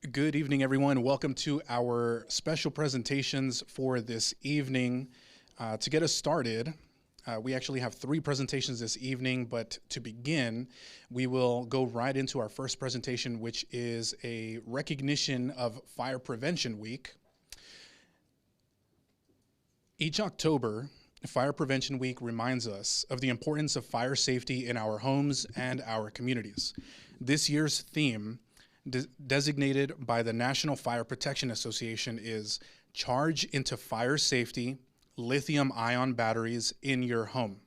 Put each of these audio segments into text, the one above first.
Good evening, everyone. Welcome to our special presentations for this evening. To get us started, we actually have 3 presentations this evening, but to begin, we will go right into our first presentation, which is a recognition of Fire Prevention Week. Each October, Fire Prevention Week reminds us of the importance of fire safety in our homes and our communities. This year's theme, designated by the National Fire Protection Association, is Charge into Fire Safety, Lithium-ion Batteries in Your Home.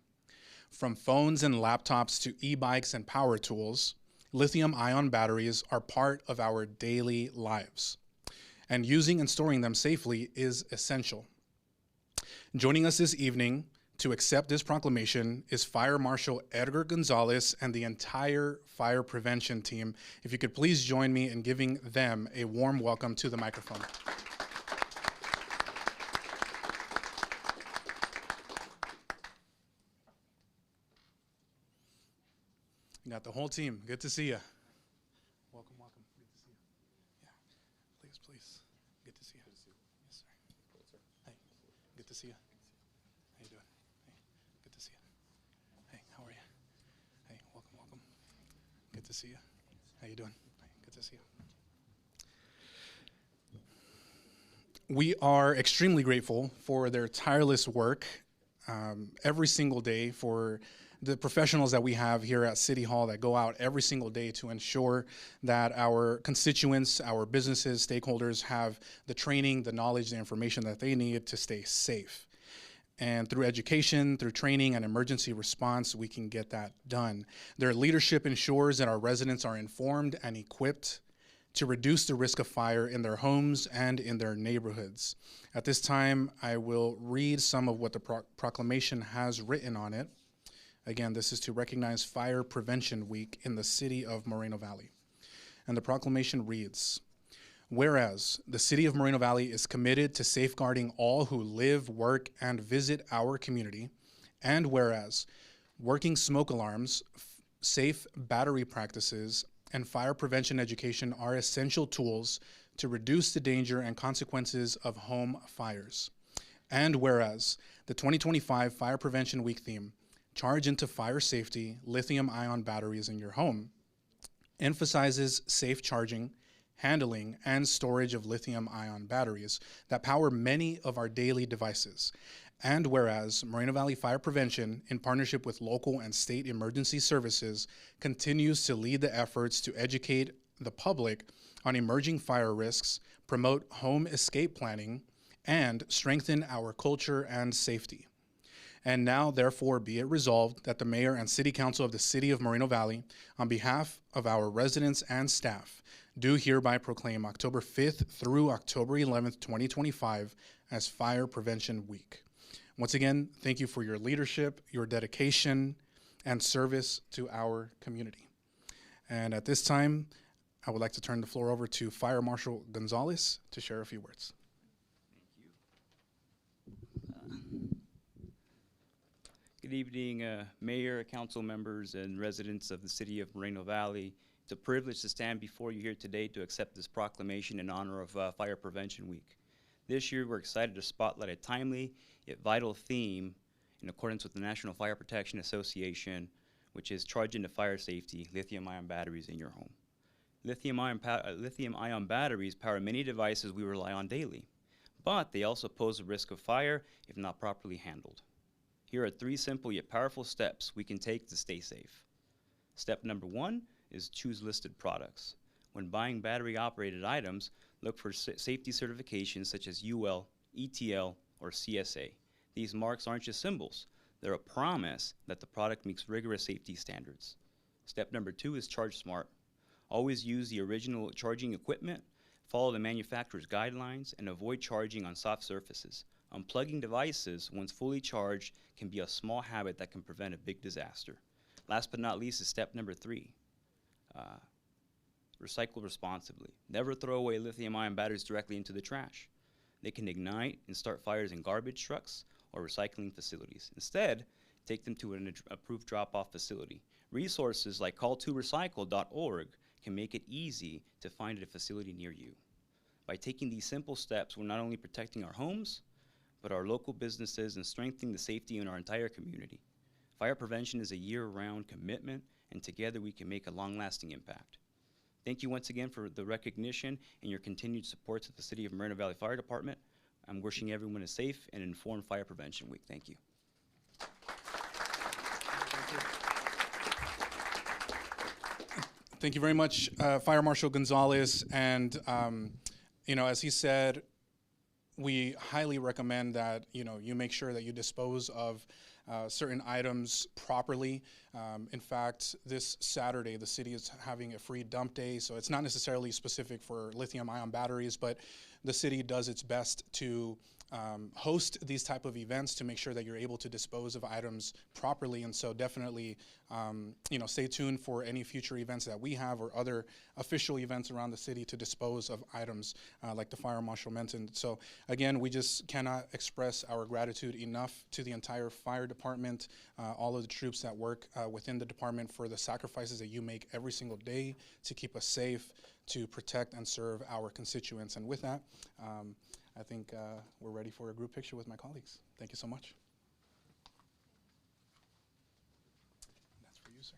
From phones and laptops to e-bikes and power tools, lithium-ion batteries are part of our daily lives, and using and storing them safely is essential. Joining us this evening to accept this proclamation is Fire Marshal Edgar Gonzalez and the entire fire prevention team. If you could please join me in giving them a warm welcome to the microphone. You got the whole team. Good to see you. Welcome, welcome. Good to see you. Yeah, please. Good to see you. Yes, sir. Hey, good to see you. How you doing? Hey, good to see you. Hey, how are you? Hey, welcome. Good to see you. How you doing? Hey, good to see you. We are extremely grateful for their tireless work every single day, for the professionals that we have here at City Hall that go out every single day to ensure that our constituents, our businesses, stakeholders have the training, the knowledge, the information that they need to stay safe. And through education, through training and emergency response, we can get that done. Their leadership ensures that our residents are informed and equipped to reduce the risk of fire in their homes and in their neighborhoods. At this time, I will read some of what the proclamation has written on it. Again, this is to recognize Fire Prevention Week in the city of Moreno Valley. And the proclamation reads, whereas the city of Moreno Valley is committed to safeguarding all who live, work, and visit our community, and whereas working smoke alarms, safe battery practices, and fire prevention education are essential tools to reduce the danger and consequences of home fires. And whereas the 2025 Fire Prevention Week theme, Charge into Fire Safety, Lithium-ion Batteries in Your Home, emphasizes safe charging, handling, and storage of lithium-ion batteries that power many of our daily devices. And whereas Moreno Valley Fire Prevention, in partnership with local and state emergency services, continues to lead the efforts to educate the public on emerging fire risks, promote home escape planning, and strengthen our culture and safety. And now, therefore, be it resolved that the Mayor and City Council of the City of Moreno Valley, on behalf of our residents and staff, do hereby proclaim October 5th through October 11th, 2025 as Fire Prevention Week. Once again, thank you for your leadership, your dedication, and service to our community. And at this time, I would like to turn the floor over to Fire Marshal Gonzalez to share a few words. Good evening, Mayor, council members, and residents of the city of Moreno Valley. It's a privilege to stand before you here today to accept this proclamation in honor of Fire Prevention Week. This year, we're excited to spotlight a timely yet vital theme in accordance with the National Fire Protection Association, which is Charge into Fire Safety, Lithium-ion Batteries in Your Home. Lithium-ion batteries power many devices we rely on daily, but they also pose a risk of fire if not properly handled. Here are 3 simple yet powerful steps we can take to stay safe. Step number 1 is choose listed products. When buying battery-operated items, look for safety certifications such as UL, ETL, or CSA. These marks aren't just symbols. They're a promise that the product meets rigorous safety standards. Step number 2 is charge smart. Always use the original charging equipment, follow the manufacturer's guidelines, and avoid charging on soft surfaces. Unplugging devices, once fully charged, can be a small habit that can prevent a big disaster. Last but not least is step number 3. Recycle responsibly. Never throw away lithium-ion batteries directly into the trash. They can ignite and start fires in garbage trucks or recycling facilities. Instead, take them to an approved drop-off facility. Resources like call2recycle.org can make it easy to find a facility near you. By taking these simple steps, we're not only protecting our homes, but our local businesses and strengthening the safety in our entire community. Fire prevention is a year-round commitment, and together we can make a long-lasting impact. Thank you once again for the recognition and your continued support to the City of Moreno Valley Fire Department. I'm wishing everyone a safe and informed Fire Prevention Week. Thank you. Thank you very much, Fire Marshal Gonzalez. And, as he said, we highly recommend that, you make sure that you dispose of certain items properly. In fact, this Saturday, the city is having a free dump day, so it's not necessarily specific for lithium-ion batteries, but the city does its best to host these type of events to make sure that you're able to dispose of items properly. And so definitely, stay tuned for any future events that we have or other official events around the city to dispose of items like the fire marshal mentioned. So again, we just cannot express our gratitude enough to the entire fire department, all of the troops that work within the department for the sacrifices that you make every single day to keep us safe, to protect and serve our constituents. And with that, I think we're ready for a group picture with my colleagues. Thank you so much. That's for you, sir.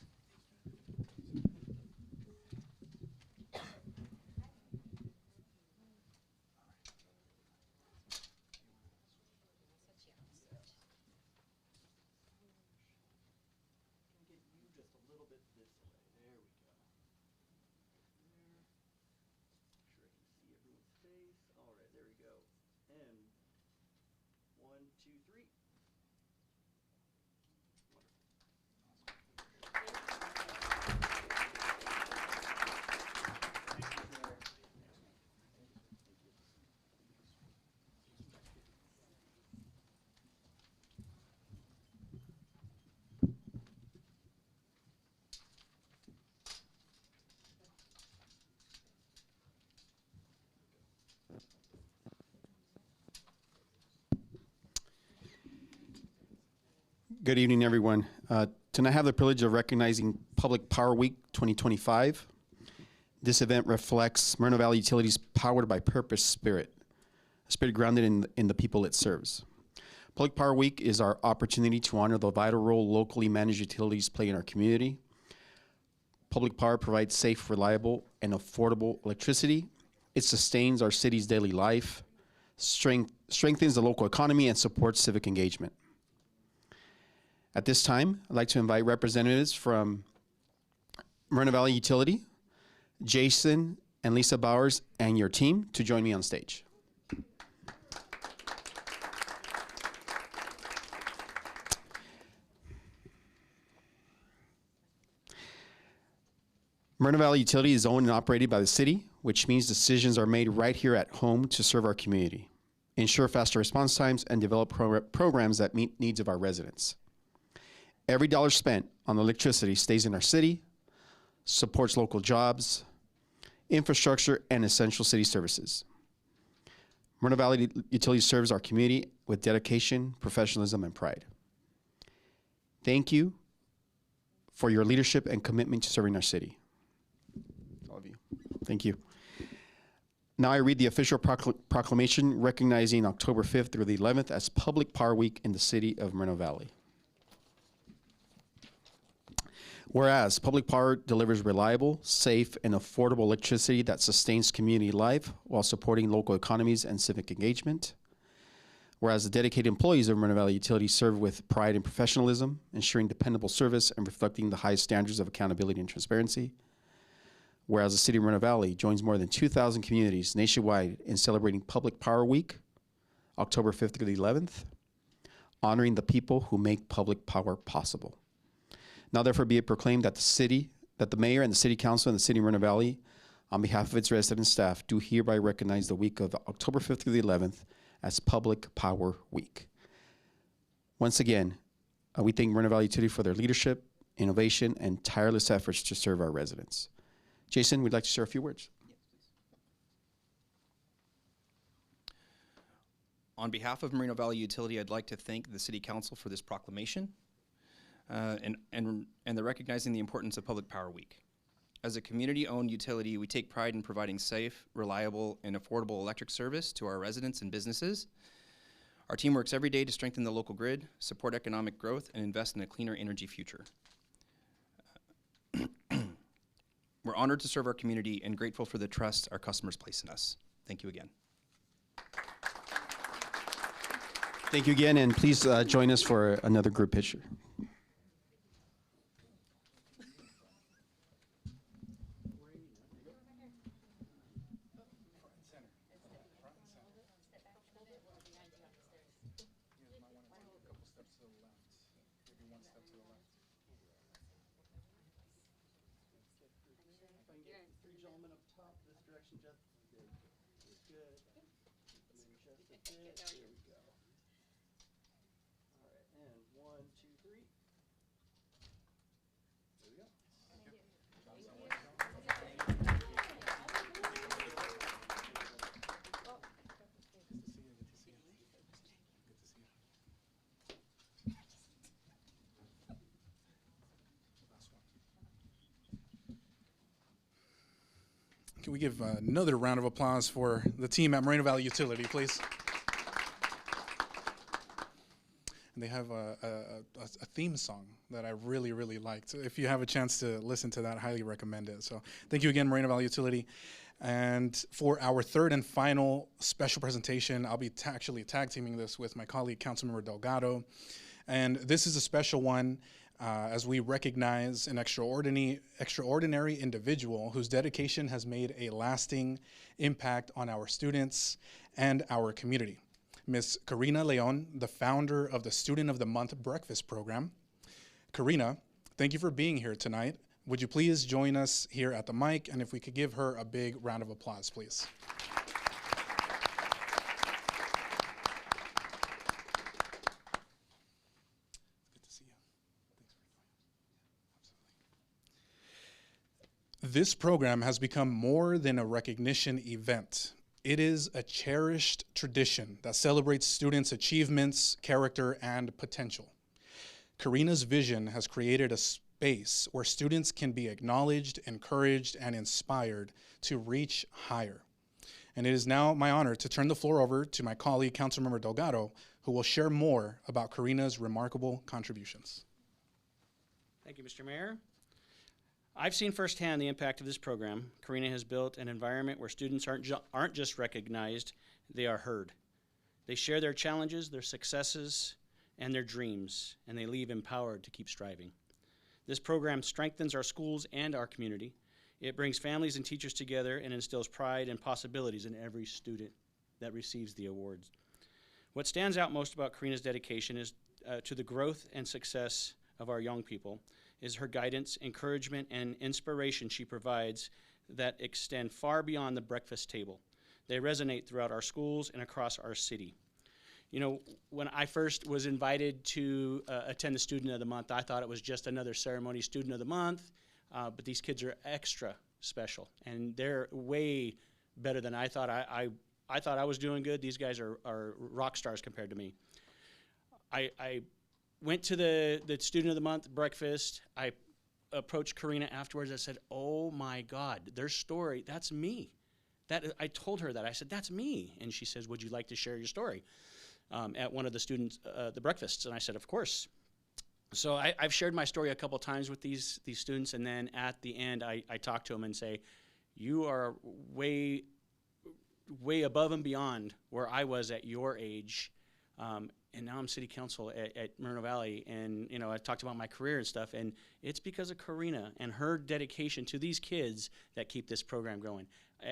Good evening, everyone. Tonight I have the privilege of recognizing Public Power Week 2025. This event reflects Moreno Valley Utilities' powered by purpose spirit, a spirit grounded in the people it serves. Public Power Week is our opportunity to honor the vital role locally managed utilities play in our community. Public power provides safe, reliable, and affordable electricity. It sustains our city's daily life, strengthens the local economy, and supports civic engagement. At this time, I'd like to invite representatives from Moreno Valley Utility, Jason and Lisa Bowers, and your team to join me on stage. Moreno Valley Utility is owned and operated by the city, which means decisions are made right here at home to serve our community, ensure faster response times, and develop programs that meet needs of our residents. Every dollar spent on electricity stays in our city, supports local jobs, infrastructure, and essential city services. Moreno Valley Utility serves our community with dedication, professionalism, and pride. Thank you for your leadership and commitment to serving our city. All of you. Thank you. Now I read the official proclamation recognizing October 5th through the 11th as Public Power Week in the city of Moreno Valley. Whereas public power delivers reliable, safe, and affordable electricity that sustains community life while supporting local economies and civic engagement. Whereas the dedicated employees of Moreno Valley Utility serve with pride and professionalism, ensuring dependable service and reflecting the highest standards of accountability and transparency. Whereas the city of Moreno Valley joins more than 2,000 communities nationwide in celebrating Public Power Week, October 5th through the 11th, honoring the people who make public power possible. Now therefore be it proclaimed that the mayor and the city council and the city of Moreno Valley, on behalf of its resident staff, do hereby recognize the week of October 5th through the 11th as Public Power Week. Once again, we thank Moreno Valley Utility for their leadership, innovation, and tireless efforts to serve our residents. Jason, we'd like to share a few words. Yes, please. On behalf of Moreno Valley Utility, I'd like to thank the City Council for this proclamation and the recognizing the importance of Public Power Week. As a community-owned utility, we take pride in providing safe, reliable, and affordable electric service to our residents and businesses. Our team works every day to strengthen the local grid, support economic growth, and invest in a cleaner energy future. We're honored to serve our community and grateful for the trust our customers place in us. Thank you again. Thank you again, and please join us for another group picture. Three gentlemen up top, this direction, Jeff. Good. Good. And then just a bit. There we go. All right, and 1, 2, 3. There we go. Can we give another round of applause for the team at Moreno Valley Utility, please? And they have a theme song that I really, really liked. If you have a chance to listen to that, I highly recommend it. So thank you again, Moreno Valley Utility. And for our third and final special presentation, I'll be actually tag teaming this with my colleague, Councilmember Delgado. And this is a special one as we recognize an extraordinary individual whose dedication has made a lasting impact on our students and our community. Ms. Karina Leon, the founder of the Student of the Month Breakfast Program. Karina, thank you for being here tonight. Would you please join us here at the mic, and if we could give her a big round of applause, please. This program has become more than a recognition event. It is a cherished tradition that celebrates students' achievements, character, and potential. Karina's vision has created a space where students can be acknowledged, encouraged, and inspired to reach higher. And it is now my honor to turn the floor over to my colleague, Councilmember Delgado, who will share more about Karina's remarkable contributions. Thank you, Mr. Mayor. I've seen firsthand the impact of this program. Karina has built an environment where students aren't just recognized, they are heard. They share their challenges, their successes, and their dreams, and they leave empowered to keep striving. This program strengthens our schools and our community. It brings families and teachers together and instills pride and possibilities in every student that receives the awards. What stands out most about Karina's dedication is to the growth and success of our young people is her guidance, encouragement, and inspiration she provides that extend far beyond the breakfast table. They resonate throughout our schools and across our city. You know, when I first was invited to attend the Student of the Month, I thought it was just another ceremony, Student of the Month, but these kids are extra special, and they're way better than I thought. I thought I was doing good. These guys are rock stars compared to me. I went to the Student of the Month breakfast. I approached Karina afterwards. I said, oh my God, their story, that's me. I told her that. I said, that's me. And she says, would you like to share your story at one of the students, the breakfasts? And I said, of course. So I've shared my story a couple times with these students, and then at the end, I talk to them and say, you are way above and beyond where I was at your age. And now I'm city council at Moreno Valley, and you know, I talked about my career and stuff, and it's because of Karina and her dedication to these kids that keep this program going.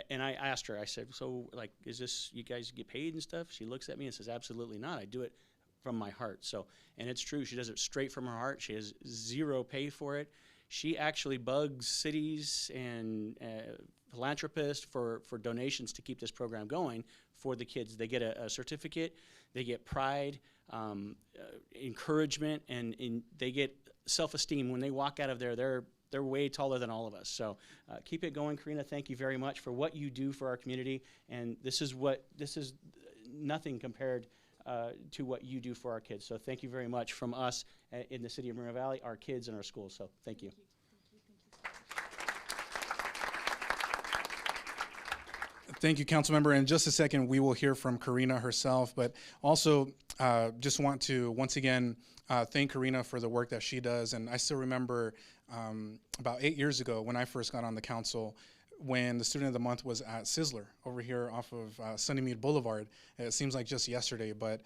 And I asked her, I said, so like, is this, you guys get paid and stuff? She looks at me and says, absolutely not. I do it from my heart. So, and it's true, she does it straight from her heart. She has zero pay for it. She actually bugs cities and philanthropists for donations to keep this program going for the kids. They get a certificate, they get pride, encouragement, and they get self-esteem. When they walk out of there, they're way taller than all of us. So keep it going, Karina. Thank you very much for what you do for our community. And this is nothing compared to what you do for our kids. So thank you very much from us in the city of Moreno Valley, our kids and our schools. So thank you. Thank you, Councilmember. In just a second, we will hear from Karina herself, but also just want to once again thank Karina for the work that she does. And I still remember about 8 years ago when I first got on the council, when the Student of the Month was at Sizzler over here off of Sunnymead Boulevard. It seems like just yesterday, but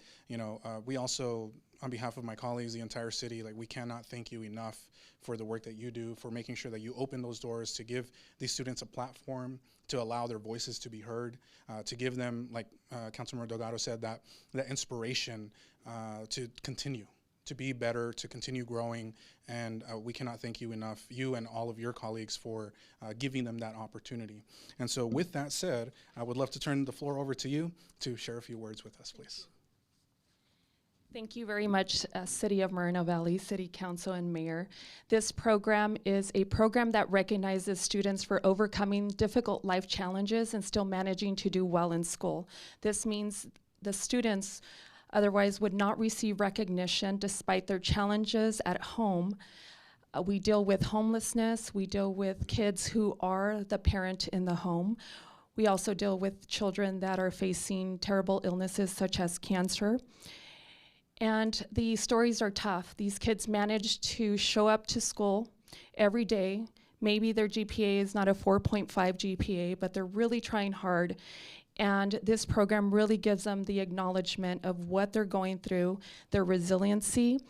we also, on behalf of my colleagues, the entire city, like we cannot thank you enough for the work that you do, for making sure that you open those doors to give these students a platform, to allow their voices to be heard, to give them, like Councilmember Delgado said, that inspiration to continue, to be better, to continue growing, and we cannot thank you enough, you and all of your colleagues, for giving them that opportunity. And so with that said, I would love to turn the floor over to you to share a few words with us, please. Thank you very much, City of Moreno Valley, City Council, and Mayor. This program is a program that recognizes students for overcoming difficult life challenges and still managing to do well in school. This means the students otherwise would not receive recognition despite their challenges at home. We deal with homelessness, we deal with kids who are the parent in the home. We also deal with children that are facing terrible illnesses such as cancer. And the stories are tough. These kids manage to show up to school every day. Maybe their GPA is not a 4.5 GPA, but they're really trying hard. And this program really gives them the acknowledgement of what they're going through, their resiliency,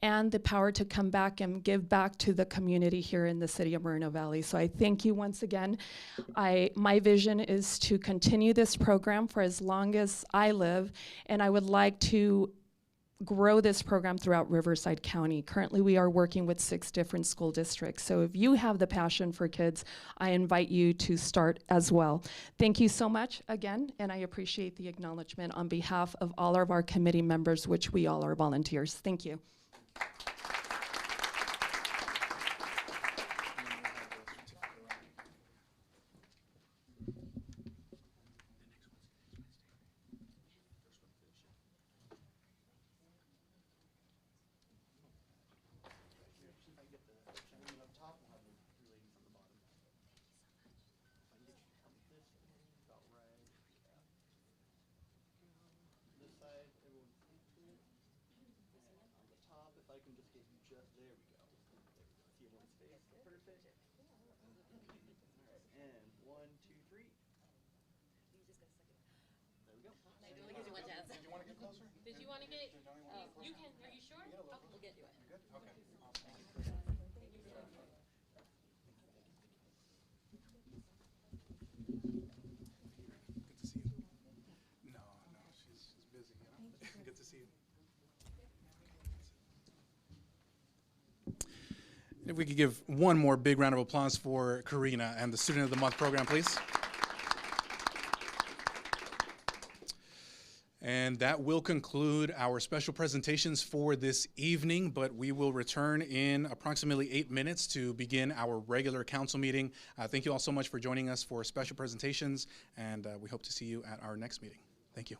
and the power to come back and give back to the community here in the City of Moreno Valley. So I thank you once again. My vision is to continue this program for as long as I live, and I would like to grow this program throughout Riverside County. Currently, we are working with 6 different school districts. So if you have the passion for kids, I invite you to start as well. Thank you so much again, and I appreciate the acknowledgement on behalf of all of our committee members, which we all are volunteers. Thank you. Did you want to get? You can. Are you sure? Oh, we'll get you it. Okay, awesome. Good to see you. No, she's busy. Good to see you. If we could give one more big round of applause for Karina and the Student of the Month program, please. And that will conclude our special presentations for this evening, but we will return in approximately 8 minutes to begin our regular council meeting. Thank you all so much for joining us for special presentations, and we hope to see you at our next meeting. Thank you.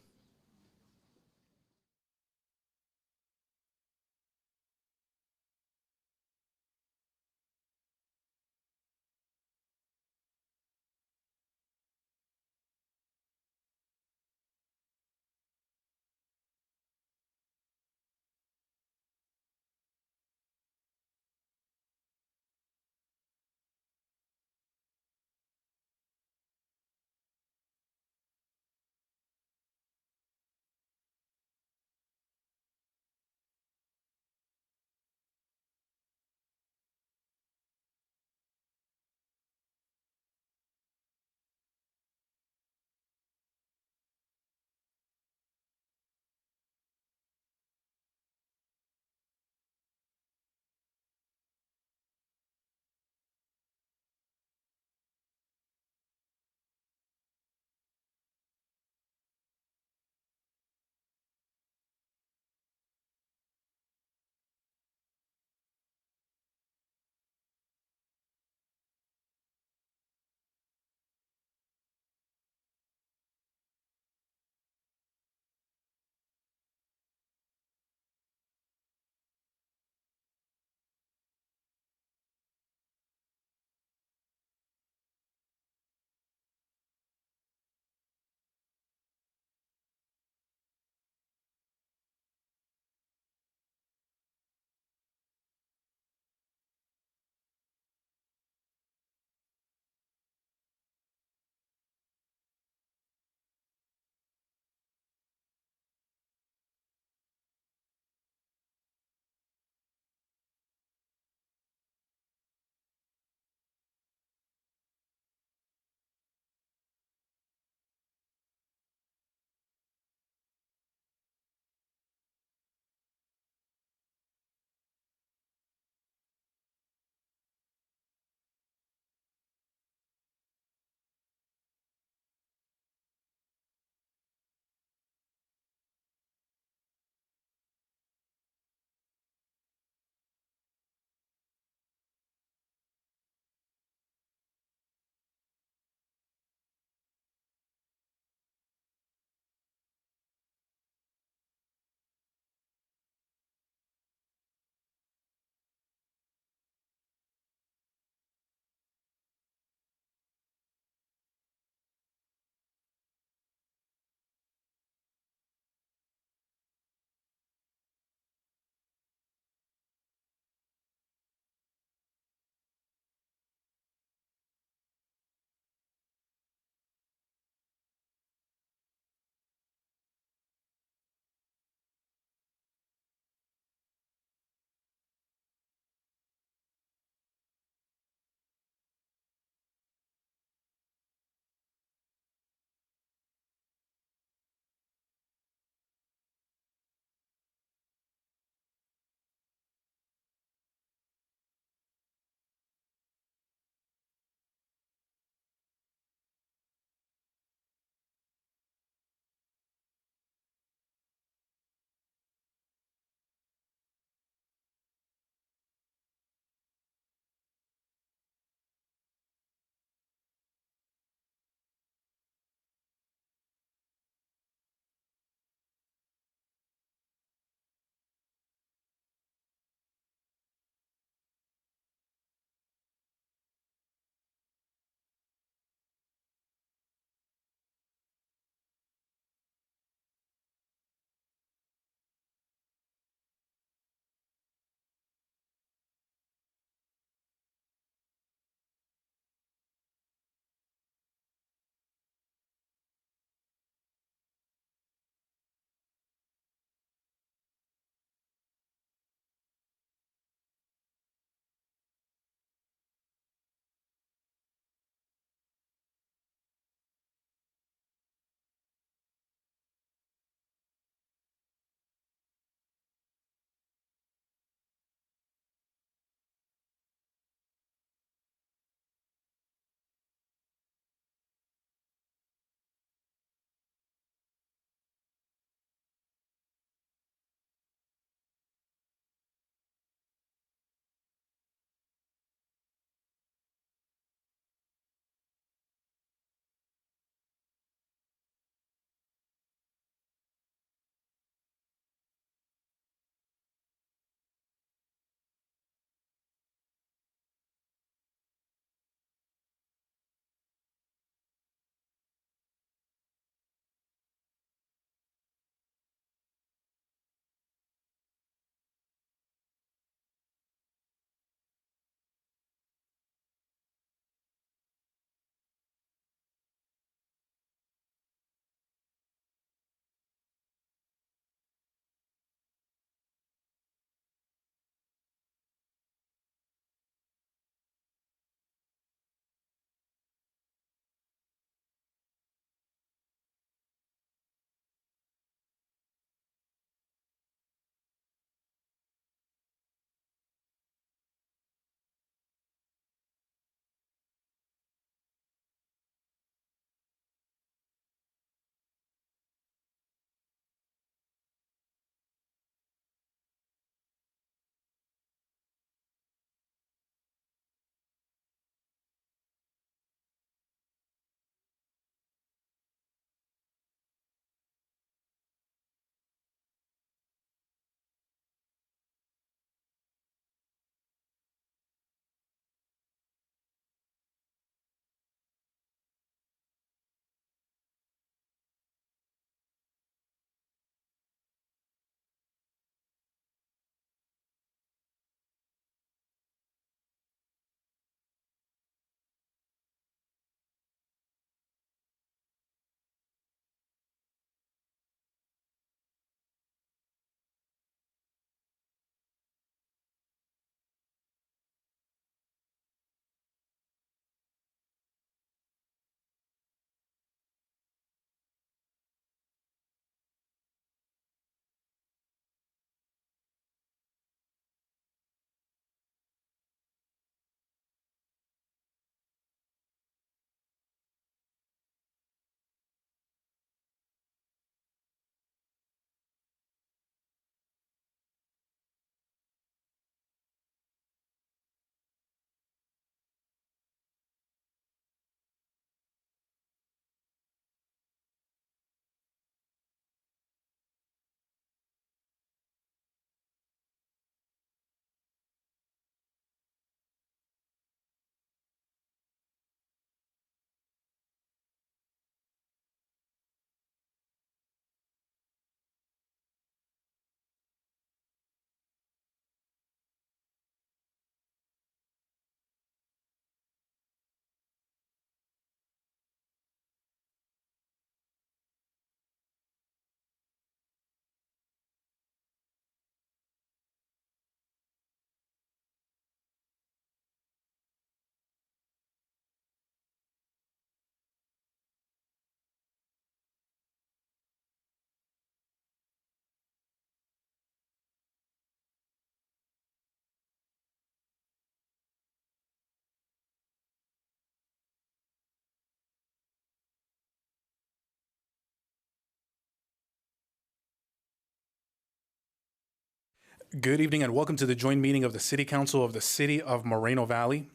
Good evening and welcome to the joint meeting of the City Council of the City of Moreno Valley.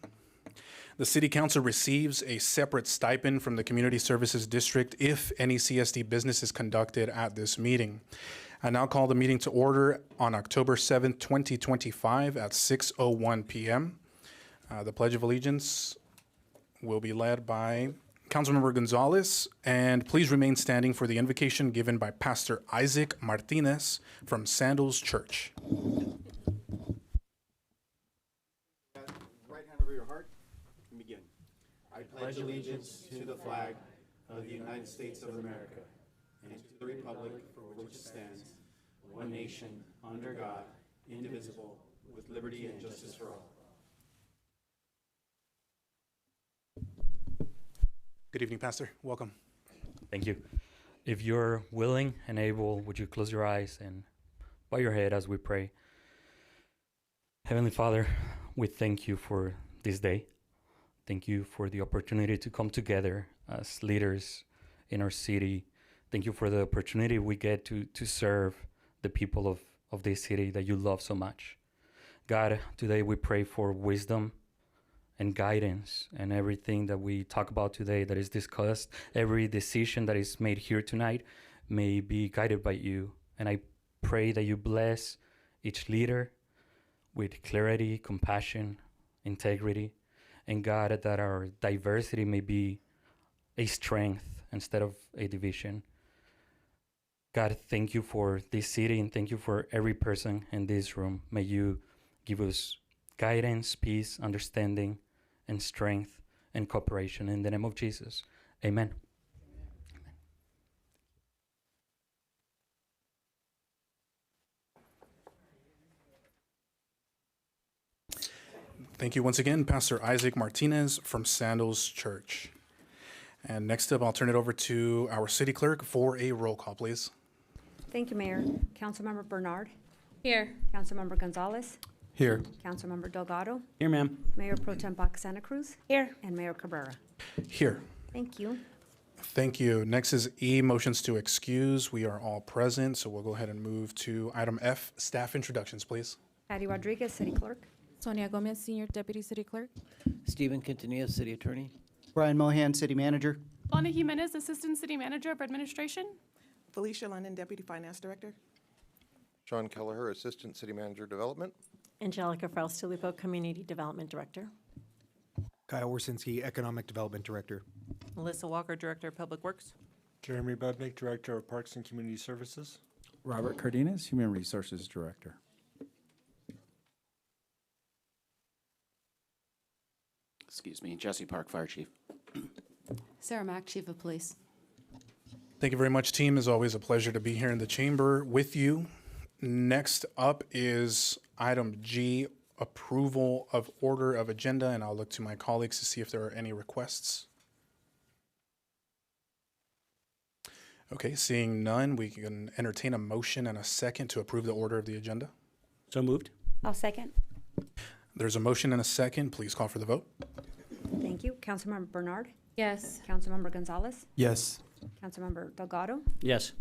The City Council receives a separate stipend from the Community Services District if any CSD business is conducted at this meeting. I now call the meeting to order on October 7th, 2025 at 6:01 p.m. The Pledge of Allegiance will be led by Councilmember Gonzalez, and please remain standing for the invocation given by Pastor Isaac Martinez from Sandals Church. Right hand over your heart and begin. I pledge allegiance to the flag of the United States of America and to the republic for which it stands, one nation, under God, indivisible, with liberty and justice for all. Good evening, Pastor. Welcome. Thank you. If you're willing and able, would you close your eyes and bow your head as we pray? Heavenly Father, we thank you for this day. Thank you for the opportunity to come together as leaders in our city. Thank you for the opportunity we get to serve the people of this city that you love so much. God, today we pray for wisdom and guidance, and everything that we talk about today that is discussed, every decision that is made here tonight may be guided by you. And I pray that you bless each leader with clarity, compassion, integrity, and God, that our diversity may be a strength instead of a division. God, thank you for this city and thank you for every person in this room. May you give us guidance, peace, understanding, and strength and cooperation in the name of Jesus. Amen. Thank you once again, Pastor Isaac Martinez from Sandals Church. And next up, I'll turn it over to our city clerk for a roll call, please. Thank you, Mayor. Councilmember Bernard, Here. Councilmember Gonzalez, Here. Councilmember Delgado, Here, ma'am. Mayor Pro Tem Santa Cruz, Here. and Mayor Cabrera. Here. Thank you. Thank you. Next is E, motions to excuse. We are all present, so we'll go ahead and move to item F, staff introductions, please. Patty Rodriguez, City Clerk. Sonia Gomez, Senior Deputy City Clerk. Stephen Quintanilla, City Attorney. Brian Mohan, City Manager. Lana Jimenez, Assistant City Manager of Administration. Felicia London, Deputy Finance Director. Sean Kelleher, Assistant City Manager Development. Angelica Fraustulipo, Community Development Director. Kyle Warsinski, Economic Development Director. Melissa Walker, Director of Public Works. Jeremy Budnick, Director of Parks and Community Services. Robert Cardenas, Human Resources Director. Excuse me, Jesse Park, Fire Chief. Sarah Mack, Chief of Police. Thank you very much, team. It's always a pleasure to be here in the chamber with you. Next up is item G, approval of order of agenda, and I'll look to my colleagues to see if there are any requests. Okay, seeing none, we can entertain a motion and a second to approve the order of the agenda. So moved. I'll second. There's a motion and a second. Please call for the vote. Thank you. Councilmember Bernard, Yes. Councilmember Gonzalez, Yes. Councilmember Delgado, Yes.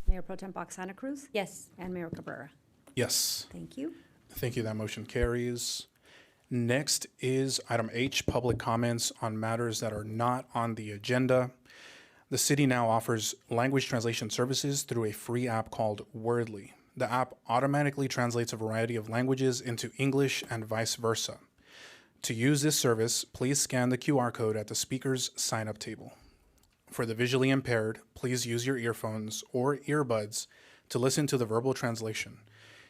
Mayor Pro Tem Santa Cruz, Yes. and Mayor Cabrera. Yes. Thank you. Thank you. That motion carries. Next is item H, public comments on matters that are not on the agenda. The city now offers language translation services through a free app called Wordly. The app automatically translates a variety of languages into English and vice versa. To use this service, please scan the QR code at the speaker's sign-up table. For the visually impaired, please use your earphones or earbuds to listen to the verbal translation.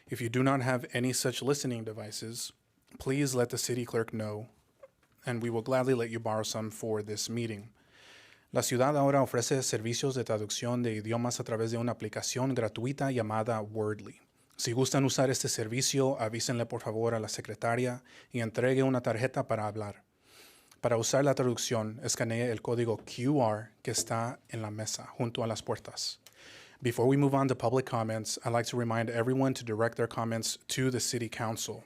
If you do not have any such listening devices, please let the city clerk know, and we will gladly let you borrow some for this meeting. La ciudad ahora ofrece servicios de traducción de idiomas a través de una aplicación gratuita llamada Wordly. Si gustan usar este servicio, avísenle por favor a la secretaria y entregue una tarjeta para hablar. Para usar la traducción, escanee el código QR que está en la mesa junto a las puertas. Before we move on to public comments, I'd like to remind everyone to direct their comments to the City Council.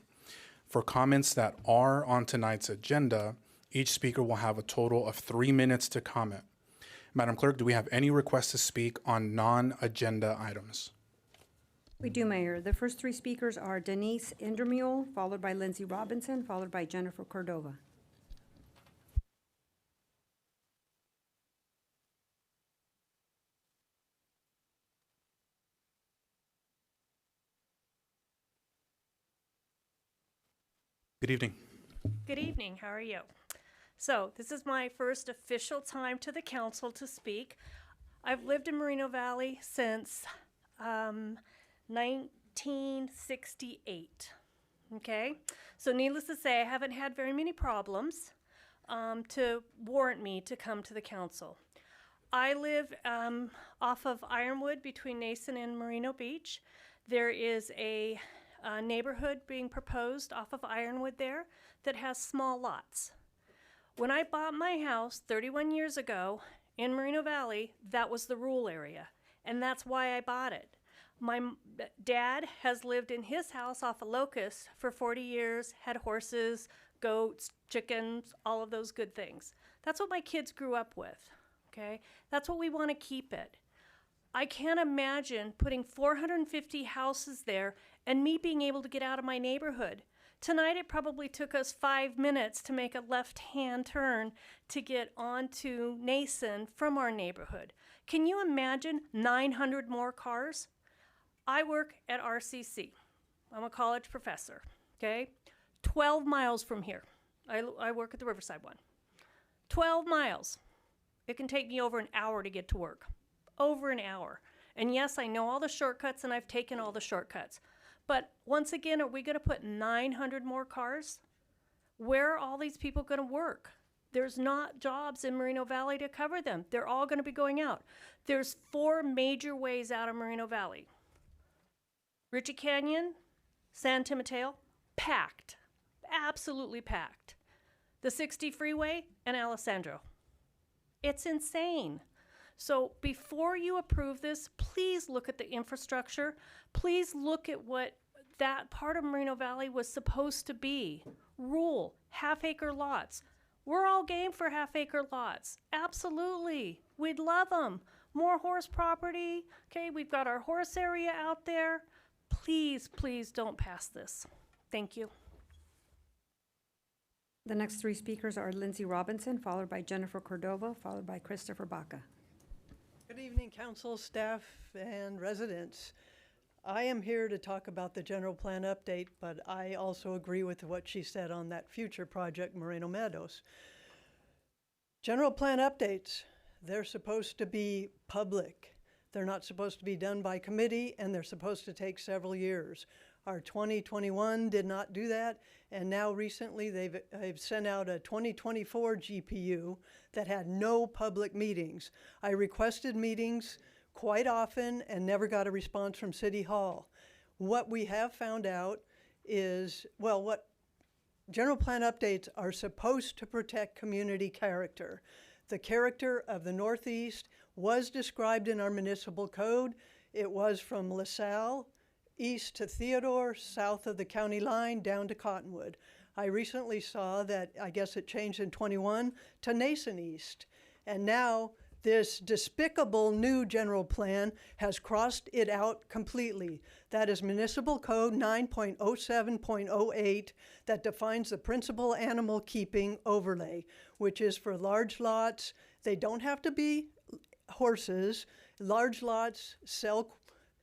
For comments that are on tonight's agenda, each speaker will have a total of 3 minutes to comment. Madam Clerk, do we have any requests to speak on non-agenda items? We do, Mayor. The first three speakers are Denise Indermule, followed by Lindsay Robinson, followed by Jennifer Cordova. Good evening. Good evening. How are you? So, this is my first official time to the council to speak. I've lived in Moreno Valley since 1968. Okay? So, needless to say, I haven't had very many problems to warrant me to come to the council. I live off of Ironwood between Nason and Moreno Beach. There is a neighborhood being proposed off of Ironwood there that has small lots. When I bought my house 31 years ago in Moreno Valley, that was the rural area, and that's why I bought it. My dad has lived in his house off of Locust for 40 years, had horses, goats, chickens, all of those good things. That's what my kids grew up with, okay? That's what we want to keep it. I can't imagine putting 450 houses there and me being able to get out of my neighborhood. Tonight it probably took us 5 minutes to make a left-hand turn to get onto Nason from our neighborhood. Can you imagine 900 more cars? I work at RCC. I'm a college professor, okay? 12 miles from here. I work at the Riverside one. 12 miles. It can take me over an hour to get to work. Over an hour. And yes, I know all the shortcuts and I've taken all the shortcuts. But once again, are we going to put 900 more cars? Where are all these people going to work? There's not jobs in Moreno Valley to cover them. They're all going to be going out. There's 4 major ways out of Moreno Valley. Ritchie Canyon, San Timoteo, packed. Absolutely packed. The 60 freeway and Alessandro. It's insane. So before you approve this, please look at the infrastructure. Please look at what that part of Moreno Valley was supposed to be. Rural, half-acre lots. We're all game for half-acre lots. Absolutely. We'd love them. More horse property. Okay, we've got our horse area out there. Please, please don't pass this. Thank you. The next three speakers are Lindsay Robinson, followed by Jennifer Cordova, followed by Christopher Baca. Good evening, council, staff, and residents. I am here to talk about the general plan update, but I also agree with what she said on that future project, Moreno Meadows. General plan updates, they're supposed to be public. They're not supposed to be done by committee, and they're supposed to take several years. Our 2021 did not do that, and now recently they've sent out a 2024 GPU that had no public meetings. I requested meetings quite often and never got a response from City Hall. What we have found out is, well, what general plan updates are supposed to protect community character. The character of the Northeast was described in our municipal code. It was from LaSalle east to Theodore, south of the county line, down to Cottonwood. I recently saw that, I guess it changed in 21, to Nason East. And now this despicable new general plan has crossed it out completely. That is Municipal Code 9.07.08 that defines the principal animal keeping overlay, which is for large lots. They don't have to be horses. Large lots sell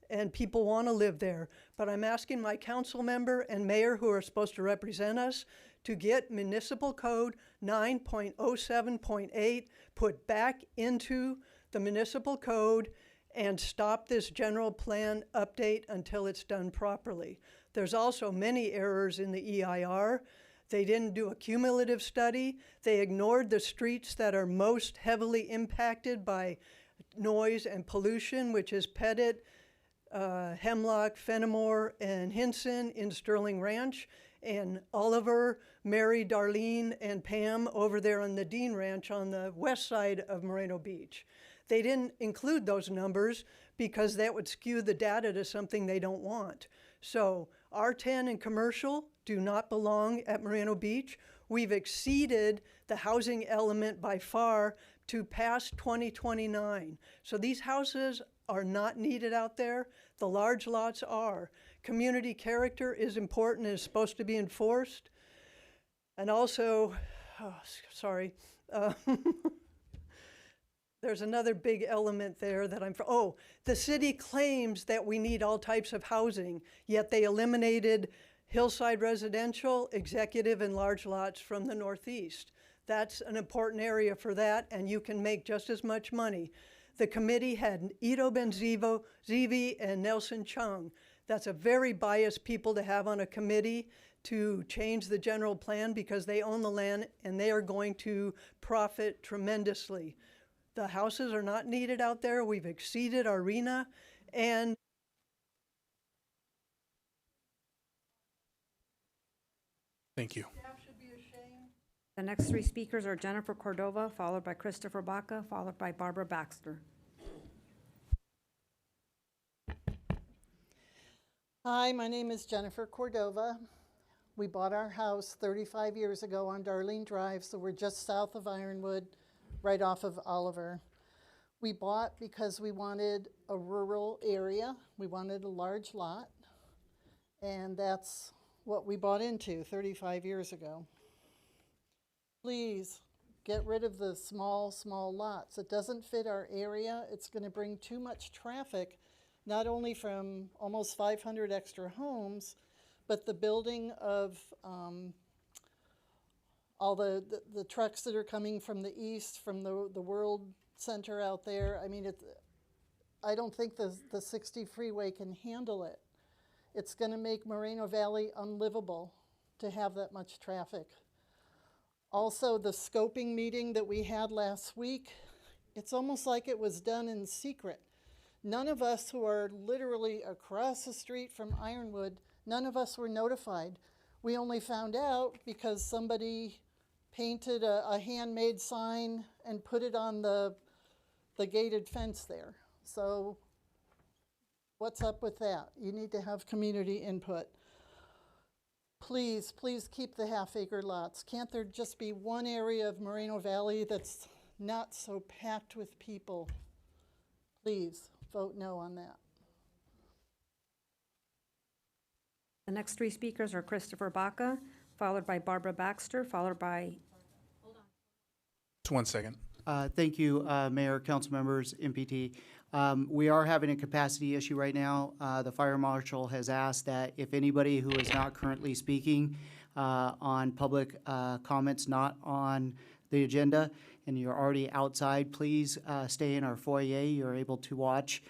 and people want to live there. But I'm asking my council member and mayor who are supposed to represent us to get Municipal Code 9.07.8 put back into the municipal code and stop this general plan update until it's done properly. There's also many errors in the EIR. They didn't do a cumulative study. They ignored the streets that are most heavily impacted by noise and pollution, which is Pettit, Hemlock, Fenimore, and Hinson in Sterling Ranch, and Oliver, Mary, Darlene, and Pam over there on the Dean Ranch on the west side of Moreno Beach. They didn't include those numbers because that would skew the data to something they don't want. So R10 and commercial do not belong at Moreno Beach. We've exceeded the housing element by far to past 2029. So these houses are not needed out there. The large lots are. Community character is important and is supposed to be enforced. And also, there's another big element there that the city claims that we need all types of housing, yet they eliminated hillside residential, executive, and large lots from the Northeast. That's an important area for that, and you can make just as much money. The committee had Ido Benzivi and Nelson Chung. That's a very biased people to have on a committee to change the general plan because they own the land and they are going to profit tremendously. The houses are not needed out there. We've exceeded our RENA, and Thank you. The next three speakers are Jennifer Cordova, followed by Christopher Baca, followed by Barbara Baxter. Hi, my name is Jennifer Cordova. We bought our house 35 years ago on Darlene Drive, so we're just south of Ironwood, right off of Oliver. We bought because we wanted a rural area. We wanted a large lot, and that's what we bought into 35 years ago. Please get rid of the small lots. It doesn't fit our area. It's going to bring too much traffic, not only from almost 500 extra homes, but the building of all the trucks that are coming from the east, from the World Center out there. I mean, I don't think the 60 freeway can handle it. It's going to make Moreno Valley unlivable to have that much traffic. Also, the scoping meeting that we had last week, it's almost like it was done in secret. None of us who are literally across the street from Ironwood, none of us were notified. We only found out because somebody painted a handmade sign and put it on the gated fence there. So what's up with that? You need to have community input. Please, please keep the half-acre lots. Can't there just be one area of Moreno Valley that's not so packed with people? Please vote no on that. The next three speakers are Christopher Baca, followed by Barbara Baxter, followed by... Just 1 second. Thank you, Mayor, council members, MPT. We are having a capacity issue right now. The fire marshal has asked that if anybody who is not currently speaking on public comments not on the agenda and you're already outside, please stay in our foyer. You're able to watch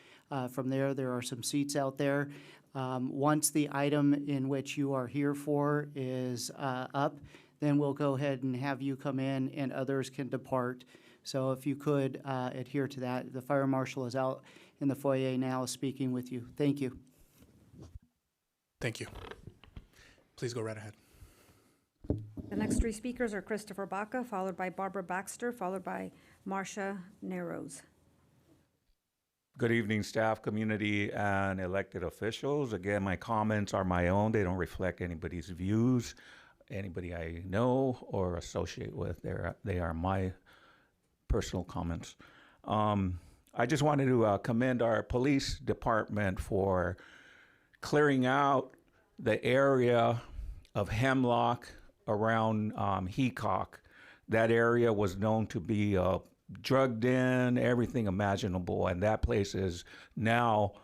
from there. There are some seats out there. Once the item in which you are here for is up, then we'll go ahead and have you come in and others can depart. So if you could adhere to that. The fire marshal is out in the foyer now speaking with you. Thank you. Thank you. Please go right ahead. The next three speakers are Christopher Baca, followed by Barbara Baxter, followed by Marcia Narrows. Good evening, staff, community, and elected officials. Again, my comments are my own. They don't reflect anybody's views, anybody I know or associate with. They are my personal comments. I just wanted to commend our police department for clearing out the area of Hemlock around Heacock. That area was known to be a drug den, everything imaginable, and that place is now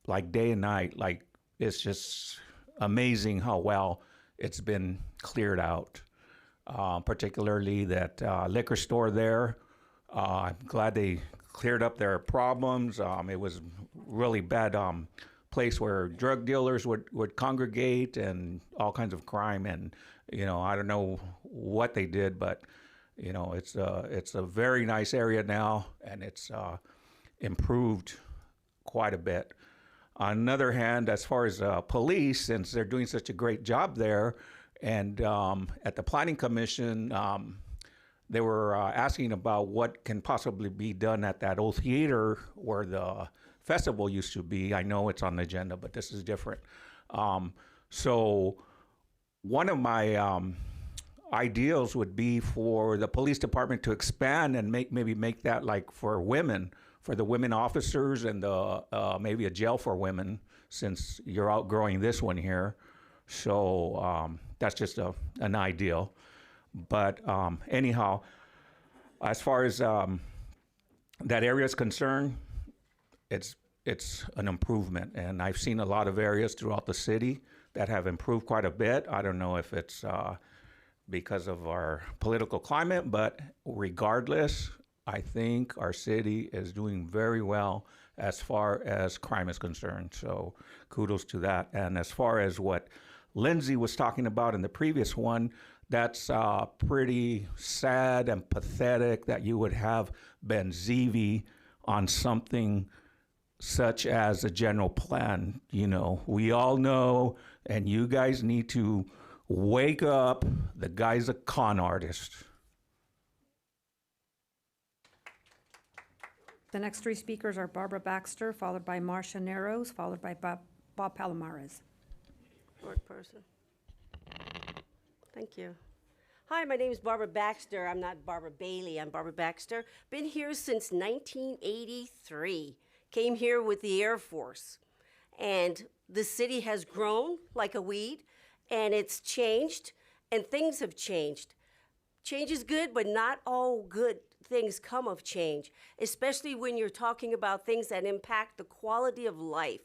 like day and night. Like, it's just amazing how well it's been cleared out. Particularly that liquor store there. I'm glad they cleared up their problems. It was really bad place where drug dealers would congregate and all kinds of crime. And, you know, I don't know what they did, but, you know, it's a very nice area now, and it's improved quite a bit. On the other hand, as far as police, since they're doing such a great job there, and at the Planning Commission, they were asking about what can possibly be done at that old theater where the festival used to be. I know it's on the agenda, but this is different. So one of my ideals would be for the police department to expand and maybe make that like for women, for the women officers and the maybe a jail for women, since you're outgrowing this one here. So that's just an ideal. But anyhow, as far as that area is concerned, it's an improvement, and I've seen a lot of areas throughout the city that have improved quite a bit. I don't know if it's because of our political climate, but regardless, I think our city is doing very well as far as crime is concerned. So kudos to that. And as far as what Lindsay was talking about in the previous one, that's pretty sad and pathetic that you would have Ben-Zevi on something such as a general plan. You know, we all know, and you guys need to wake up. The guy's a con artist. The next three speakers are Barbara Baxter, followed by Marcia Narrows, followed by Bob Palomares. Board person. Thank you. Hi, my name is Barbara Baxter. I'm not Barbara Bailey. I'm Barbara Baxter. Been here since 1983. Came here with the Air Force. And the city has grown like a weed, and it's changed, and things have changed. Change is good, but not all good things come of change, especially when you're talking about things that impact the quality of life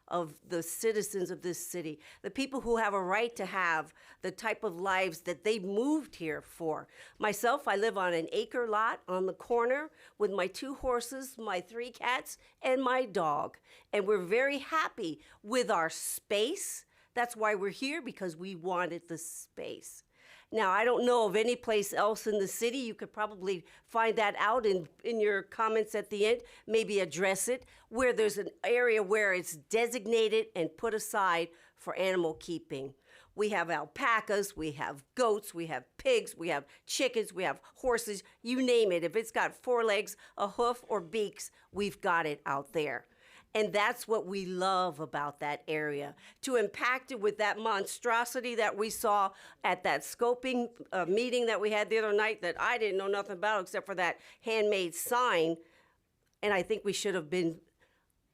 of the citizens of this city, the people who have a right to have the type of lives that they moved here for. Myself, I live on an acre lot on the corner with my 2 horses, my 3 cats, and my dog. And we're very happy with our space. That's why we're here, because we wanted the space. Now, I don't know of any place else in the city. You could probably find that out in your comments at the end, maybe address it, where there's an area where it's designated and put aside for animal keeping. We have alpacas, we have goats, we have pigs, we have chickens, we have horses, you name it. If it's got 4 legs, a hoof, or beaks, we've got it out there. And that's what we love about that area. To impact it with that monstrosity that we saw at that scoping meeting that we had the other night that I didn't know nothing about except for that handmade sign. And I think we should have been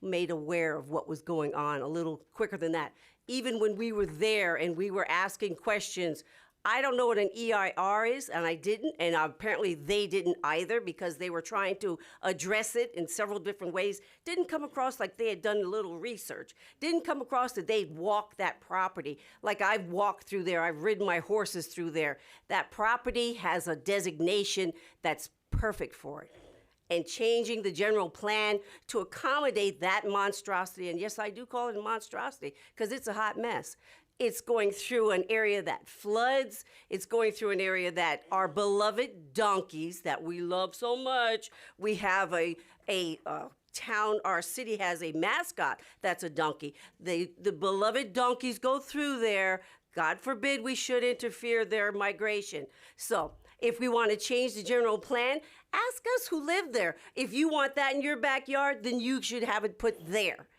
made aware of what was going on a little quicker than that. Even when we were there and we were asking questions, I don't know what an EIR is, and I didn't, and apparently they didn't either, because they were trying to address it in several different ways. Didn't come across like they had done a little research. Didn't come across that they'd walked that property. Like I've walked through there, I've ridden my horses through there. That property has a designation that's perfect for it. And changing the general plan to accommodate that monstrosity, and yes, I do call it a monstrosity, because it's a hot mess. It's going through an area that floods. It's going through an area that our beloved donkeys that we love so much. We have a town, our city has a mascot that's a donkey. The beloved donkeys go through there. God forbid we should interfere their migration. So if we want to change the general plan, ask us who live there. If you want that in your backyard, then you should have it put there.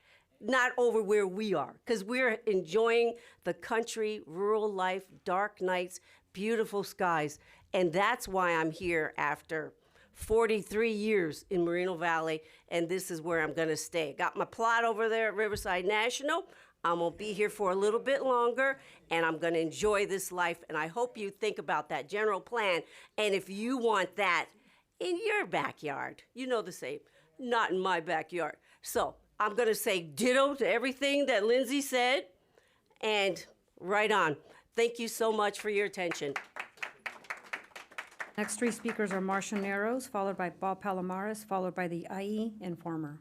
Not over where we are, because we're enjoying the country, rural life, dark nights, beautiful skies. And that's why I'm here after 43 years in Moreno Valley, and this is where I'm gonna stay. Got my plot over there at Riverside National. I'm gonna be here for a little bit longer, and I'm gonna enjoy this life. And I hope you think about that general plan. And if you want that in your backyard, you know the same, not in my backyard. So I'm going to say ditto to everything that Lindsay said, and right on. Thank you so much for your attention. Next 3 speakers are Marcia Narrows, followed by Bob Palomares, followed by the IE Informer.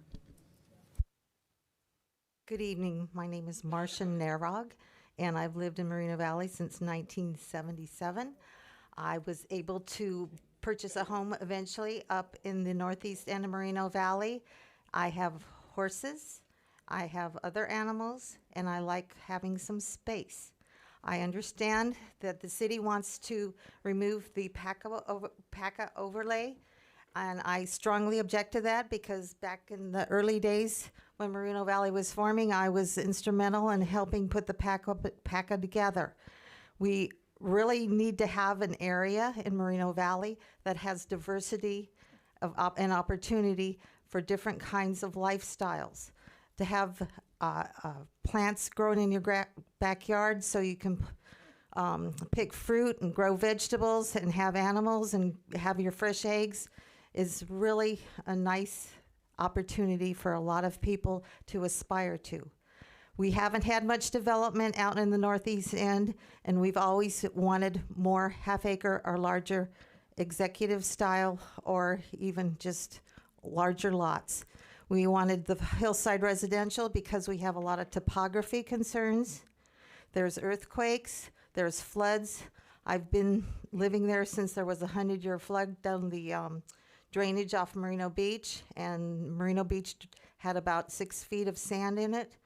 Good evening. My name is Marcia Narrog, and I've lived in Moreno Valley since 1977. I was able to purchase a home eventually up in the northeast end of Moreno Valley. I have horses, I have other animals, and I like having some space. I understand that the city wants to remove the PACA overlay, and I strongly object to that, because back in the early days when Moreno Valley was forming, I was instrumental in helping put the PACA together. We really need to have an area in Moreno Valley that has diversity and opportunity for different kinds of lifestyles, to have plants grown in your backyard so you can pick fruit and grow vegetables and have animals and have your fresh eggs is really a nice opportunity for a lot of people to aspire to. We haven't had much development out in the Northeast End, and we've always wanted more half-acre or larger executive style or even just larger lots. We wanted the hillside residential because we have a lot of topography concerns. There's earthquakes, there's floods. I've been living there since there was a 100-year flood down the drainage off Merino Beach, and Merino Beach had about 6 feet of sand in it.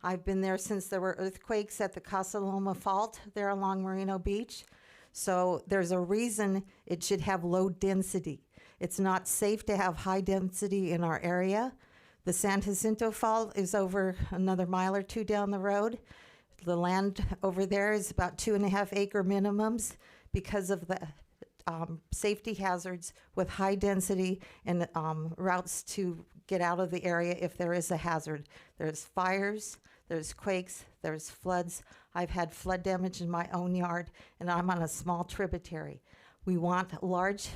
I've been there since there were earthquakes at the Casa Loma Fault there along Merino Beach. So there's a reason it should have low density. It's not safe to have high density in our area. The San Jacinto Fault is over another mile or two down the road. The land over there is about 2.5 acre minimums because of the safety hazards with high density and routes to get out of the area if there is a hazard. There's fires, there's quakes, there's floods. I've had flood damage in my own yard, and I'm on a small tributary. We want large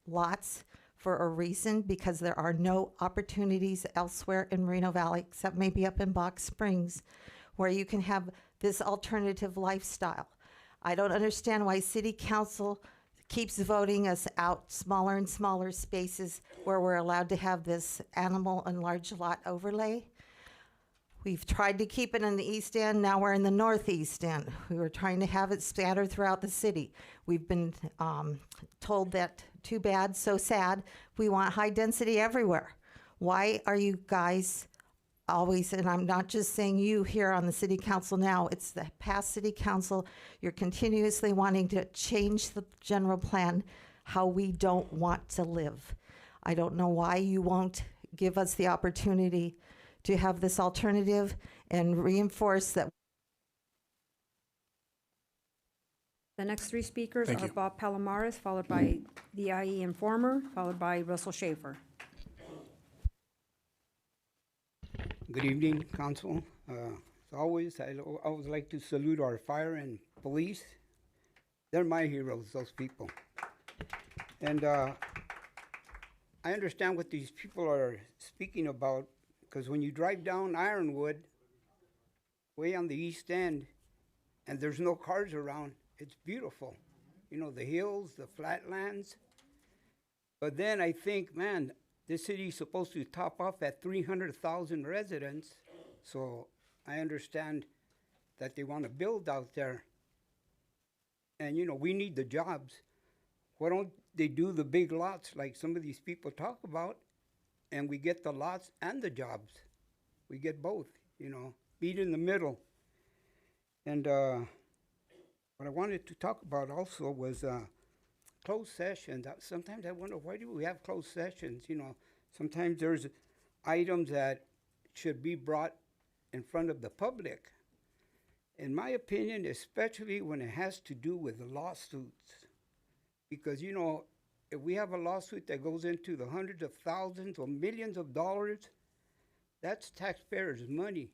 lots for a reason, because there are no opportunities elsewhere in Moreno Valley, except maybe up in Box Springs, where you can have this alternative lifestyle. I don't understand why City Council keeps voting us out smaller and smaller spaces where we're allowed to have this animal and large lot overlay. We've tried to keep it in the East End, now we're in the Northeast End. We were trying to have it scattered throughout the city. We've been told that, too bad, so sad, we want high density everywhere. Why are you guys always, and I'm not just saying you here on the city council now, it's the past city council, you're continuously wanting to change the general plan how we don't want to live. I don't know why you won't give us the opportunity to have this alternative and reinforce that. The next three speakers Thank are you. Bob Palomares, followed by the IE Informer, followed by Russell Schaefer. Good evening, Council. As always, I always like to salute our fire and police. They're my heroes, those people. And I understand what these people are speaking about, because when you drive down Ironwood, way on the east end, and there's no cars around, it's beautiful. You know, the hills, the flatlands. But then I think, man, this city is supposed to top off at 300,000 residents, so I understand that they want to build out there. And, you know, we need the jobs. Why don't they do the big lots like some of these people talk about, and we get the lots and the jobs? We get both, you know, meet in the middle. And what I wanted to talk about also was closed sessions. Sometimes I wonder, why do we have closed sessions? You know, sometimes there's items that should be brought in front of the public. In my opinion, especially when it has to do with lawsuits. Because, you know, if we have a lawsuit that goes into the hundreds of thousands or millions of dollars, that's taxpayers' money.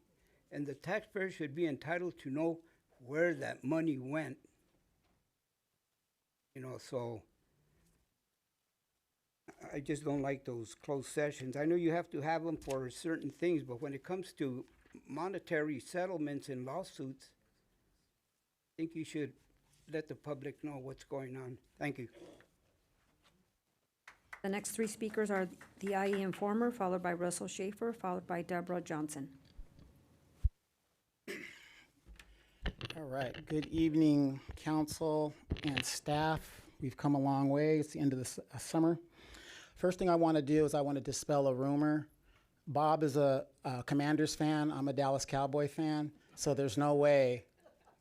And the taxpayer should be entitled to know where that money went. You know, so I just don't like those closed sessions. I know you have to have them for certain things, but when it comes to monetary settlements and lawsuits, I think you should let the public know what's going on. Thank you. The next three speakers are the IE Informer, followed by Russell Schaefer, followed by Deborah Johnson. All right. Good evening, council and staff. We've come a long way. It's the end of the summer. First thing I want to do is I want to dispel a rumor. Bob is a Commanders fan. I'm a Dallas Cowboy fan. So there's no way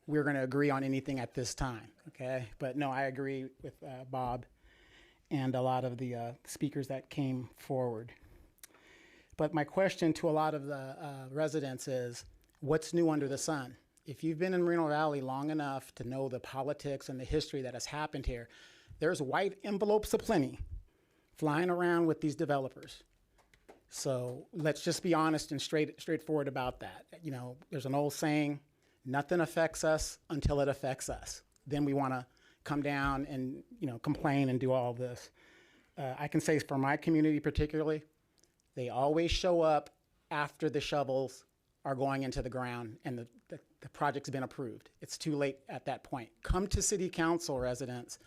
we're going to agree on anything at this time, okay? But no, I agree with Bob and a lot of the speakers that came forward. But my question to a lot of the residents is, what's new under the sun? If you've been in Moreno Valley long enough to know the politics and the history that has happened here, there's white envelopes aplenty flying around with these developers. So let's just be honest and straightforward about that. You know, there's an old saying, nothing affects us until it affects us. Then we want to come down and, you know, complain and do all of this. I can say for my community particularly, they always show up after the shovels are going into the ground and the project's been approved. It's too late at that point. Come to city council residents,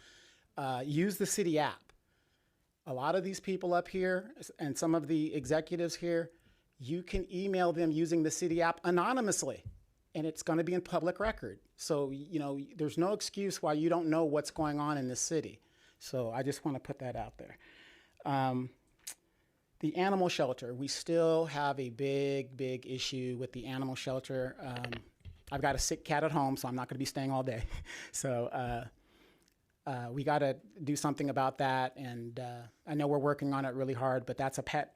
use the city app. A lot of these people up here and some of the executives here, you can email them using the city app anonymously, and it's going to be in public record. So, you know, there's no excuse why you don't know what's going on in the city. So I just want to put that out there. The animal shelter, we still have a big issue with the animal shelter. I've got a sick cat at home, so I'm not going to be staying all day. So we got to do something about that, and I know we're working on it really hard, but that's a pet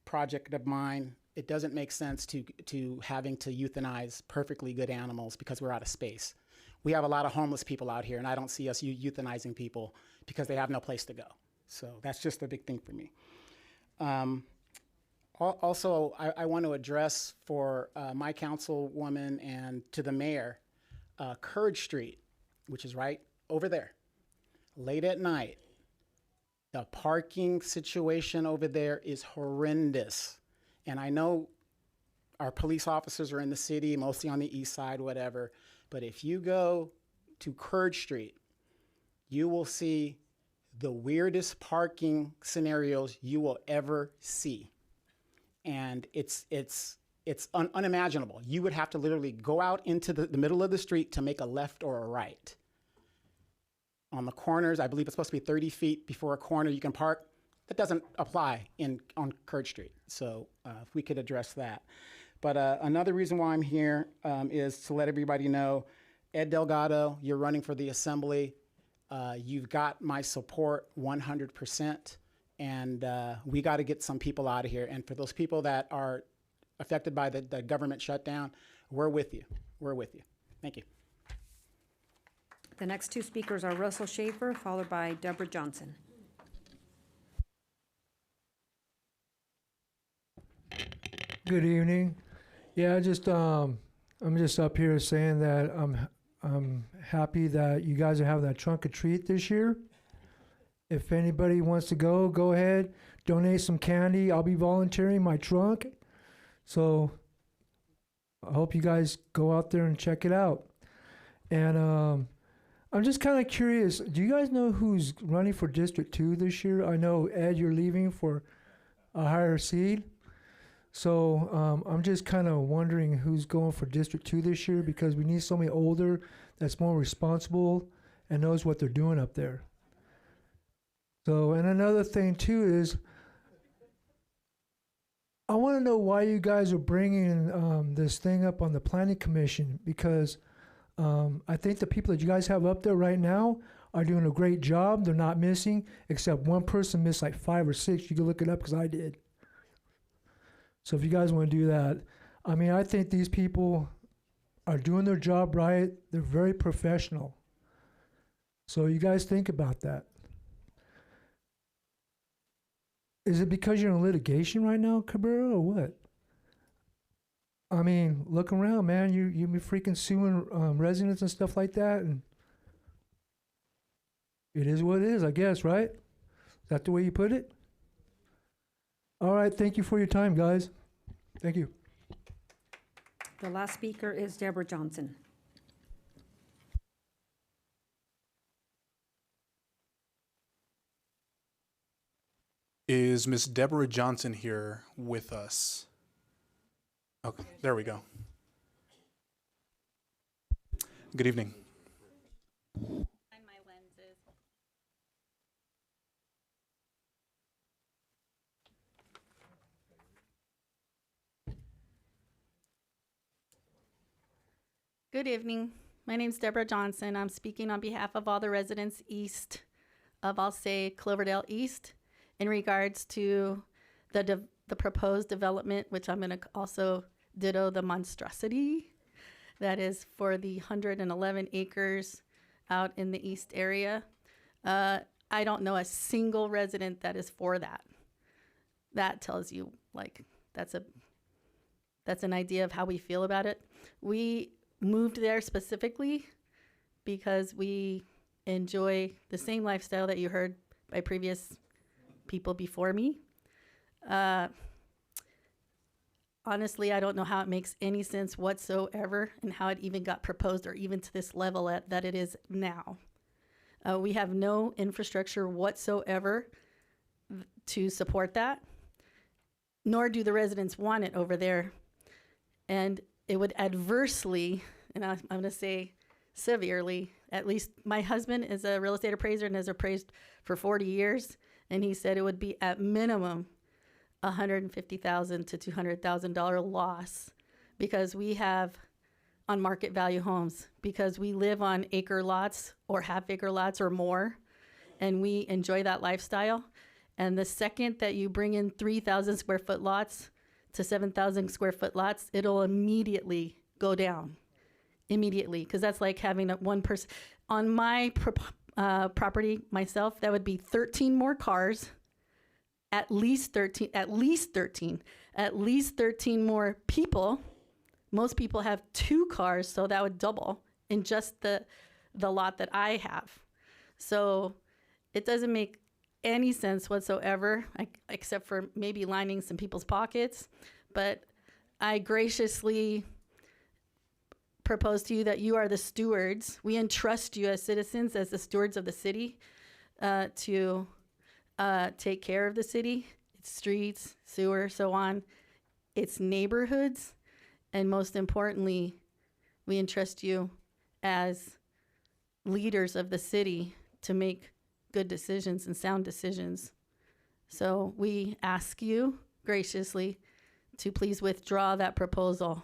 project of mine. It doesn't make sense to having to euthanize perfectly good animals because we're out of space. We have a lot of homeless people out here, and I don't see us euthanizing people because they have no place to go. So that's just a big thing for me. Also, I want to address for my councilwoman and to the mayor, Courage Street, which is right over there. Late at night, the parking situation over there is horrendous. And I know our police officers are in the city, mostly on the east side, whatever. But if you go to Courage Street, you will see the weirdest parking scenarios you will ever see. And it's unimaginable. You would have to literally go out into the middle of the street to make a left or a right. On the corners, I believe it's supposed to be 30 feet before a corner you can park. That doesn't apply on Courage Street. So if we could address that. But another reason why I'm here is to let everybody know, Ed Delgado, you're running for the assembly. You've got my support 100%. And we got to get some people out of here. And for those people that are affected by the government shutdown, we're with you. We're with you. Thank you. The next two speakers are Russell Schaefer, followed by Deborah Johnson. Good evening. Yeah, I'm just up here saying that I'm happy that you guys are having that trunk or treat this year. If anybody wants to go ahead, donate some candy. I'll be volunteering my trunk. So I hope you guys go out there and check it out. And I'm just kind of curious, do you guys know who's running for District 2 this year? I know, Ed, you're leaving for a higher seat. So I'm just kind of wondering who's going for District 2 this year, because we need somebody older that's more responsible and knows what they're doing up there. So, and another thing too is, I want to know why you guys are bringing this thing up on the Planning Commission, because I think the people that you guys have up there right now are doing a great job. They're not missing, except one person missed like 5 or 6. You can look it up because I did. So if you guys want to do that, I mean, I think these people are doing their job right. They're very professional. So you guys think about that. Is it because you're in litigation right now, Cabrera, or what? I mean, look around, man. You be freaking suing residents and stuff like that, and it is what it is, I guess, right? Is that the way you put it? All right, thank you for your time, guys. Thank you. The last speaker is Deborah Johnson. Is Miss Deborah Johnson here with us? Okay, there we go. Good evening. Good evening. My name is Deborah Johnson. I'm speaking on behalf of all the residents east of, I'll say, Cloverdale East, in regards to the proposed development, which I'm going to also ditto the monstrosity that is for the 111 acres out in the east area. I don't know a single resident that is for that. That tells you Like, that's an idea of how we feel about it. We moved there specifically because we enjoy the same lifestyle that you heard by previous people before me. Honestly, I don't know how it makes any sense whatsoever and how it even got proposed or even to this level that it is now. We have no infrastructure whatsoever to support that, nor do the residents want it over there. And it would adversely, and I'm going to say severely, at least my husband is a real estate appraiser and has appraised for 40 years, and he said it would be at minimum $150,000 to $200,000 loss because we have on market value homes, because we live on acre lots or half acre lots or more, and we enjoy that lifestyle. And the second that you bring in 3,000 square foot lots to 7,000 square foot lots, it'll immediately go down. Immediately, because that's like having one person. On my property myself, that would be 13 more cars, at least 13 more people. Most people have 2 cars, so that would double in just the lot that I have. So it doesn't make any sense whatsoever, except for maybe lining some people's pockets. But I graciously propose to you that you are the stewards. We entrust you as citizens, as the stewards of the city, to take care of the city, its streets, sewer, so on, its neighborhoods. And most importantly, we entrust you as leaders of the city to make good decisions and sound decisions. So we ask you graciously to please withdraw that proposal,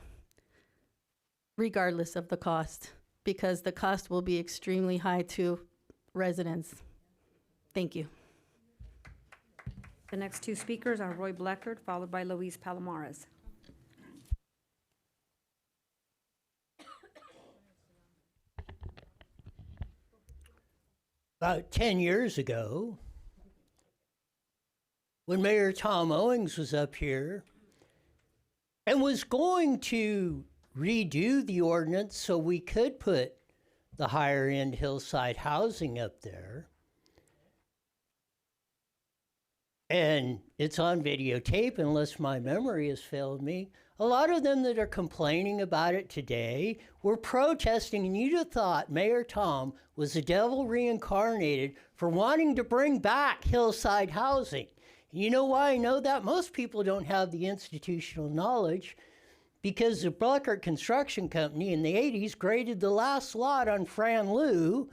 regardless of the cost, because the cost will be extremely high to residents. Thank you. The next 2 speakers are Roy Bleckert, followed by Luis Palomares. About 10 years ago, when Mayor Tom Owings was up here and was going to redo the ordinance so we could put the higher end hillside housing up there, and it's on videotape unless my memory has failed me, a lot of them that are complaining about it today were protesting, and you'd have thought Mayor Tom was the devil reincarnated for wanting to bring back hillside housing. You know why I know that? Most people don't have the institutional knowledge because the Bleckert Construction Company in the 80s graded the last lot on Fran Lou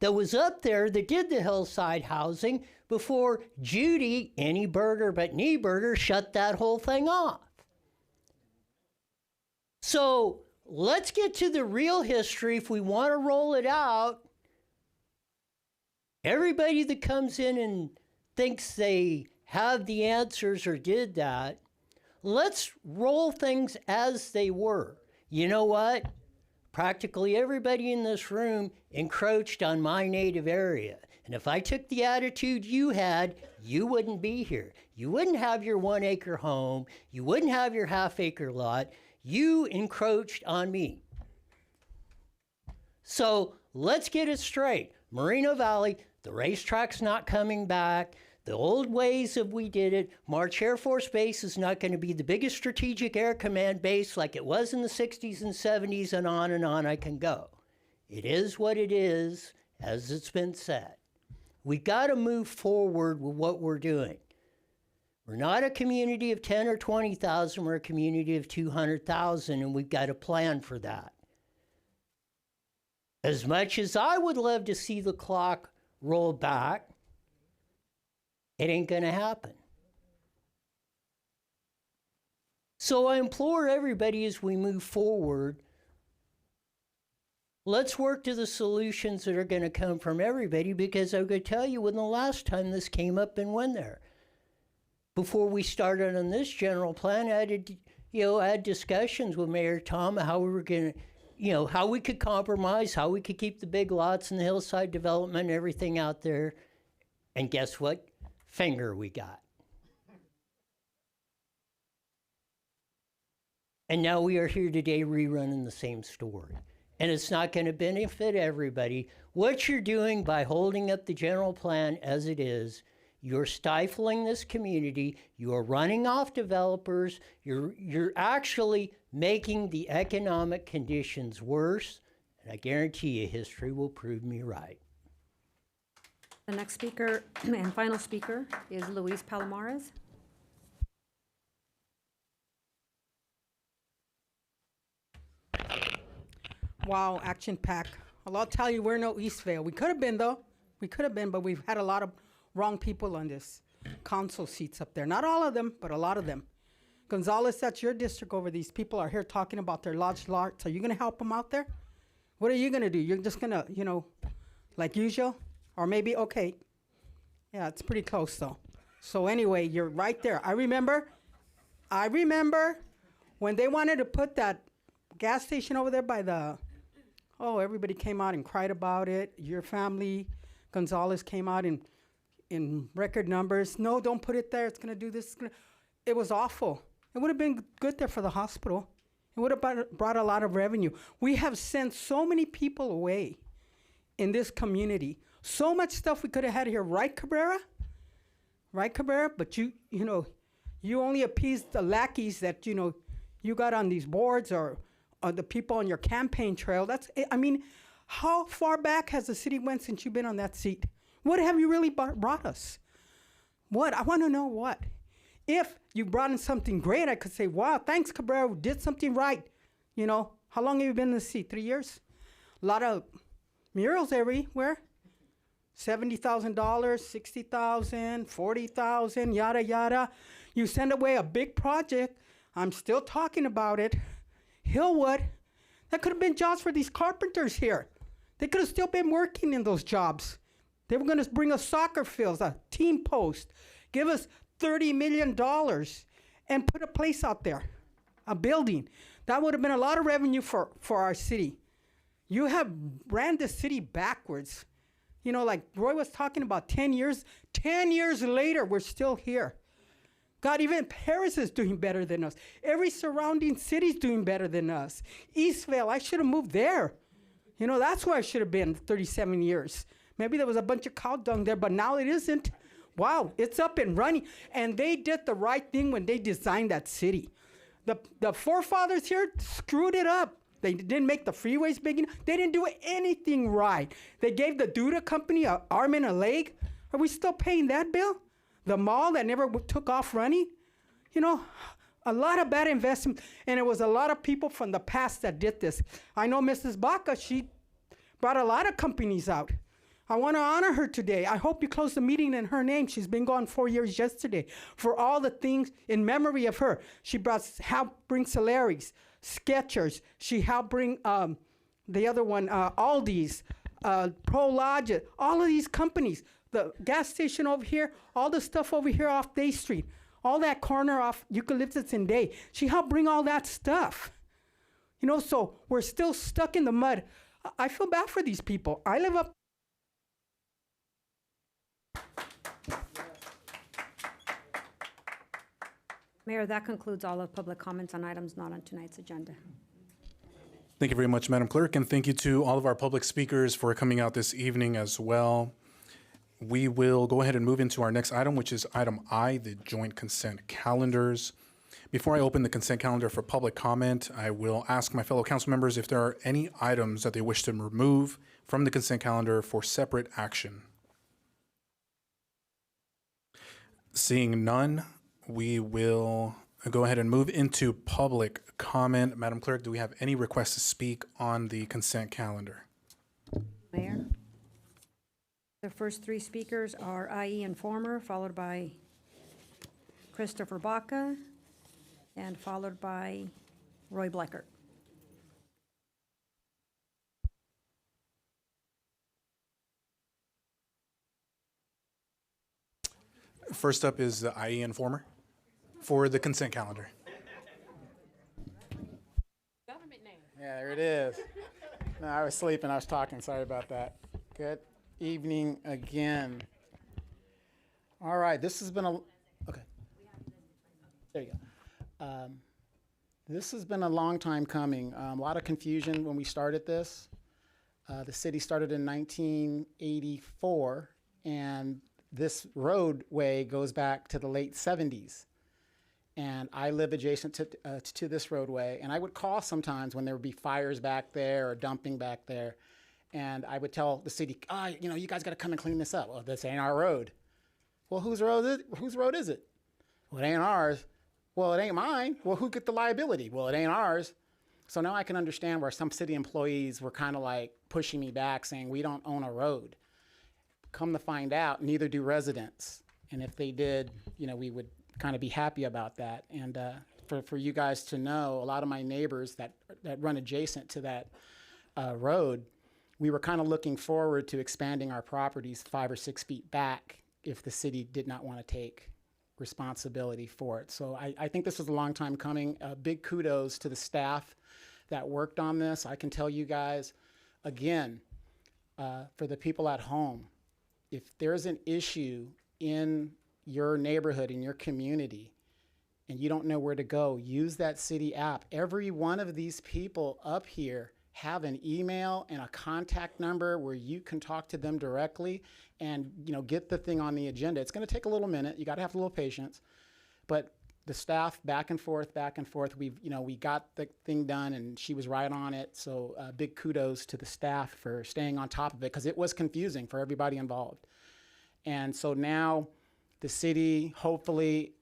that was up there that did the hillside housing before Judy, any birder but Nieberger, shut that whole thing off. So let's get to the real history if we want to roll it out. Everybody that comes in and thinks they have the answers or did that, let's roll things as they were. You know what? Practically everybody in this room encroached on my native area. And if I took the attitude you had, you wouldn't be here. You wouldn't have your 1 acre home. You wouldn't have your half acre lot. You encroached on me. So let's get it straight. Moreno Valley, the racetrack's not coming back. The old ways of we did it. March Air Force Base is not going to be the biggest strategic air command base like it was in the 60s and 70s, and on I can go. It is what it is, as it's been said. We got to move forward with what we're doing. We're not a community of 10 or 20,000, we're a community of 200,000, and we've got a plan for that. As much as I would love to see the clock roll back, it ain't going to happen. So I implore everybody as we move forward, let's work to the solutions that are going to come from everybody, because I'm going to tell you when the last time this came up and when there. Before we started on this general plan, I had discussions with Mayor Tom how we were going to, how we could compromise, how we could keep the big lots and the hillside development and everything out there. And guess what? Finger we got. And now we are here today rerunning the same story. And it's not going to benefit everybody. What you're doing by holding up the general plan as it is, you're stifling this community, you're running off developers, you're actually making the economic conditions worse, and I guarantee you history will prove me right. The next speaker and final speaker is Luis Palomares. Wow, action pack. Well, I'll tell you, we're no Eastvale. We could have been, though. We could have been, but we've had a lot of wrong people on this council seats up there. Not all of them, but a lot of them. Gonzalez, that's your district over. These people are here talking about their lodge lots. Are you going to help them out there? What are you going to do? You're just going to, you know, like usual? Or maybe, okay. Yeah, it's pretty close, though. So anyway, you're right there. I remember when they wanted to put that gas station over there by the, oh, everybody came out and cried about it. Your family, Gonzalez, came out in record numbers. No, don't put it there. It's going to do this. It was awful. It would have been good there for the hospital. It would have brought a lot of revenue. We have sent so many people away in this community. So much stuff we could have had here. Right, Cabrera? Right, Cabrera? But you know, you only appeased the lackeys that, you know, you got on these boards or the people on your campaign trail. That's, I mean, how far back has the city went since you've been on that seat? What have you really brought us? What? I want to know what. If you brought in something great, I could say, wow, thanks, Cabrera, did something right. You know, how long have you been in the seat? 3 years? A lot of murals everywhere. $70,000, $60,000, $40,000, yada, yada. You send away a big project. I'm still talking about it. Hillwood, that could have been jobs for these carpenters here. They could have still been working in those jobs. They were going to bring us soccer fields, a team post, give us $30 million and put a place out there, a building. That would have been a lot of revenue for our city. You have ran the city backwards. You know, like Roy was talking about 10 years. 10 years later, we're still here. God, even Paris is doing better than us. Every surrounding city's doing better than us. Eastvale, I should have moved there. You know, that's where I should have been 37 years. Maybe there was a bunch of cow dung there, but now it isn't. Wow, it's up and running. And they did the right thing when they designed that city. The forefathers here screwed it up. They didn't make the freeways big enough. They didn't do anything right. They gave the Duda company an arm and a leg. Are we still paying that bill? The mall that never took off running? You know, a lot of bad investment. And it was a lot of people from the past that did this. I know Mrs. Baca, she brought a lot of companies out. I want to honor her today. I hope you close the meeting in her name. She's been gone 4 years yesterday. For all the things in memory of her. She helped bring Solari's, Skechers. She helped bring the other one, Aldi's, Prologis, all of these companies. The gas station over here, all the stuff over here off Day Street, all that corner off Eucalyptus and Day. She helped bring all that stuff. You know, so we're still stuck in the mud. I feel bad for these people. I live up. Mayor, that concludes all of public comments on items not on tonight's agenda. Thank you very much, Madam Clerk, and thank you to all of our public speakers for coming out this evening as well. We will go ahead and move into our next item, which is item I, the joint consent calendars. Before I open the consent calendar for public comment, I will ask my fellow council members if there are any items that they wish to remove from the consent calendar for separate action. Seeing none, we will go ahead and move into public comment. Madam Clerk, do we have any requests to speak on the consent calendar? Mayor? The first three speakers are IE Informer, followed by Christopher Baca, and followed by Roy Bleckert. First up is the IE Informer for the consent calendar. Government name. Yeah, there it is. No, I was sleeping. I was talking. Sorry about that. Good evening again. All right, this has been a... Okay. There you go. This has been a long time coming. A lot of confusion when we started this. The city started in 1984, and this roadway goes back to the late 70s. And I live adjacent to this roadway, and I would call sometimes when there would be fires back there or dumping back there, and I would tell the city, you guys got to come and clean this up. Well, this ain't our road. Well, whose road is it? Well, it ain't ours. Well, it ain't mine. Well, who get the liability? Well, it ain't ours. So now I can understand where some city employees were kind of like pushing me back, saying we don't own a road. Come to find out, neither do residents. And if they did, we would kind of be happy about that. And for you guys to know, a lot of my neighbors that run adjacent to that road, we were kind of looking forward to expanding our properties 5 or 6 feet back if the city did not want to take responsibility for it. So I think this was a long time coming. Big kudos to the staff that worked on this. I can tell you guys, again, for the people at home, if there's an issue in your neighborhood, in your community, and you don't know where to go, use that city app. Every one of these people up here have an email and a contact number where you can talk to them directly and get the thing on the agenda. It's going to take a little minute. You got to have a little patience, but the staff back and forth. We got the thing done, and she was right on it. So big kudos to the staff for staying on top of it, because it was confusing for everybody involved. And so now the city, hopefully,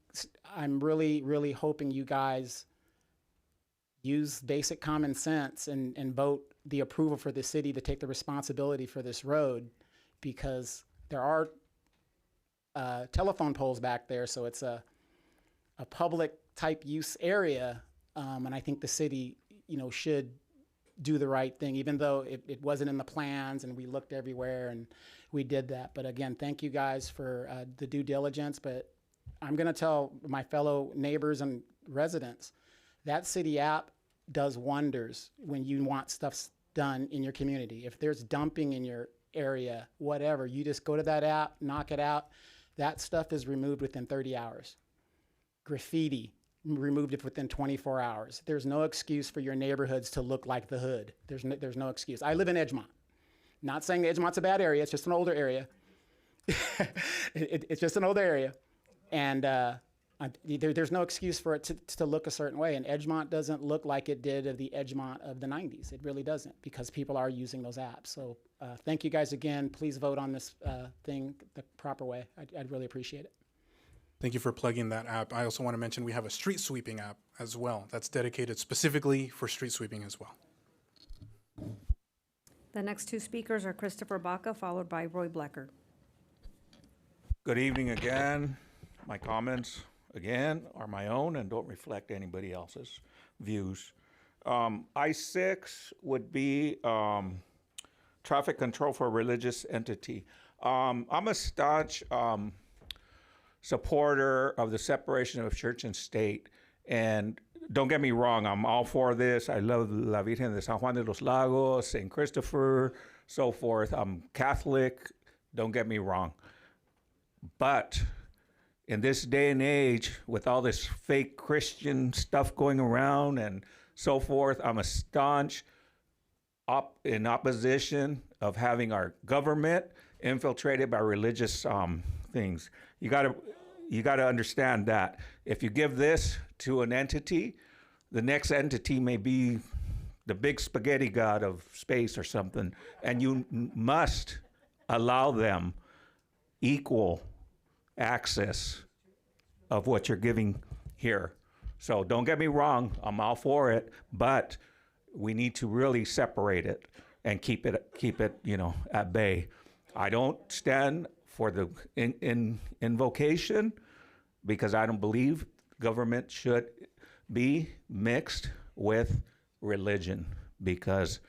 I'm really, really hoping you guys use basic common sense and vote the approval for the city to take the responsibility for this road, because there are telephone poles back there, so it's a public type use area, and I think the city, should do the right thing, even though it wasn't in the plans and we looked everywhere and we did that. But again, thank you guys for the due diligence. But I'm going to tell my fellow neighbors and residents, that city app does wonders when you want stuff done in your community. If there's dumping in your area, whatever, you just go to that app, knock it out. That stuff is removed within 30 hours. Graffiti, removed it within 24 hours. There's no excuse for your neighborhoods to look like the hood. There's no excuse. I live in Edgemont. Not saying Edgemont's a bad area, it's just an older area. It's just an older area. And there's no excuse for it to look a certain way. And Edgemont doesn't look like it did of the Edgemont of the 90s. It really doesn't, because people are using those apps. So thank you guys again. Please vote on this thing the proper way. I'd really appreciate it. Thank you for plugging that app. I also want to mention we have a street sweeping app as well that's dedicated specifically for street sweeping as well. The next two speakers are Christopher Baca, followed by Roy Blecker. Good evening again. My comments, again, are my own and don't reflect anybody else's views. I-6 would be traffic control for a religious entity. I'm a staunch supporter of the separation of church and state. And don't get me wrong, I'm all for this. I love La Virgen de San Juan de los Lagos, St. Christopher, so forth. I'm Catholic, don't get me wrong. But in this day and age, with all this fake Christian stuff going around and so forth, I'm a staunch in opposition of having our government infiltrated by religious things. You got to understand that if you give this to an entity, the next entity may be the big spaghetti god of space or something, and you must allow them equal access of what you're giving here. So don't get me wrong, I'm all for it, but we need to really separate it and keep it, at bay. I don't stand for the invocation, because I don't believe government should be mixed with religion, because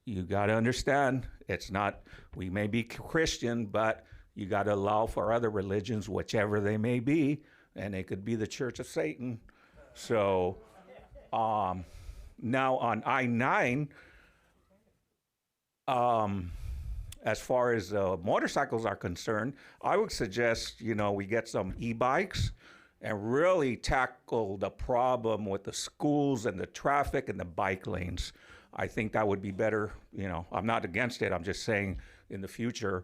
you got to understand, it's not, we may be Christian, but you got to allow for other religions, whichever they may be, and it could be the Church of Satan. So now on I-9, as far as motorcycles are concerned, I would suggest, we get some e-bikes and really tackle the problem with the schools and the traffic and the bike lanes. I think that would be better. You know, I'm not against it. I'm just saying in the future,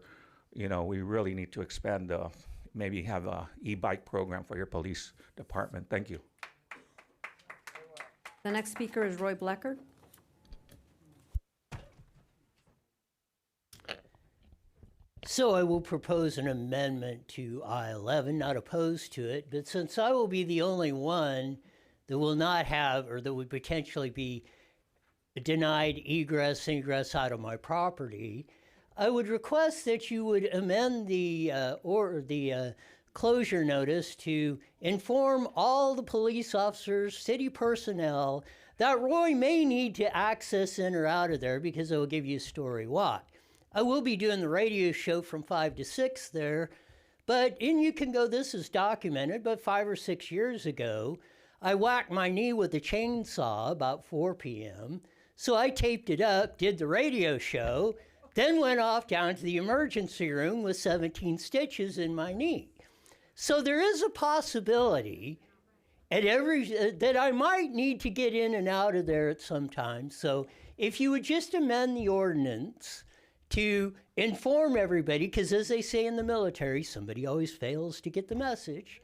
you know, we really need to expand maybe have a e-bike program for your police department. Thank you. The next speaker is Roy Blecker. So I will propose an amendment to I-11, not opposed to it, but since I will be the only one that will not have, or that would potentially be denied egress and ingress out of my property, I would request that you would amend the closure notice to inform all the police officers, city personnel, that Roy may need to access in or out of there, because I will give you a story why. I will be doing the radio show from 5 to 6 there, and you can go, this is documented, but 5 or 6 years ago, I whacked my knee with a chainsaw about 4 p.m., so I taped it up, did the radio show, then went off down to the emergency room with 17 stitches in my knee. So there is a possibility that I might need to get in and out of there at some time. So if you would just amend the ordinance to inform everybody, because as they say in the military, somebody always fails to get the message,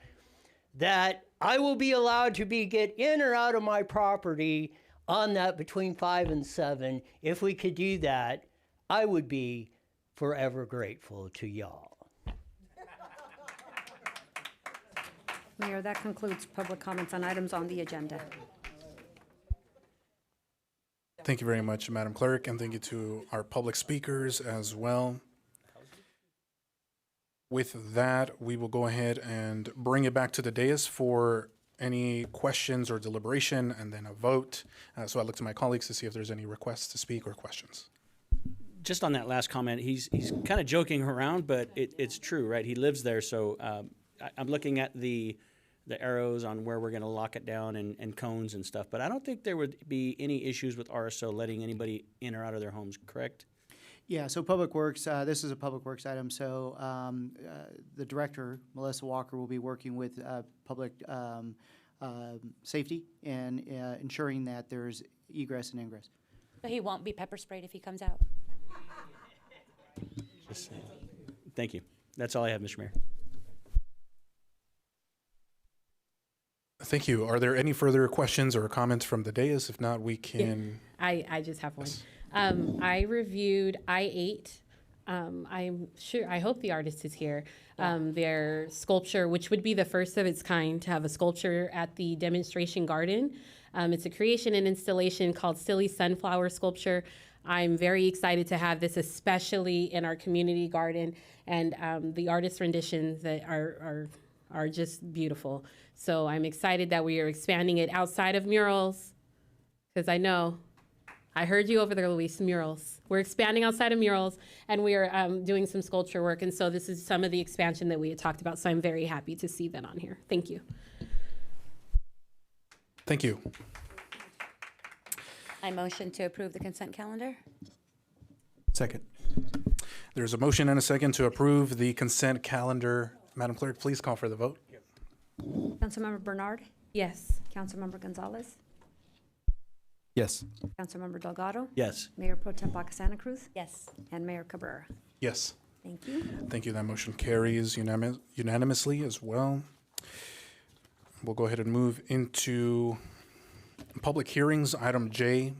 that I will be allowed to get in or out of my property on that between 5 and 7. If we could do that, I would be forever grateful to y'all. Mayor, that concludes public comments on items on the agenda. Thank you very much, Madam Clerk, and thank you to our public speakers as well. With that, we will go ahead and bring it back to the dais for any questions or deliberation and then a vote. So I look to my colleagues to see if there's any requests to speak or questions. Just on that last comment, he's kind of joking around, but it's true, right? He lives there, so I'm looking at the arrows on where we're going to lock it down and cones and stuff, but I don't think there would be any issues with RSO letting anybody in or out of their homes, correct? Yeah, so Public Works, this is a Public Works item, so the director, Melissa Walker, will be working with public safety and ensuring that there's egress and ingress. So he won't be pepper sprayed if he comes out? Thank you. That's all I have, Mr. Mayor. Thank you. Are there any further questions or comments from the dais? If not, we can. I just have one. I reviewed I-8. I hope the artist is here. Their sculpture, which would be the first of its kind to have a sculpture at the demonstration garden. It's a creation and installation called Silly Sunflower Sculpture. I'm very excited to have this, especially in our community garden, and the artist renditions that are just beautiful. So I'm excited that we are expanding it outside of murals, because I heard you over there, Luis, murals. We're expanding outside of murals, and we are doing some sculpture work, and so this is some of the expansion that we had talked about, so I'm very happy to see that on here. Thank you. Thank you. I motion to approve the consent calendar. Second. There's a motion and a second to approve the consent calendar. Madam Clerk, please call for the vote. Councilmember Bernard? Yes. Councilmember Gonzalez? Yes. Councilmember Delgado? Yes. Mayor Pro Tem Baca Santa Cruz? Yes. And Mayor Cabrera? Yes. Thank you. Thank you. That motion carries unanimously as well. We'll go ahead and move into public hearings. Item J.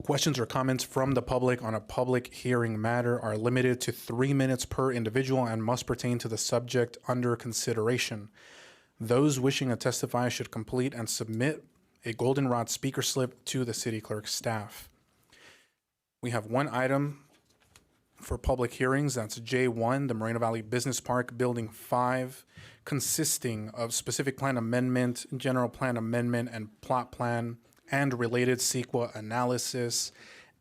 Questions or comments from the public on a public hearing matter are limited to 3 minutes per individual and must pertain to the subject under consideration. Those wishing to testify should complete and submit a goldenrod speaker slip to the city clerk's staff. We have one item for public hearings. That's J1, the Moreno Valley Business Park Building 5, consisting of specific plan amendment, general plan amendment, and plot plan and related CEQA analysis.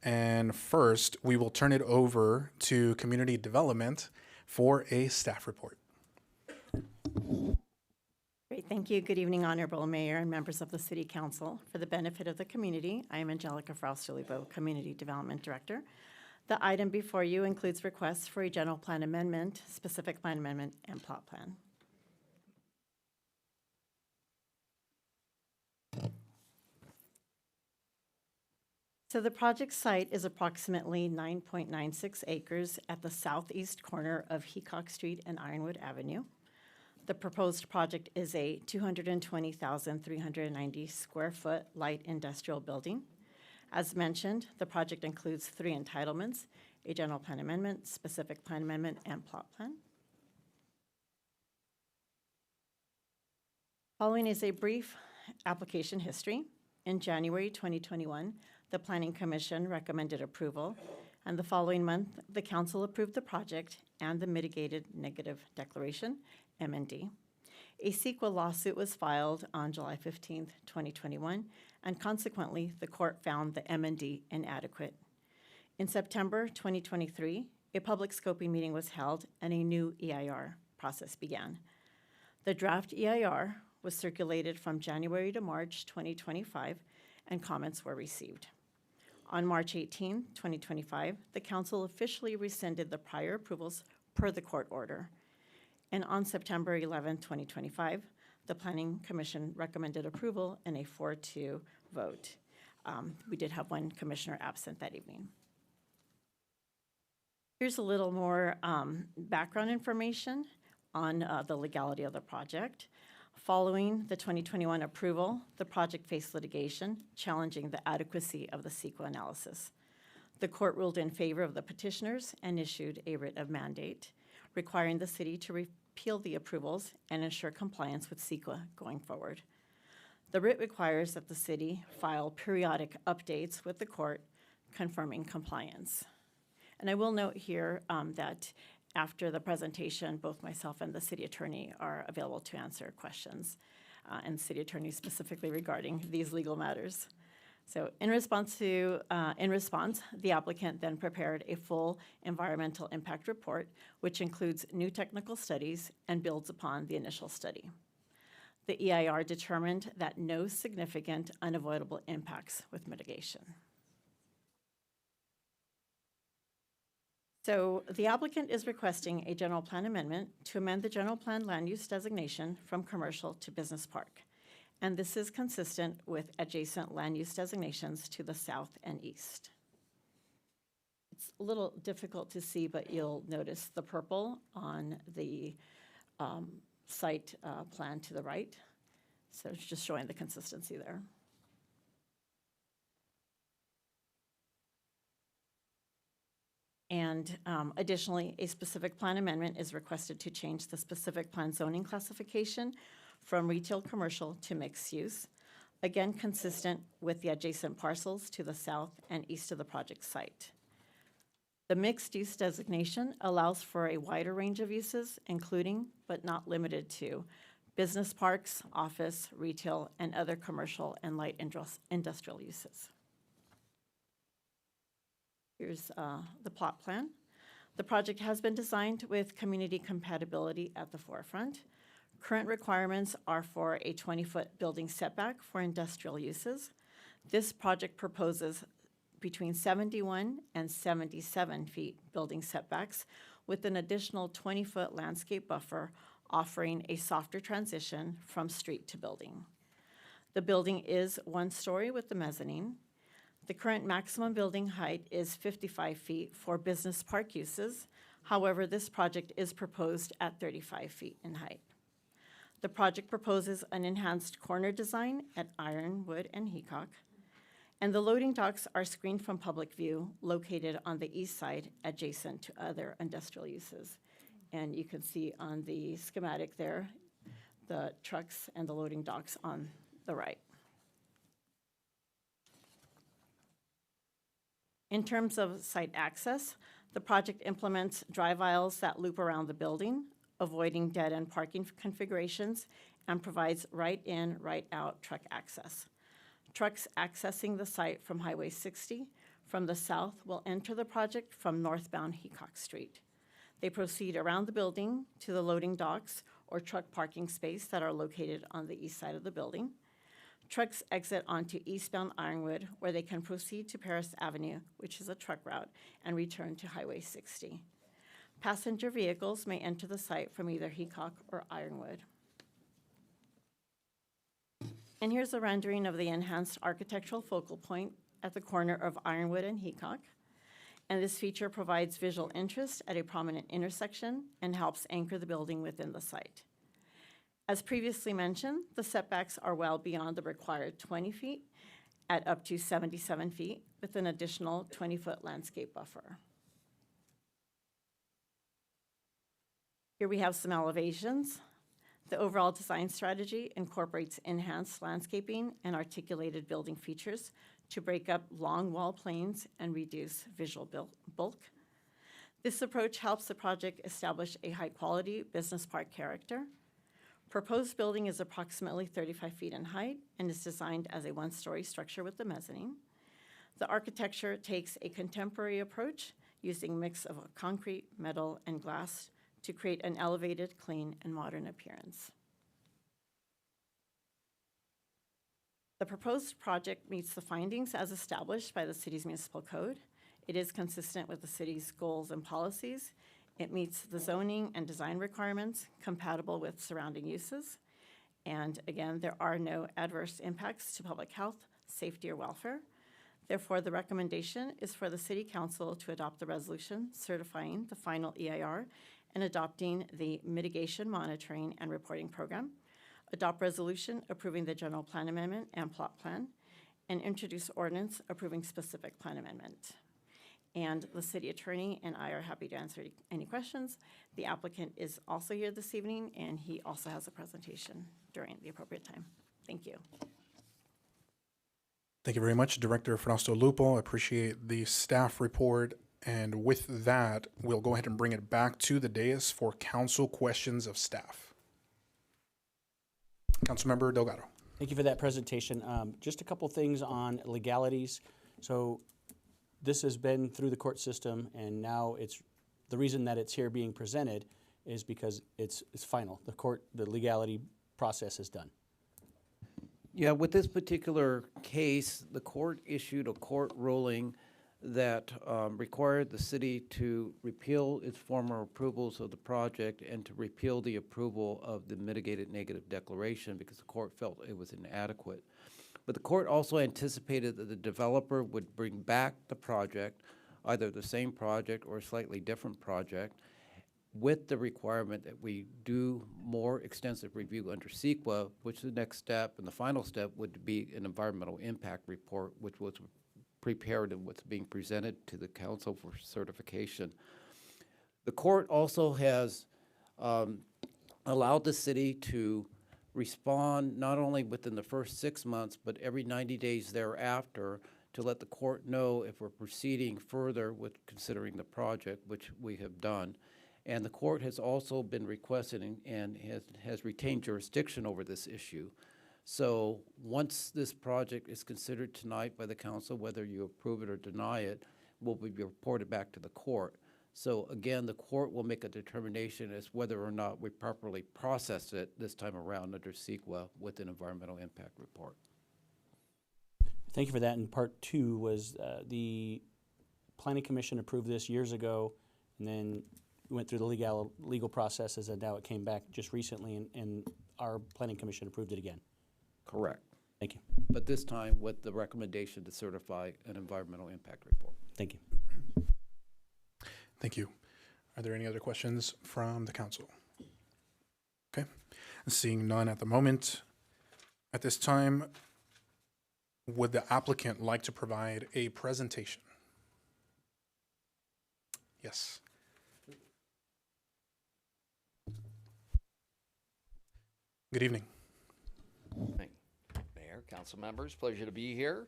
And first, we will turn it over to Community Development for a staff report. Great, thank you. Good evening, Honorable Mayor and members of the City Council. For the benefit of the community, I am Angelica Frausto-Libo, Community Development Director. The item before you includes requests for a general plan amendment, specific plan amendment, and plot plan. So the project site is approximately 9.96 acres at the southeast corner of Heacock Street and Ironwood Avenue. The proposed project is a 220,390 square foot light industrial building. As mentioned, the project includes 3 entitlements: a general plan amendment, specific plan amendment, and plot plan. Following is a brief application history. In January 2021, the Planning Commission recommended approval, and the following month, the council approved the project and the mitigated negative declaration, MND. A CEQA lawsuit was filed on July 15th, 2021, and consequently, the court found the MND inadequate. In September 2023, a public scoping meeting was held and a new EIR process began. The draft EIR was circulated from January to March 2025, and comments were received. On March 18, 2025, the council officially rescinded the prior approvals per the court order. And on September 11, 2025, the Planning Commission recommended approval in a 4-2 vote. We did have one commissioner absent that evening. Here's a little more background information on the legality of the project. Following the 2021 approval, the project faced litigation challenging the adequacy of the CEQA analysis. The court ruled in favor of the petitioners and issued a writ of mandate, requiring the city to repeal the approvals and ensure compliance with CEQA going forward. The writ requires that the city file periodic updates with the court confirming compliance. And I will note here that after the presentation, both myself and the city attorney are available to answer questions, and city attorney specifically regarding these legal matters. So in response, the applicant then prepared a full environmental impact report, which includes new technical studies and builds upon the initial study. The EIR determined that no significant unavoidable impacts with mitigation. So the applicant is requesting a general plan amendment to amend the general plan land use designation from commercial to business park. And this is consistent with adjacent land use designations to the south and east. It's a little difficult to see, but you'll notice the purple on the site plan to the right. So it's just showing the consistency there. And additionally, a specific plan amendment is requested to change the specific plan zoning classification from retail commercial to mixed use, again consistent with the adjacent parcels to the south and east of the project site. The mixed use designation allows for a wider range of uses, including but not limited to business parks, office, retail, and other commercial and light industrial uses. Here's the plot plan. The project has been designed with community compatibility at the forefront. Current requirements are for a 20-foot building setback for industrial uses. This project proposes between 71 and 77 feet building setbacks with an additional 20-foot landscape buffer offering a softer transition from street to building. The building is 1 story with the mezzanine. The current maximum building height is 55 feet for business park uses. However, this project is proposed at 35 feet in height. The project proposes an enhanced corner design at Ironwood and Heacock, and the loading docks are screened from public view, located on the east side adjacent to other industrial uses. And you can see on the schematic there, the trucks and the loading docks on the right. In terms of site access, the project implements drive aisles that loop around the building, avoiding dead-end parking configurations, and provides right-in, right-out truck access. Trucks accessing the site from Highway 60 from the south will enter the project from northbound Heacock Street. They proceed around the building to the loading docks or truck parking space that are located on the east side of the building. Trucks exit onto eastbound Ironwood, where they can proceed to Paris Avenue, which is a truck route, and return to Highway 60. Passenger vehicles may enter the site from either Heacock or Ironwood. And here's a rendering of the enhanced architectural focal point at the corner of Ironwood and Heacock. And this feature provides visual interest at a prominent intersection and helps anchor the building within the site. As previously mentioned, the setbacks are well beyond the required 20 feet at up to 77 feet with an additional 20-foot landscape buffer. Here we have some elevations. The overall design strategy incorporates enhanced landscaping and articulated building features to break up long wall planes and reduce visual bulk. This approach helps the project establish a high-quality business park character. Proposed building is approximately 35 feet in height and is designed as a one-story structure with the mezzanine. The architecture takes a contemporary approach using a mix of concrete, metal, and glass to create an elevated, clean, and modern appearance. The proposed project meets the findings as established by the city's municipal code. It is consistent with the city's goals and policies. It meets the zoning and design requirements compatible with surrounding uses. And again, there are no adverse impacts to public health, safety, or welfare. Therefore, the recommendation is for the City Council to adopt the resolution certifying the final EIR and adopting the mitigation monitoring and reporting program, adopt resolution approving the general plan amendment and plot plan, and introduce ordinance approving specific plan amendment. And the city attorney and I are happy to answer any questions. The applicant is also here this evening, and he also has a presentation during the appropriate time. Thank you. Thank you very much, Director Fausto Lupo. I appreciate the staff report. And with that, we'll go ahead and bring it back to the dais for council questions of staff. Councilmember Delgado. Thank you for that presentation. Just a couple things on legalities. So this has been through the court system, and now it's the reason that it's here being presented is because it's final. The legality process is done. Yeah, with this particular case, the court issued a court ruling that required the city to repeal its former approvals of the project and to repeal the approval of the mitigated negative declaration because the court felt it was inadequate. But the court also anticipated that the developer would bring back the project, either the same project or a slightly different project, with the requirement that we do more extensive review under CEQA, which the next step and the final step would be an environmental impact report, which was prepared and what's being presented to the council for certification. The court also has allowed the city to respond not only within the first 6 months, but every 90 days thereafter to let the court know if we're proceeding further with considering the project, which we have done. And the court has also been requesting and has retained jurisdiction over this issue. So once this project is considered tonight by the council, whether you approve it or deny it, will be reported back to the court. So again, the court will make a determination as whether or not we properly process it this time around under CEQA with an environmental impact report. Thank you for that. And part two was the Planning Commission approved this years ago, and then we went through the legal processes, and now it came back just recently, and our Planning Commission approved it again. Correct. Thank you. But this time with the recommendation to certify an environmental impact report. Thank you. Thank you. Are there any other questions from the council? Okay. Seeing none at the moment. At this time, would the applicant like to provide a presentation? Yes. Good evening. Mayor, council members, pleasure to be here.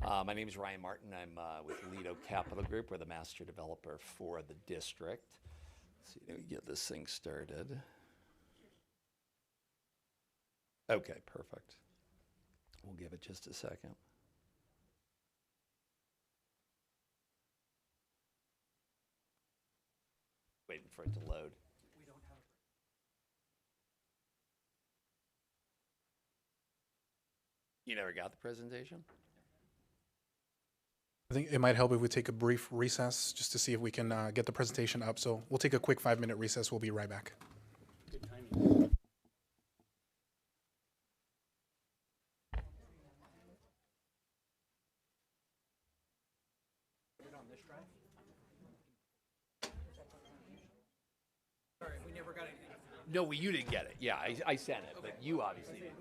My name is Ryan Martin. I'm with Lido Capital Group. We're the master developer for the district. Let's see, let me get this thing started. Okay, perfect. We'll give it just a second. Waiting for it to load. You never got the presentation? I think it might help if we take a brief recess just to see if we can get the presentation up. So we'll take a quick 5-minute recess. We'll be right back. Good timing. No, you didn't get it. Yeah, I sent it, but you obviously didn't.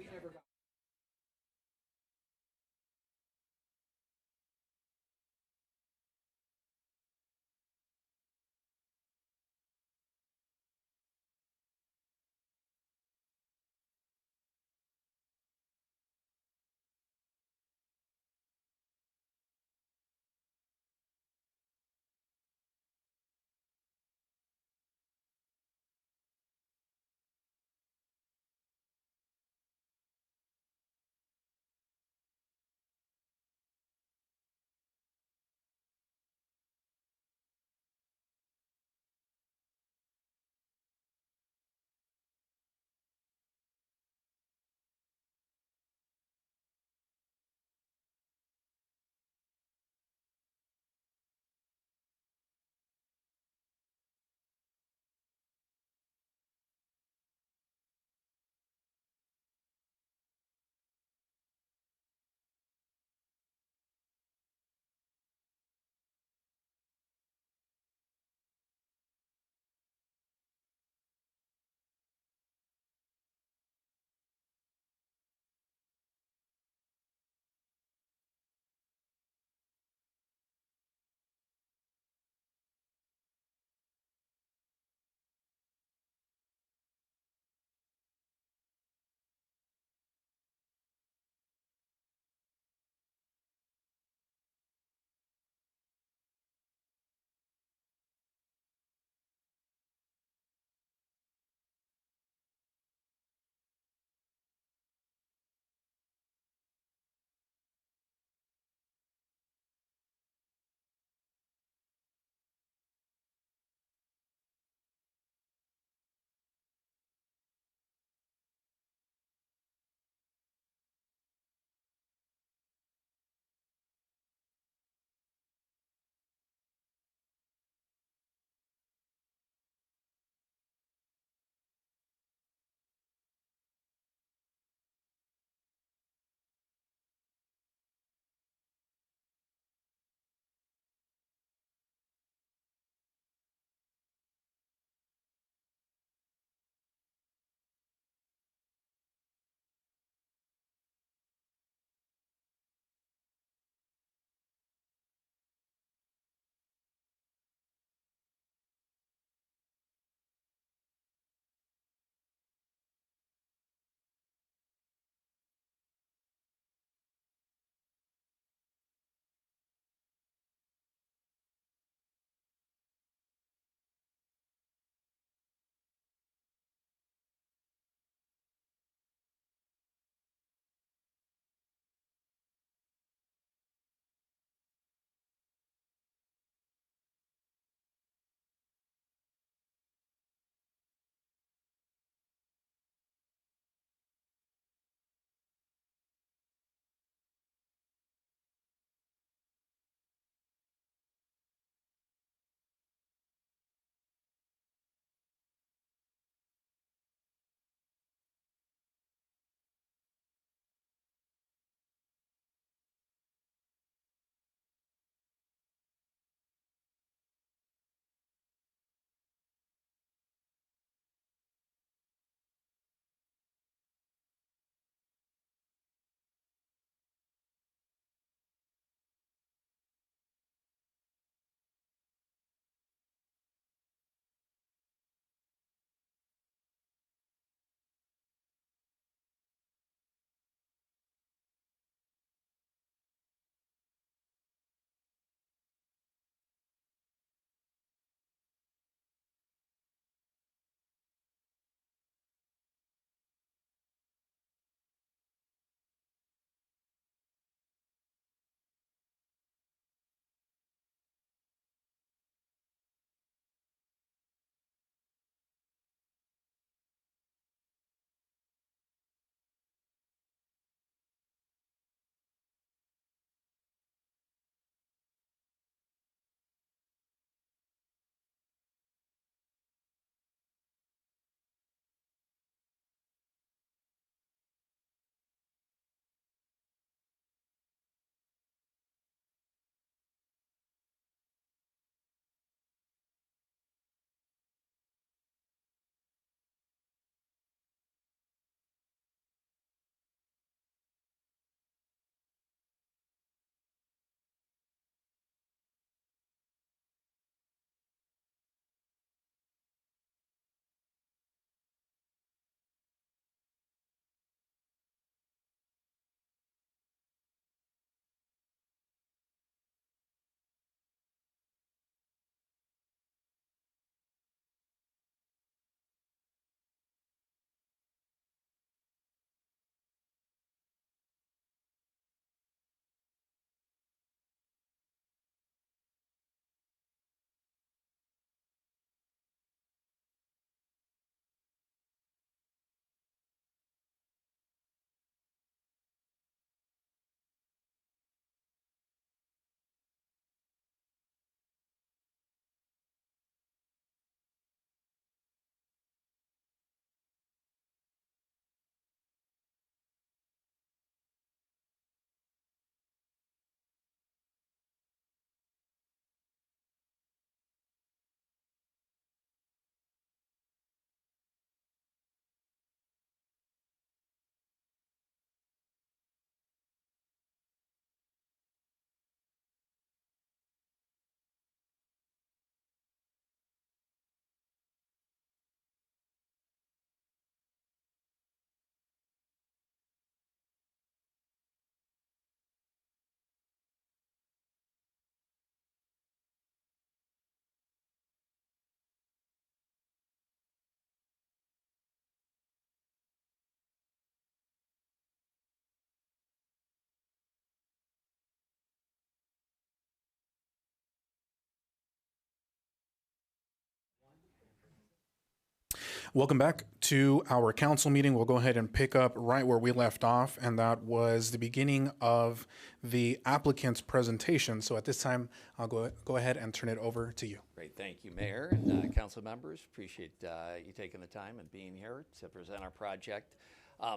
Welcome back to our council meeting. We'll go ahead and pick up right where we left off, and that was the beginning of the applicant's presentation. So at this time, I'll go ahead and turn it over to you. Great, thank you, Mayor and council members. Appreciate you taking the time and being here to present our project.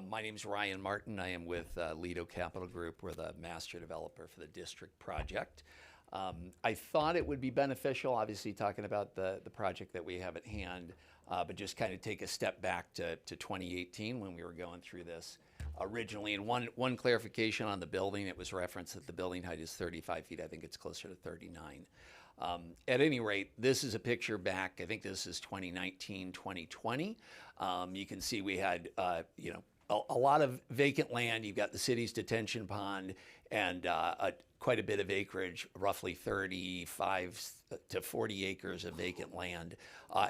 My name is Ryan Martin. I am with Lido Capital Group. We're the master developer for the district project. I thought it would be beneficial, obviously talking about the project that we have at hand, but just kind of take a step back to 2018 when we were going through this originally. And one clarification on the building, it was referenced that the building height is 35 feet. I think it's closer to 39. At any rate, this is a picture back, I think this is 2019, 2020. You can see we had, a lot of vacant land. You've got the city's detention pond and quite a bit of acreage, roughly 35 to 40 acres of vacant land.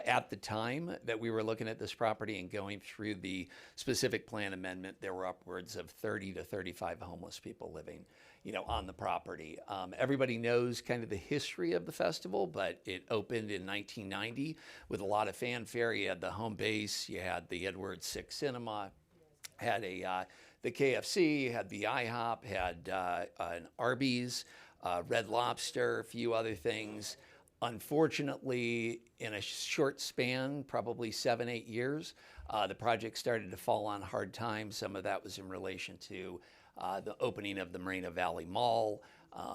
At the time that we were looking at this property and going through the specific plan amendment, there were upwards of 30 to 35 homeless people living, on the property. Everybody knows kind of the history of the festival, but it opened in 1990 with a lot of fanfare. You had the home base, you had the Edwards Six Cinema, had the KFC, had the IHOP, had an Arby's, Red Lobster, a few other things. Unfortunately, in a short span, probably 7-8 years, the project started to fall on hard times. Some of that was in relation to the opening of the Moreno Valley Mall.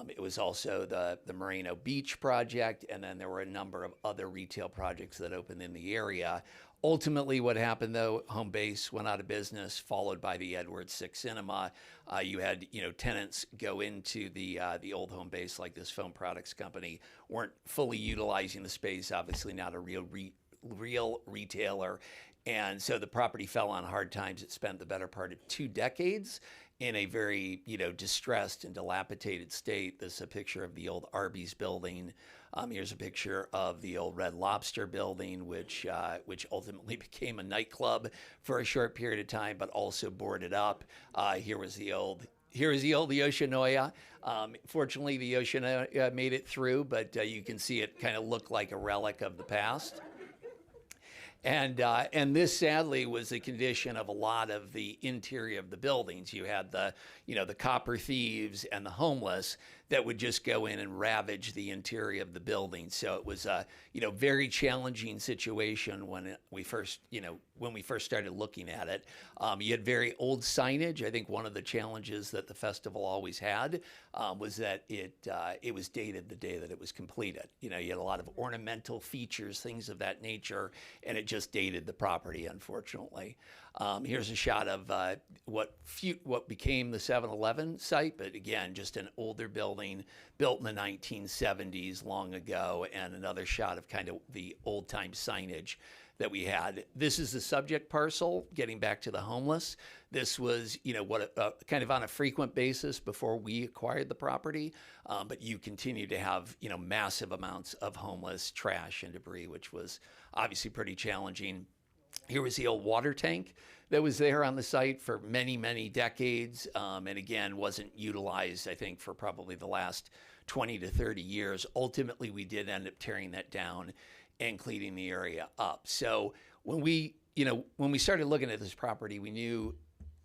It was also the Moreno Beach project, and then there were a number of other retail projects that opened in the area. Ultimately, what happened though, home base went out of business, followed by the Edwards Six Cinema. You had tenants go into the old home base, like this phone products company, weren't fully utilizing the space. Obviously, not a real retailer, and so the property fell on hard times. It spent the better part of 2 decades in a very distressed and dilapidated state. This is a picture of the old Arby's building. Here's a picture of the old Red Lobster building, which ultimately became a nightclub for a short period of time, but also boarded up. Here is the old Yoshinoya. Fortunately, the Yoshinoya made it through, but you can see it kind of look like a relic of the past. And this sadly was the condition of a lot of the interior of the buildings. You had the copper thieves and the homeless that would just go in and ravage the interior of the building. So it was a very challenging situation when we first started looking at it. You had very old signage. I think one of the challenges that the festival always had was that it was dated the day that it was completed. You had a lot of ornamental features, things of that nature, and it just dated the property, unfortunately. Here's a shot of what became the 7-Eleven site, but again, just an older building built in the 1970s, long ago, and another shot of kind of the old-time signage that we had. This is the subject parcel, getting back to the homeless. This was, kind of on a frequent basis before we acquired the property, but you continue to have, massive amounts of homeless trash and debris, which was obviously pretty challenging. Here was the old water tank that was there on the site for many, many decades, and again, wasn't utilized, I think, for probably the last 20 to 30 years. Ultimately, we did end up tearing that down and cleaning the area up. So when we started looking at this property, we knew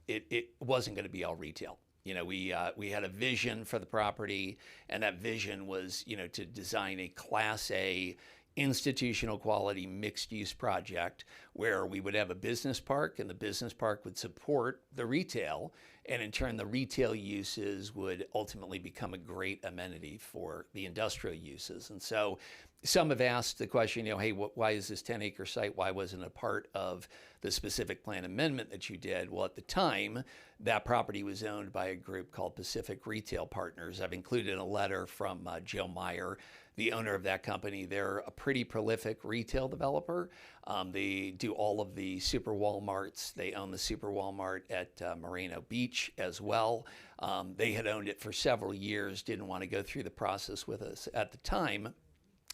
it wasn't going to be all retail. We had a vision for the property, and that vision was, to design a Class A institutional quality mixed use project where we would have a business park, and the business park would support the retail, and in turn the retail uses would ultimately become a great amenity for the industrial uses. And so some have asked the question, hey, why is this 10-acre site? Why wasn't it a part of the specific plan amendment that you did? Well, at the time, that property was owned by a group called Pacific Retail Partners. I've included a letter from Joe Meyer, the owner of that company. They're a pretty prolific retail developer. They do all of the Super Walmarts. They own the Super Walmart at Moreno Beach as well. They had owned it for several years, didn't want to go through the process with us at the time.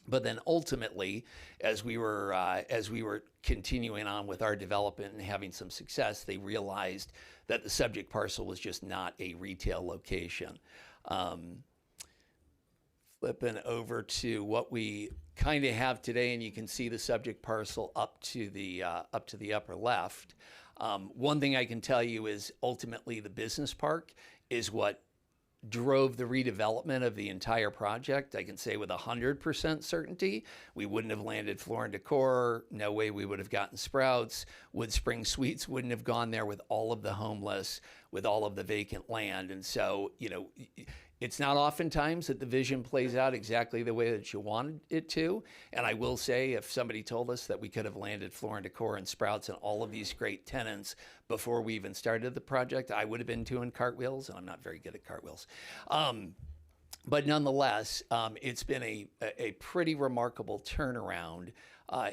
But then ultimately, as we were continuing on with our development and having some success, they realized that the subject parcel was just not a retail location. Flipping over to what we kind of have today, and you can see the subject parcel up to the upper left. One thing I can tell you is ultimately the business park is what drove the redevelopment of the entire project. I can say with 100% certainty, we wouldn't have landed Floor and Decor. No way we would have gotten Sprouts. Wood Spring Suites wouldn't have gone there with all of the homeless, with all of the vacant land. And so, you know, it's not oftentimes that the vision plays out exactly the way that you wanted it to. And I will say, if somebody told us that we could have landed Floor and Decor and Sprouts and all of these great tenants before we even started the project, I would have been doing cartwheels, and I'm not very good at cartwheels. But nonetheless, it's been a pretty remarkable turnaround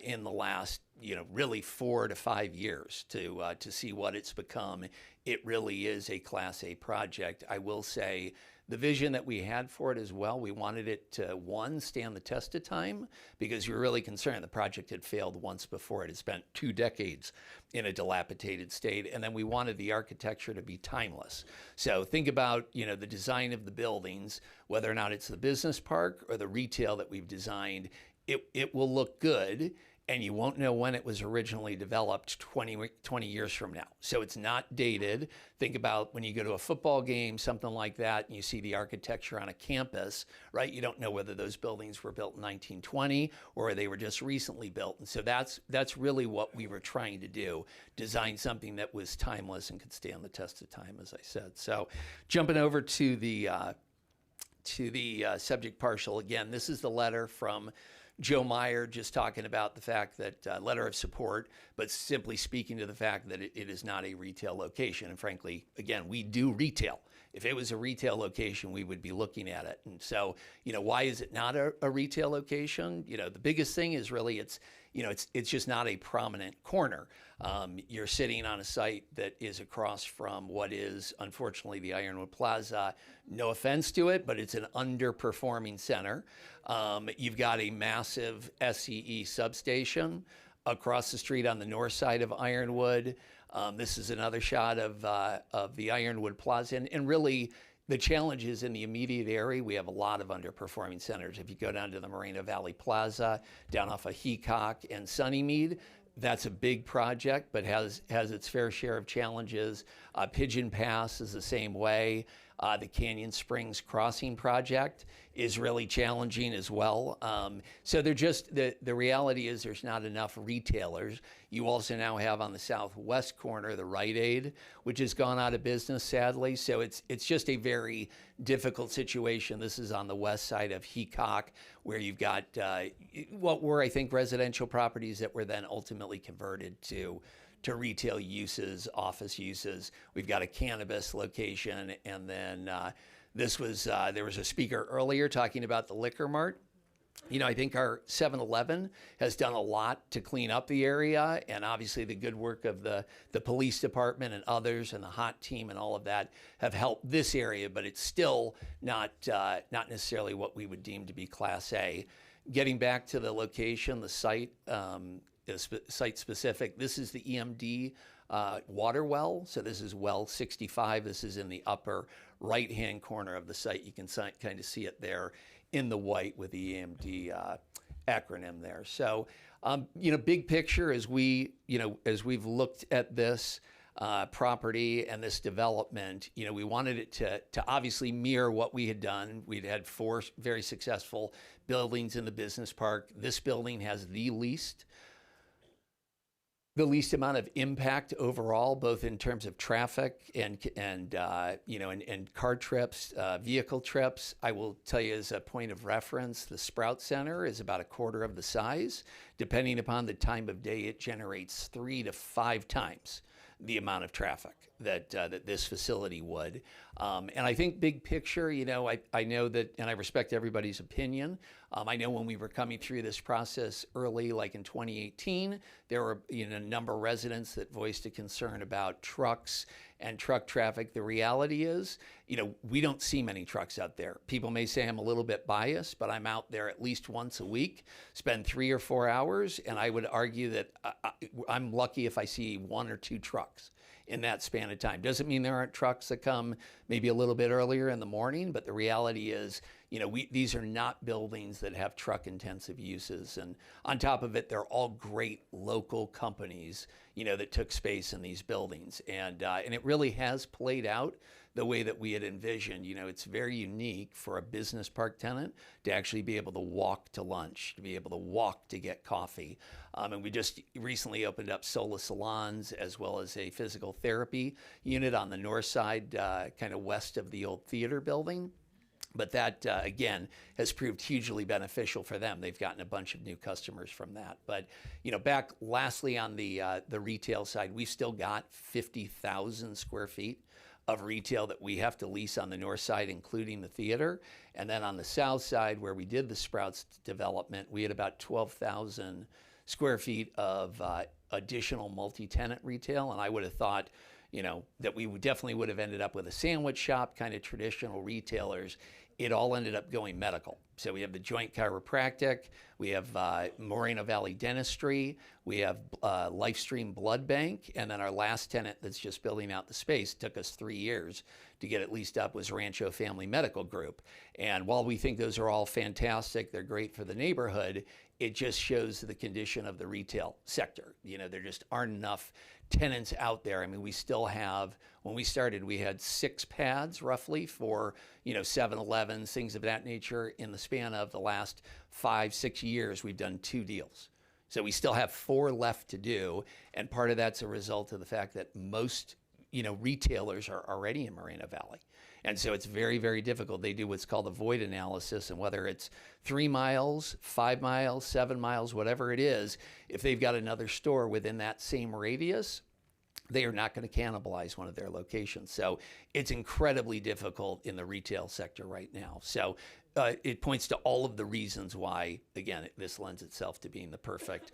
in the last, you know, really 4 to 5 years to see what it's become. It really is a Class A project. I will say, the vision that we had for it as well, we wanted it to, one, stand the test of time, because we were really concerned the project had failed once before. It had spent 2 decades in a dilapidated state, and then we wanted the architecture to be timeless. So think about, you know, the design of the buildings, whether or not it's the business park or the retail that we've designed, it will look good, and you won't know when it was originally developed 20 years from now. So it's not dated. Think about when you go to a football game, something like that, and you see the architecture on a campus, right? You don't know whether those buildings were built in 1920 or they were just recently built. And so that's really what we were trying to do, design something that was timeless and could stand the test of time, as I said. So jumping over to the subject parcel, again, this is the letter from Joe Meyer, just talking about the fact that letter of support, but simply speaking to the fact that it is not a retail location. And frankly, again, we do retail. If it was a retail location, we would be looking at it. And so, you know, why is it not a retail location? You know, the biggest thing is really it's just not a prominent corner. You're sitting on a site that is across from what is, unfortunately, the Ironwood Plaza. No offense to it, but it's an underperforming center. You've got a massive SCE substation across the street on the north side of Ironwood. This is another shot of the Ironwood Plaza. And really, the challenge is in the immediate area, we have a lot of underperforming centers. If you go down to the Moreno Valley Plaza, down off of Heacock and Sunnymead, that's a big project, but has its fair share of challenges. Pigeon Pass is the same way. The Canyon Springs Crossing project is really challenging as well. So they're just, the reality is there's not enough retailers. You also now have on the southwest corner, the Rite Aid, which has gone out of business, sadly. So it's just a very difficult situation. This is on the west side of Heacock, where you've got what were, I think, residential properties that were then ultimately converted to retail uses, office uses. We've got a cannabis location, and then there was a speaker earlier talking about the Liquor Mart. You know, I think our 7-Eleven has done a lot to clean up the area, and obviously the good work of the police department and others and the HOT team and all of that have helped this area, but it's still not necessarily what we would deem to be Class A. Getting back to the location, the site, site specific. This is the EMD water well. So this is well 65. This is in the upper right-hand corner of the site. You can kind of see it there in the white with the EMD acronym there. So, you know, big picture as we've looked at this property and this development, you know, we wanted it to obviously mirror what we had done. We'd had 4 very successful buildings in the business park. This building has the least amount of impact overall, both in terms of traffic and car trips, vehicle trips. I will tell you as a point of reference, the Sprout Center is about 1/4 of the size. Depending upon the time of day, it generates 3 to 5 times the amount of traffic that this facility would. And I think big picture, you know, I know that, and I respect everybody's opinion. I know when we were coming through this process early, like in 2018, there were a number of residents that voiced a concern about trucks and truck traffic. The reality is, you know, we don't see many trucks out there. People may say I'm a little bit biased, but I'm out there at least once a week, spend 3 or 4 hours, and I would argue that I'm lucky if I see 1 or 2 trucks in that span of time. Doesn't mean there aren't trucks that come maybe a little bit earlier in the morning, but the reality is these are not buildings that have truck intensive uses. And on top of it, they're all great local companies, that took space in these buildings. And it really has played out the way that we had envisioned. It's very unique for a business park tenant to actually be able to walk to lunch, to be able to walk to get coffee. And we just recently opened up Sola Salons as well as a physical therapy unit on the north side, kind of west of the old theater building. But that, again, has proved hugely beneficial for them. They've gotten a bunch of new customers from that. But, back lastly on the retail side, we've still got 50,000 square feet of retail that we have to lease on the north side, including the theater. And then on the south side, where we did the Sprouts development, we had about 12,000 square feet of additional multi-tenant retail. And I would have thought, that we definitely would have ended up with a sandwich shop, kind of traditional retailers. It all ended up going medical. So we have the Joint Chiropractic, we have Moreno Valley Dentistry, we have Lifestream Blood Bank, and then our last tenant that's just building out the space, took us 3 years to get it leased up, was Rancho Family Medical Group. And while we think those are all fantastic, they're great for the neighborhood, it just shows the condition of the retail sector. There just aren't enough tenants out there. I mean, we still have, when we started, we had 6 pads roughly for, 7-Elevens, things of that nature. In the span of the last 5-6 years, we've done 2 deals. So we still have 4 left to do. And part of that's a result of the fact that most, retailers are already in Moreno Valley. And so it's very, very difficult. They do what's called a void analysis, and whether it's 3 miles, 5 miles, 7 miles, whatever it is, if they've got another store within that same radius, they are not going to cannibalize one of their locations. So it's incredibly difficult in the retail sector right now. So it points to all of the reasons why, again, this lends itself to being the perfect,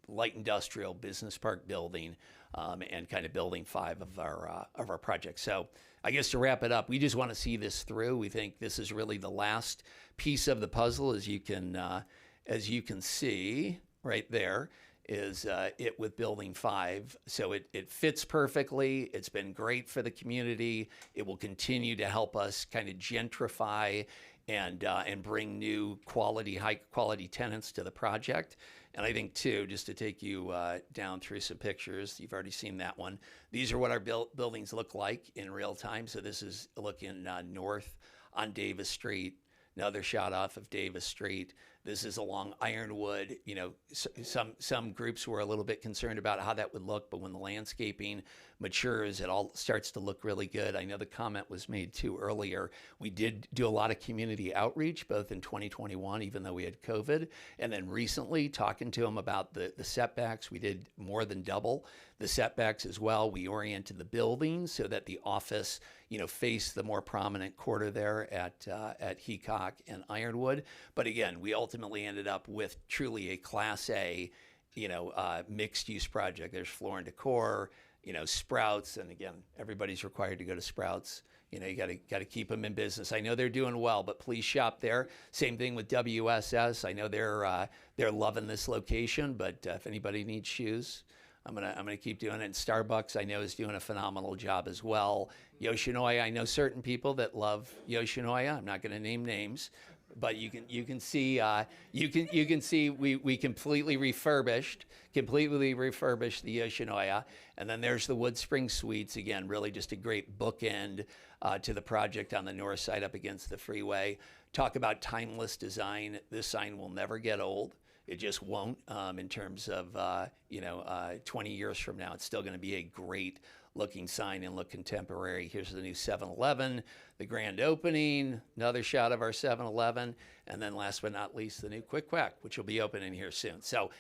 light industrial business park building, and kind of building 5 of our projects. So I guess to wrap it up, we just want to see this through. We think this is really the last piece of the puzzle, as you can see right there, is it with building 5. So it fits perfectly. It's been great for the community. It will continue to help us kind of gentrify and bring new high quality tenants to the project. And I think too, just to take you down through some pictures, you've already seen that one. These are what our buildings look like in real time. So this is looking north on Davis Street, another shot off of Davis Street. This is along Ironwood. Some groups were a little bit concerned about how that would look, but when the landscaping matures, it all starts to look really good. I know the comment was made too earlier. We did do a lot of community outreach, both in 2021, even though we had COVID, and then recently talking to them about the setbacks. We did more than double the setbacks as well. We oriented the buildings so that the office, faced the more prominent quarter there at Heacock and Ironwood. But again, we ultimately ended up with truly a Class A, mixed use project. There's Floor and Decor, Sprouts, and again, everybody's required to go to Sprouts. You got to keep them in business. I know they're doing well, but please shop there. Same thing with WSS. I know they're loving this location, but if anybody needs shoes, I'm gonna keep doing it. And Starbucks, I know, is doing a phenomenal job as well. Yoshinoya, I know certain people that love Yoshinoya. I'm not gonna name names, but you can see we completely refurbished the Yoshinoya, and then there's the Wood Spring Suites. Again, really just a great bookend to the project on the north side up against the freeway. Talk about timeless design. This sign will never get old. It just won't. In terms of 20 years from now, it's still going to be a great looking sign and look contemporary. Here's the new 7-Eleven, the grand opening, another shot of our 7-Eleven, and then last but not least, the new Quick Quack, which will be opening here soon. So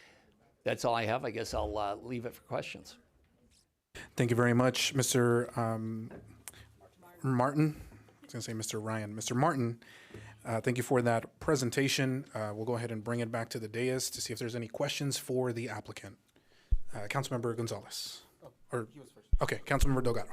that's all I have. I guess I'll leave it for questions. Thank you very much, Mr. Martin. I was going to say Mr. Ryan. Mr. Martin, thank you for that presentation. We'll go ahead and bring it back to the dais to see if there's any questions for the applicant. Councilmember Gonzalez. Or, he was first. Okay, Councilmember Delgado.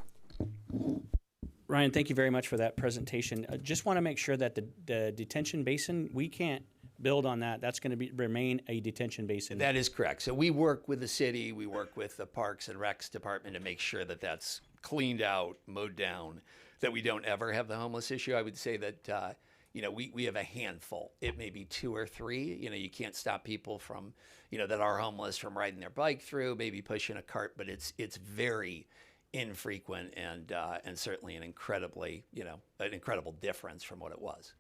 Ryan, thank you very much for that presentation. I just want to make sure that the detention basin, we can't build on that. That's going to remain a detention basin. That is correct. So we work with the city, we work with the Parks and Recs Department to make sure that that's cleaned out, mowed down, that we don't ever have the homeless issue. I would say that, we have a handful. It may be 2 or 3. You can't stop people from, that are homeless from riding their bike through, maybe pushing a cart, but it's very infrequent and certainly an incredible difference from what it was.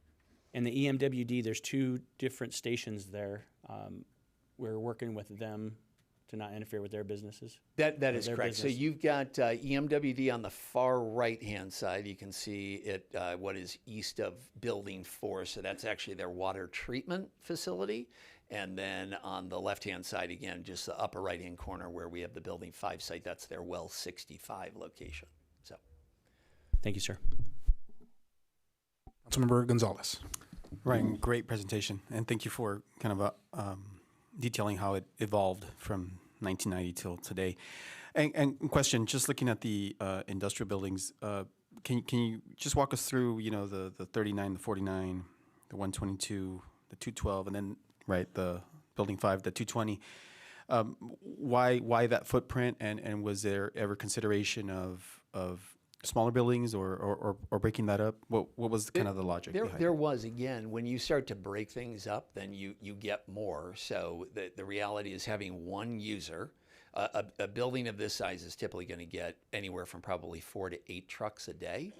And the EMWD, there's 2 different stations there. We're working with them to not interfere with their businesses. That is correct. So you've got EMWD on the far right-hand side. You can see it, what is east of Building 4. So that's actually their water treatment facility. And then on the left-hand side, again, just the upper right-hand corner where we have the Building 5 site, that's their Well 65 location. So, thank you, sir. Councilmember Gonzalez. Ryan, great presentation, and thank you for kind of detailing how it evolved from 1990 till today. And question, just looking at the industrial buildings, can you just walk us through, the 39, the 49, the 122, the 212, and then the Building 5, the 220. Why that footprint, and was there ever consideration of smaller buildings or breaking that up? What was kind of the logic behind there was, again, when you start to break things up, then you get more. So the reality is having one user. A building of this size is typically going to get anywhere from probably 4 to 8 trucks a day.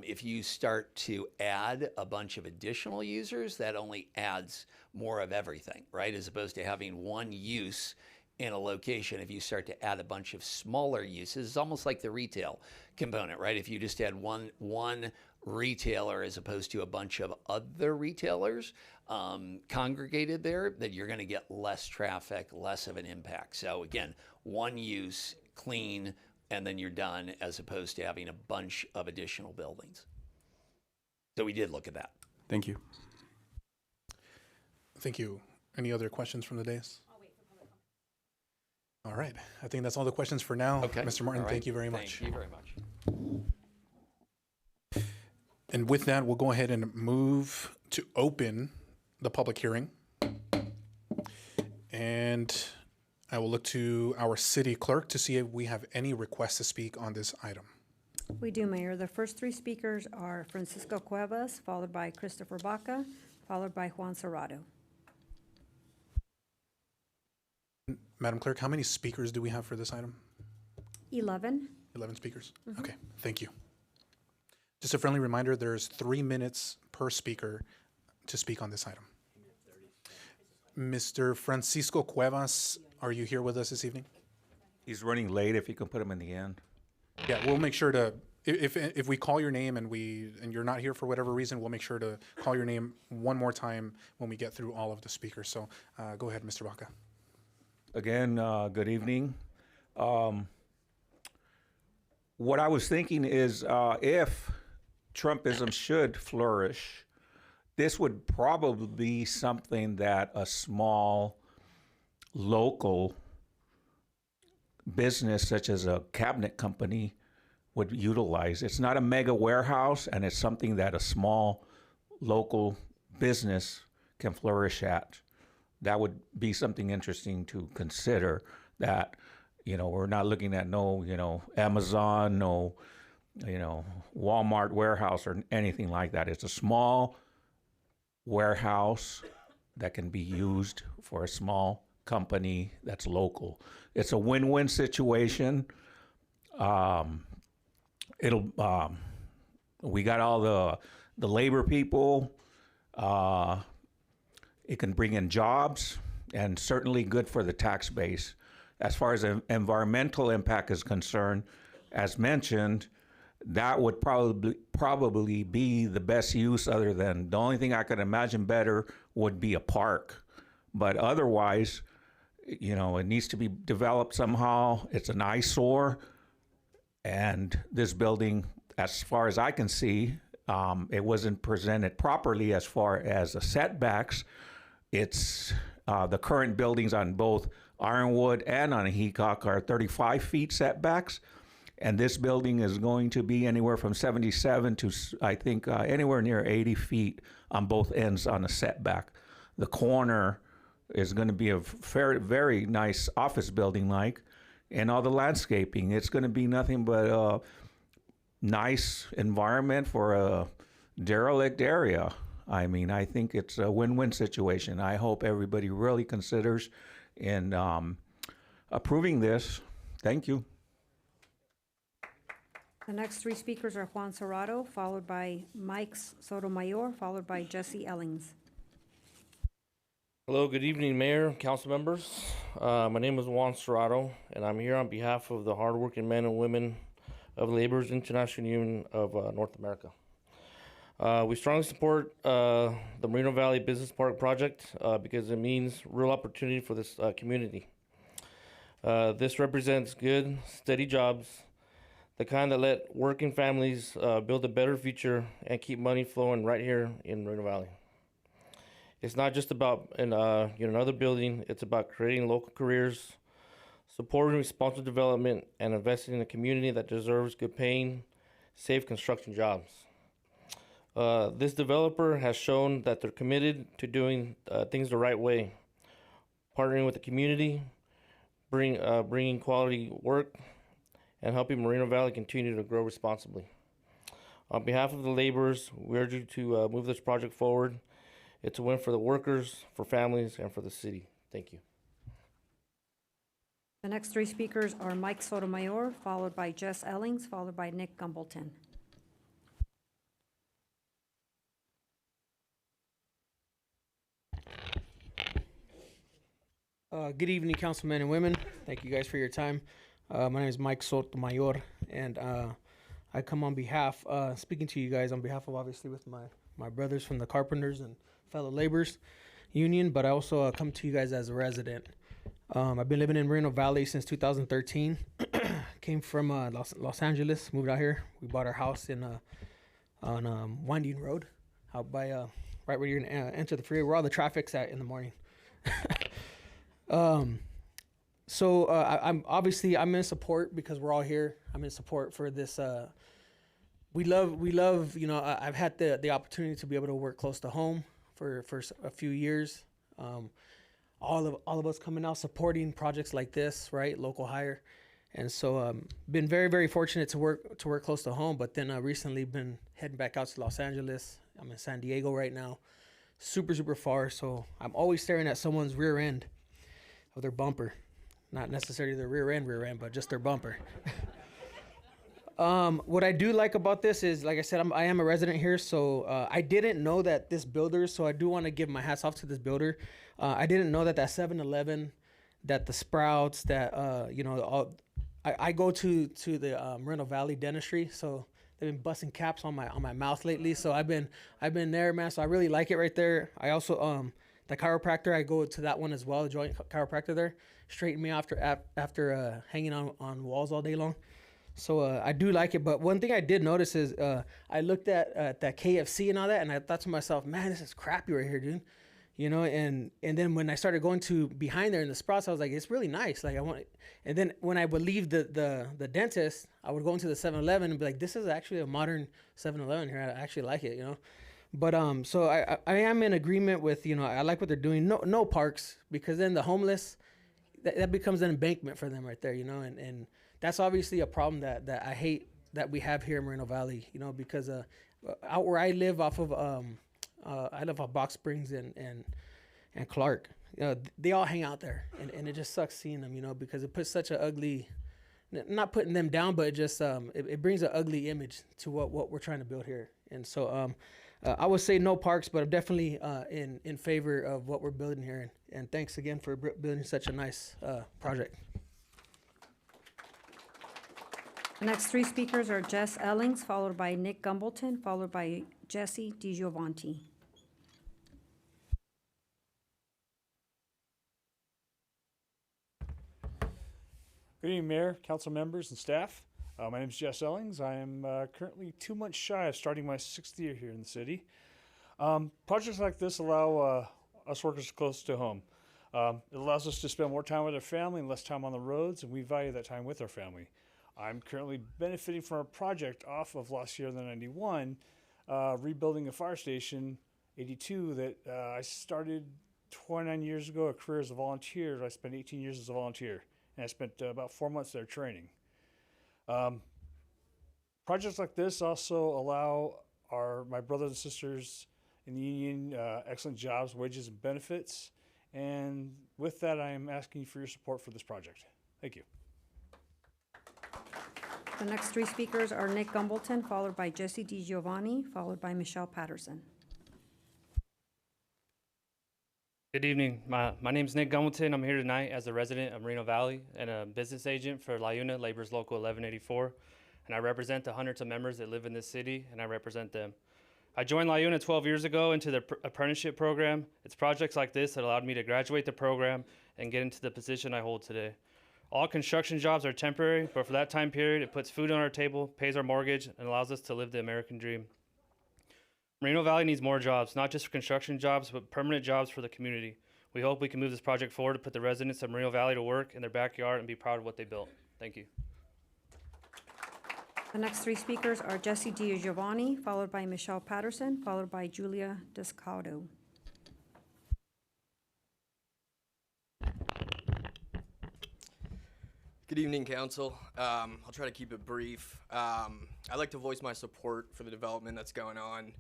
If you start to add a bunch of additional users, that only adds more of everything, right? As opposed to having one use in a location. If you start to add a bunch of smaller uses, it's almost like the retail component, right? If you just had one retailer as opposed to a bunch of other retailers congregated there, then you're going to get less traffic, less of an impact. So again, one use, clean, and then you're done, as opposed to having a bunch of additional buildings. So we did look at that. Thank you. Thank you. Any other questions from the dais? All right. I think that's all the questions for now. Okay. Mr. Martin, All right. thank you very much. Thank you very much. And with that, we'll go ahead and move to open the public hearing. And I will look to our city clerk to see if we have any requests to speak on this item. We do, Mayor. The first 3 speakers are Francisco Cuevas, followed by Christopher Baca, followed by Juan Serrato. Madam Clerk, how many speakers do we have for this item? 11. 11 speakers? Okay, thank you. Just a friendly reminder, there's 3 minutes per speaker to speak on this item. Mr. Francisco Cuevas, are you here with us this evening? He's running late. If you can put him in the end. Yeah, we'll make sure to, if we call your name and you're not here for whatever reason, we'll make sure to call your name one more time when we get through all of the speakers. So go ahead, Mr. Baca. Again, good evening. What I was thinking is if Trumpism should flourish, this would probably be something that a small local business such as a cabinet company would utilize. It's not a mega warehouse, and it's something that a small local business can flourish at. That would be something interesting to consider, that, we're not looking at no, Amazon, no, Walmart warehouse or anything like that. It's a small warehouse that can be used for a small company that's local. It's a win-win situation. We got all the labor people. It can bring in jobs, and certainly good for the tax base. As far as environmental impact is concerned, as mentioned, that would probably be the best use. Other than, the only thing I could imagine better would be a park. But otherwise, it needs to be developed somehow. It's an eyesore. And this building, as far as I can see, it wasn't presented properly as far as the setbacks. It's the current buildings on both Ironwood and on Heacock are 35 feet setbacks. And this building is going to be anywhere from 77 to, I think, anywhere near 80 feet on both ends on a setback. The corner is going to be a very, very nice office building like, and all the landscaping. It's going to be nothing but a nice environment for a derelict area. I mean, I think it's a win-win situation. I hope everybody really considers in approving this. Thank you. The next three speakers are Juan Serrato, followed by Mike Sotomayor, followed by Jesse Ellings. Hello, good evening, Mayor, council members. My name is Juan Serrato, and I'm here on behalf of the hardworking men and women of Laborers International Union of North America. We strongly support the Moreno Valley Business Park project because it means real opportunity for this community. This represents good, steady jobs, the kind that let working families build a better future and keep money flowing right here in Moreno Valley. It's not just about another building. It's about creating local careers, supporting responsible development, and investing in a community that deserves good paying, safe construction jobs. This developer has shown that they're committed to doing things the right way, partnering with the community, bringing quality work, and helping Moreno Valley continue to grow responsibly. On behalf of the laborers, we urge you to move this project forward. It's a win for the workers, for families, and for the city. Thank you. The next three speakers are Mike Sotomayor, followed by Jess Ellings, followed by Nick Gumbleton. Good evening, councilmen and women. Thank you guys for your time. My name is Mike Sotomayor, and I come on behalf, speaking to you guys on behalf of, obviously, with my brothers from the Carpenters and fellow laborers union, but I also come to you guys as a resident. I've been living in Moreno Valley since 2013. Came from Los Angeles, moved out here. We bought our house on Winding Road, out by right where you're gonna enter the freeway, where all the traffic's at in the morning. So I'm in support because we're all here. I'm in support for this. We love. You know, I've had the opportunity to be able to work close to home for a few years. All of us coming out supporting projects like this, right? Local hire, and so been very, very fortunate to work close to home. But then recently been heading back out to Los Angeles. I'm in San Diego right now, super far. So I'm always staring at someone's rear end of their bumper, not necessarily their rear end, but just their bumper. What I do like about this is, like I said, I am a resident here, so I didn't know that this builder, so I do want to give my hats off to this builder. I didn't know that 7-Eleven, that the Sprouts, that, I go to the Moreno Valley Dentistry, so they've been busting caps on my mouth lately, so I've been there, man, so I really like it right there. I also, the chiropractor, I go to that one as well, the joint chiropractor there, straighten me after hanging on walls all day long. So I do like it, but one thing I did notice is I looked at that KFC and all that, and I thought to myself, man, this is crappy right here, dude. You know, and then when I started going to behind there in the Sprouts, I was like, it's really nice. Like I want it. And then when I would leave the dentist, I would go into the 7-Eleven and be like, this is actually a modern 7-Eleven here. I actually like it, you know. But so I am in agreement with, you know, I like what they're doing. No parks, because then the homeless, that becomes an embankment for them right there, you know, and that's obviously a problem that I hate that we have here in Moreno Valley, you know, because out where I live off of I live off Box Springs and Clark, you know, they all hang out there, and it just sucks seeing them, you know, because it puts such an ugly, not putting them down, but it just it brings an ugly image to what we're trying to build here. And so I would say no parks, but I'm definitely in favor of what we're building here, and thanks again for building such a nice project. The next three speakers are Jess Ellings, followed by Nick Gumbleton, followed by Jesse DiGiovanti. Good evening, Mayor, council members, and staff. My name is Jess Ellings. I am currently 2 months shy of starting my 6th year here in the city. Projects like this allow us workers close to home. It allows us to spend more time with our family and less time on the roads, and we value that time with our family. I'm currently benefiting from a project off of La Sierra 91, rebuilding a fire station, 82, that I started 29 years ago, a career as a volunteer. I spent 18 years as a volunteer, and I spent about 4 months there training. Projects like this also allow my brothers and sisters in the union, excellent jobs, wages, and benefits. And with that, I am asking for your support for this project. Thank you. The next three speakers are Nick Gumbleton, followed by Jesse DiGiovanni, followed by Michelle Patterson. Good evening. My name is Nick Gumbleton. I'm here tonight as a resident of Moreno Valley and a business agent for LIUNA, Labor's Local 1184. And I represent the hundreds of members that live in this city, and I represent them. I joined LIUNA 12 years ago into the apprenticeship program. It's projects like this that allowed me to graduate the program and get into the position I hold today. All construction jobs are temporary, but for that time period, it puts food on our table, pays our mortgage, and allows us to live the American dream. Moreno Valley needs more jobs, not just for construction jobs, but permanent jobs for the community. We hope we can move this project forward to put the residents of Moreno Valley to work in their backyard and be proud of what they built. Thank you. The next three speakers are Jesse DiGiovanni, followed by Michelle Patterson, followed by Julia Descaudo. Good evening, Council. I'll try to keep it brief. I'd like to voice my support for the development that's going on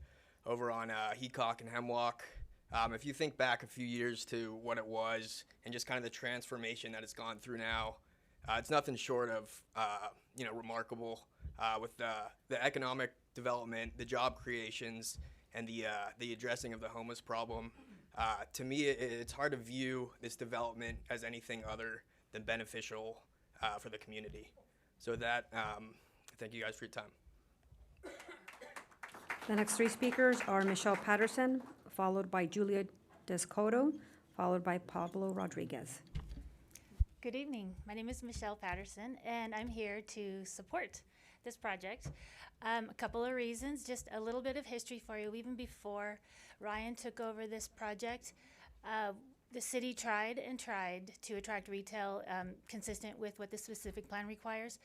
over on Heacock and Hemlock. If you think back a few years to what it was and just kind of the transformation that it's gone through now, it's nothing short of remarkable with the economic development, the job creations, and the addressing of the homeless problem. To me, it's hard to view this development as anything other than beneficial for the community. So that, thank you guys for your time. The next three speakers are Michelle Patterson, followed by Julia Descaudo, followed by Pablo Rodriguez. Good evening. My name is Michelle Patterson, and I'm here to support this project. A couple of reasons, just a little bit of history for you. Even before Ryan took over this project, the city tried and tried to attract retail consistent with what the specific plan requires.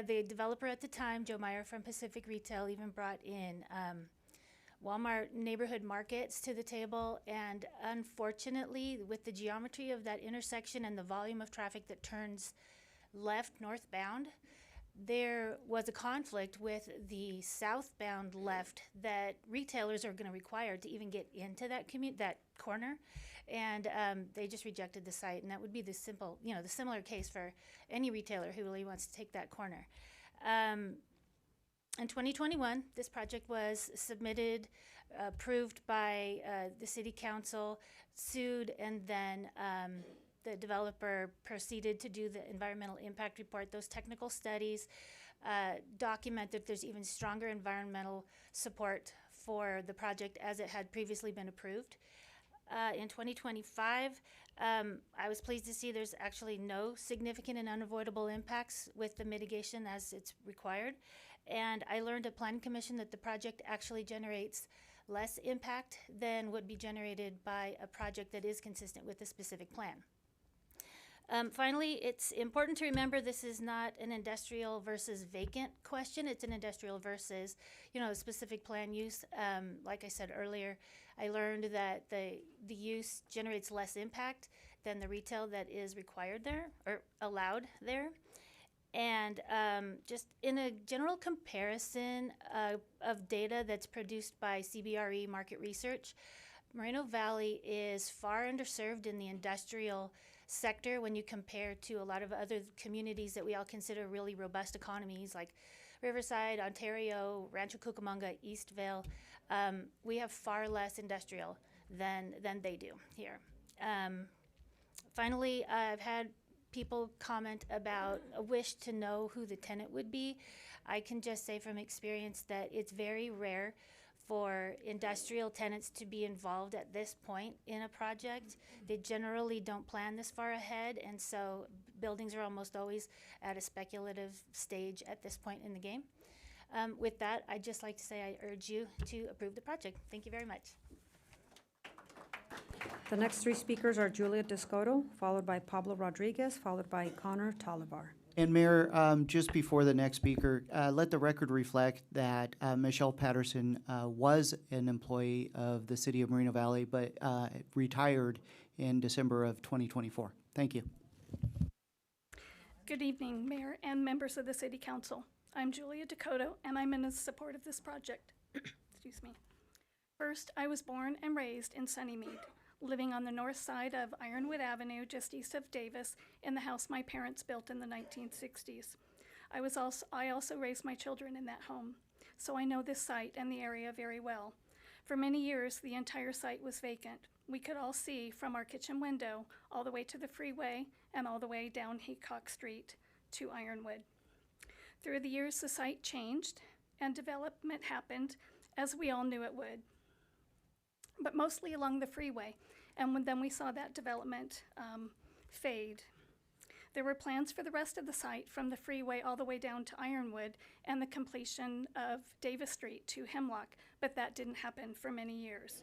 The developer at the time, Joe Meyer from Pacific Retail, even brought in Walmart neighborhood markets to the table, and unfortunately, with the geometry of that intersection and the volume of traffic that turns left northbound, there was a conflict with the southbound left that retailers are going to require to even get into that that corner, and they just rejected the site. And that would be the similar case for any retailer who really wants to take that corner. In 2021, this project was submitted, approved by the city council, sued, and then the developer proceeded to do the environmental impact report. Those technical studies document that there's even stronger environmental support for the project as it had previously been approved. In 2025, I was pleased to see there's actually no significant and unavoidable impacts with the mitigation as it's required. And I learned at Planning Commission that the project actually generates less impact than would be generated by a project that is consistent with the specific plan. Finally, it's important to remember this is not an industrial versus vacant question. It's an industrial versus, specific plan use. Like I said earlier, I learned that the use generates less impact than the retail that is required there or allowed there. And just in a general comparison of data that's produced by CBRE Market Research, Moreno Valley is far underserved in the industrial sector when you compare to a lot of other communities that we all consider really robust economies like Riverside, Ontario, Rancho Cucamonga, Eastvale. We have far less industrial than they do here. Finally, I've had people comment about a wish to know who the tenant would be. I can just say from experience that it's very rare for industrial tenants to be involved at this point in a project. They generally don't plan this far ahead, and so buildings are almost always at a speculative stage at this point in the game. With that, I'd just like to say I urge you to approve the project. Thank you very much. The next three speakers are Julia Descaudo, followed by Pablo Rodriguez, followed by Connor Talibar. And Mayor, just before the next speaker, let the record reflect that Michelle Patterson was an employee of the City of Moreno Valley, but retired in December of 2024. Thank you. Good evening, Mayor and members of the City Council. I'm Julia Descaudo, and I'm in support of this project. Excuse me. First, I was born and raised in Sunnymead, living on the north side of Ironwood Avenue, just east of Davis, in the house my parents built in the 1960s. I also raised my children in that home, so I know this site and the area very well. For many years, the entire site was vacant. We could all see from our kitchen window all the way to the freeway and all the way down Heacock Street to Ironwood. Through the years, the site changed and development happened as we all knew it would, but mostly along the freeway. And then we saw that development fade. There were plans for the rest of the site from the freeway all the way down to Ironwood and the completion of Davis Street to Hemlock, but that didn't happen for many years.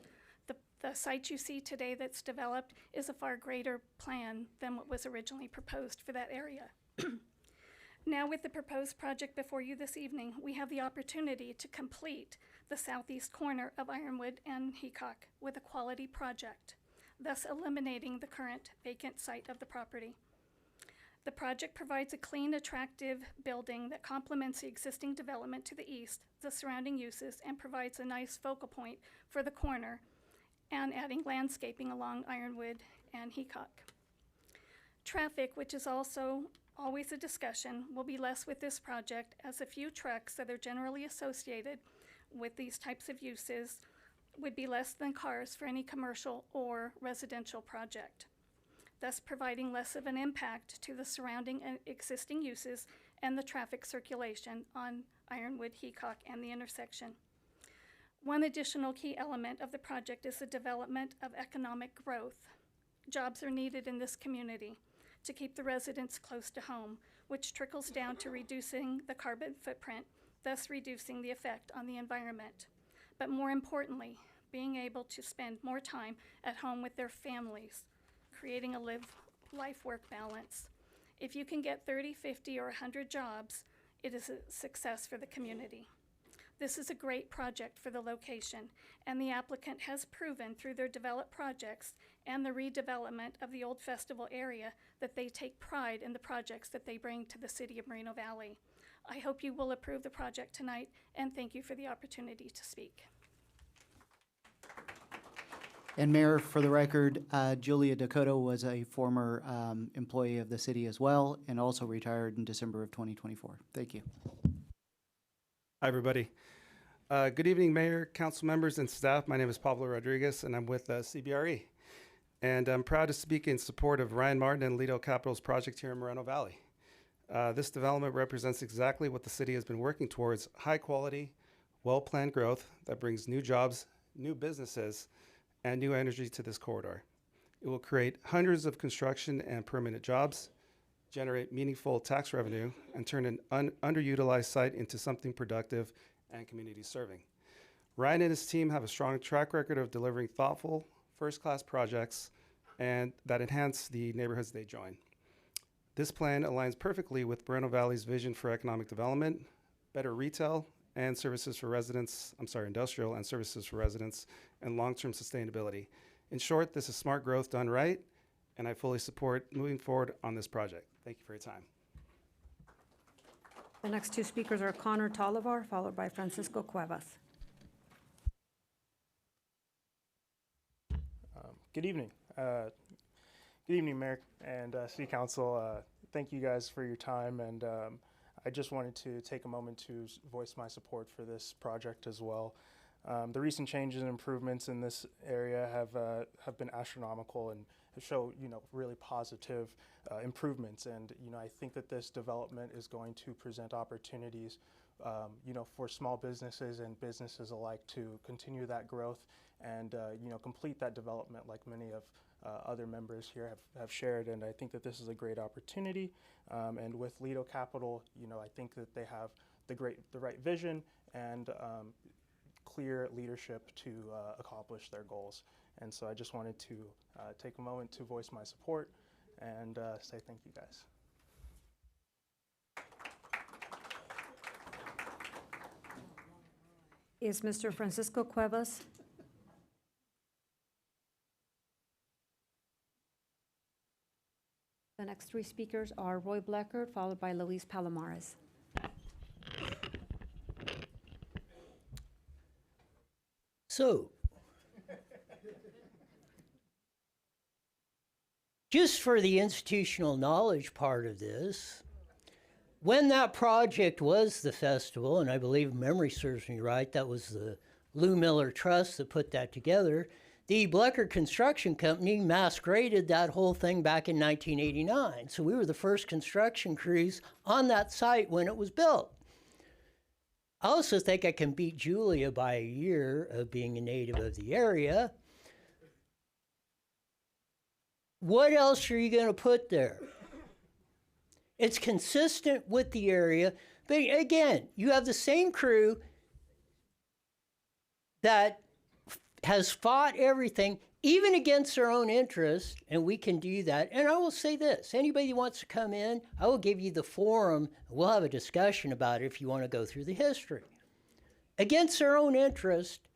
The site you see today that's developed is a far greater plan than what was originally proposed for that area. Now, with the proposed project before you this evening, we have the opportunity to complete the southeast corner of Ironwood and Heacock with a quality project, thus eliminating the current vacant site of the property. The project provides a clean, attractive building that complements the existing development to the east, the surrounding uses, and provides a nice focal point for the corner, and adding landscaping along Ironwood and Heacock. Traffic, which is also always a discussion, will be less with this project, as a few trucks that are generally associated with these types of uses would be less than cars for any commercial or residential project, thus providing less of an impact to the surrounding and existing uses and the traffic circulation on Ironwood, Heacock, and the intersection. One additional key element of the project is the development of economic growth. Jobs are needed in this community to keep the residents close to home, which trickles down to reducing the carbon footprint, thus reducing the effect on the environment. But more importantly, being able to spend more time at home with their families, creating a life-work balance. If you can get 30, 50, or 100 jobs, it is a success for the community. This is a great project for the location, and the applicant has proven through their developed projects and the redevelopment of the old festival area that they take pride in the projects that they bring to the city of Moreno Valley. I hope you will approve the project tonight, and thank you for the opportunity to speak. And Mayor, for the record, Julia Dakota was a former employee of the city as well, and also retired in December of 2024. Thank you. Hi, everybody. Good evening, Mayor, council members, and staff. My name is Pablo Rodriguez, and I'm with CBRE. And I'm proud to speak in support of Ryan Martin and Lido Capital's project here in Moreno Valley. This development represents exactly what the city has been working towards: high quality, well-planned growth that brings new jobs, new businesses, and new energy to this corridor. It will create hundreds of construction and permanent jobs, generate meaningful tax revenue, and turn an underutilized site into something productive and community serving. Ryan and his team have a strong track record of delivering thoughtful, first-class projects and that enhance the neighborhoods they join. This plan aligns perfectly with Moreno Valley's vision for economic development, better retail and services for residents, industrial and services for residents, and long-term sustainability. In short, this is smart growth done right, and I fully support moving forward on this project. Thank you for your time. The next two speakers are Connor Tolivar, followed by Francisco Cuevas. Good evening. Good evening, Mayor and City Council. Thank you guys for your time, and I just wanted to take a moment to voice my support for this project as well. The recent changes and improvements in this area have been astronomical and show really positive improvements, and I think that this development is going to present opportunities for small businesses and businesses alike to continue that growth and complete that development like many of other members here have shared. And I think that this is a great opportunity, and with Lido Capital, I think that they have the right vision and clear leadership to accomplish their goals. And so I just wanted to take a moment to voice my support and say thank you, guys. Is Mr. Francisco Cuevas? The next three speakers are Roy Bleckert, followed by Luis Palomares. So, Just for the institutional knowledge part of this, when that project was the festival, and I believe memory serves me right, that was the Lou Miller Trust that put that together, the Blecker Construction Company masqueraded that whole thing back in 1989. So we were the first construction crews on that site when it was built. I also think I can beat Julia by a year of being a native of the area. What else are you going to put there? It's consistent with the area, but again, you have the same crew that has fought everything, even against their own interest, and we can do that. And I will say this, anybody who wants to come in, I will give you the forum, we'll have a discussion about it if you want to go through the history. Against their own interest,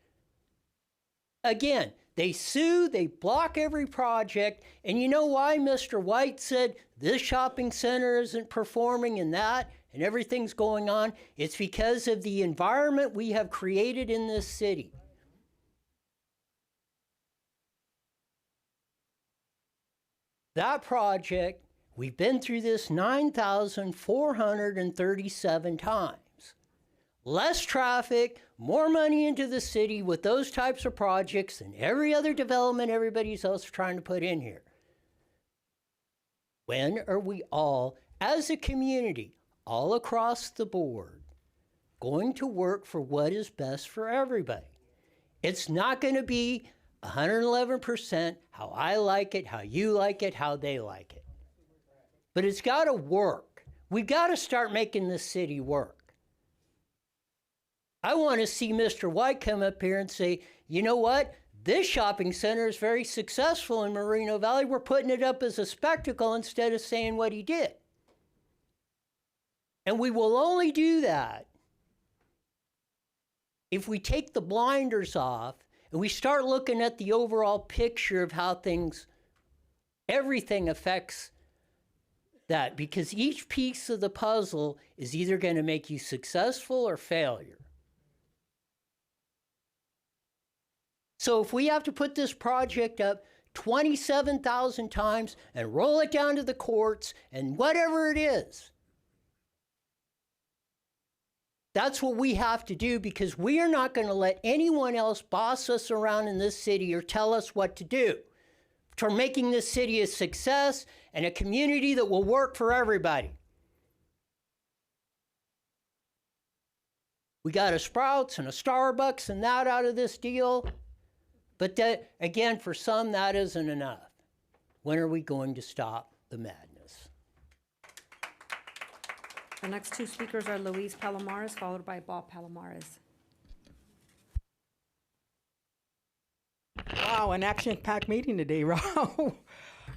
again, they sue, they block every project, and you know why Mr. White said this shopping center isn't performing and that, and everything's going on? It's because of the environment we have created in this city. That project, we've been through this 9,437 times. Less traffic, more money into the city with those types of projects than every other development everybody else is trying to put in here. When are we all, as a community, all across the board, going to work for what is best for everybody? It's not going to be 111% how I like it, how you like it, how they like it. But it's got to work. We've got to start making this city work. I want to see Mr. White come up here and say, you know what? This shopping center is very successful in Moreno Valley. We're putting it up as a spectacle instead of saying what he did. And we will only do that if we take the blinders off and we start looking at the overall picture of how everything affects that, because each piece of the puzzle is either going to make you successful or failure. So if we have to put this project up 27,000 times and roll it down to the courts and whatever it is, that's what we have to do, because we are not going to let anyone else boss us around in this city or tell us what to do for making this city a success and a community that will work for everybody. We got a Sprouts and a Starbucks and that out of this deal, but that, again, for some, that isn't enough. When are we going to stop the madness? Our next two speakers are Luis Palomares, followed by Bob Palomares. Wow, an action-packed meeting today, Rob.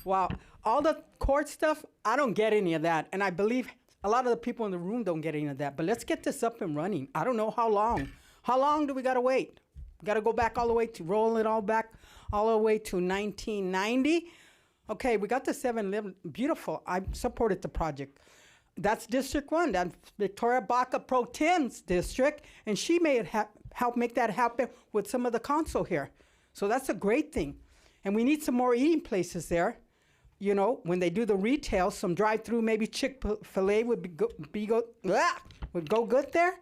Wow, all the court stuff, I don't get any of that. And I believe a lot of the people in the room don't get any of that. But let's get this up and running. I don't know how long. How long do we got to wait? We got to go back all the way to roll it all back all the way to 1990. Okay, we got the 7-Eleven. Beautiful. I supported the project. That's District 1. That's Victoria Baca Pro Tem's district, and she may help make that happen with some of the council here. So that's a great thing. And we need some more eating places there. You know, when they do the retail, some drive-through, maybe Chick-fil-A would go good there.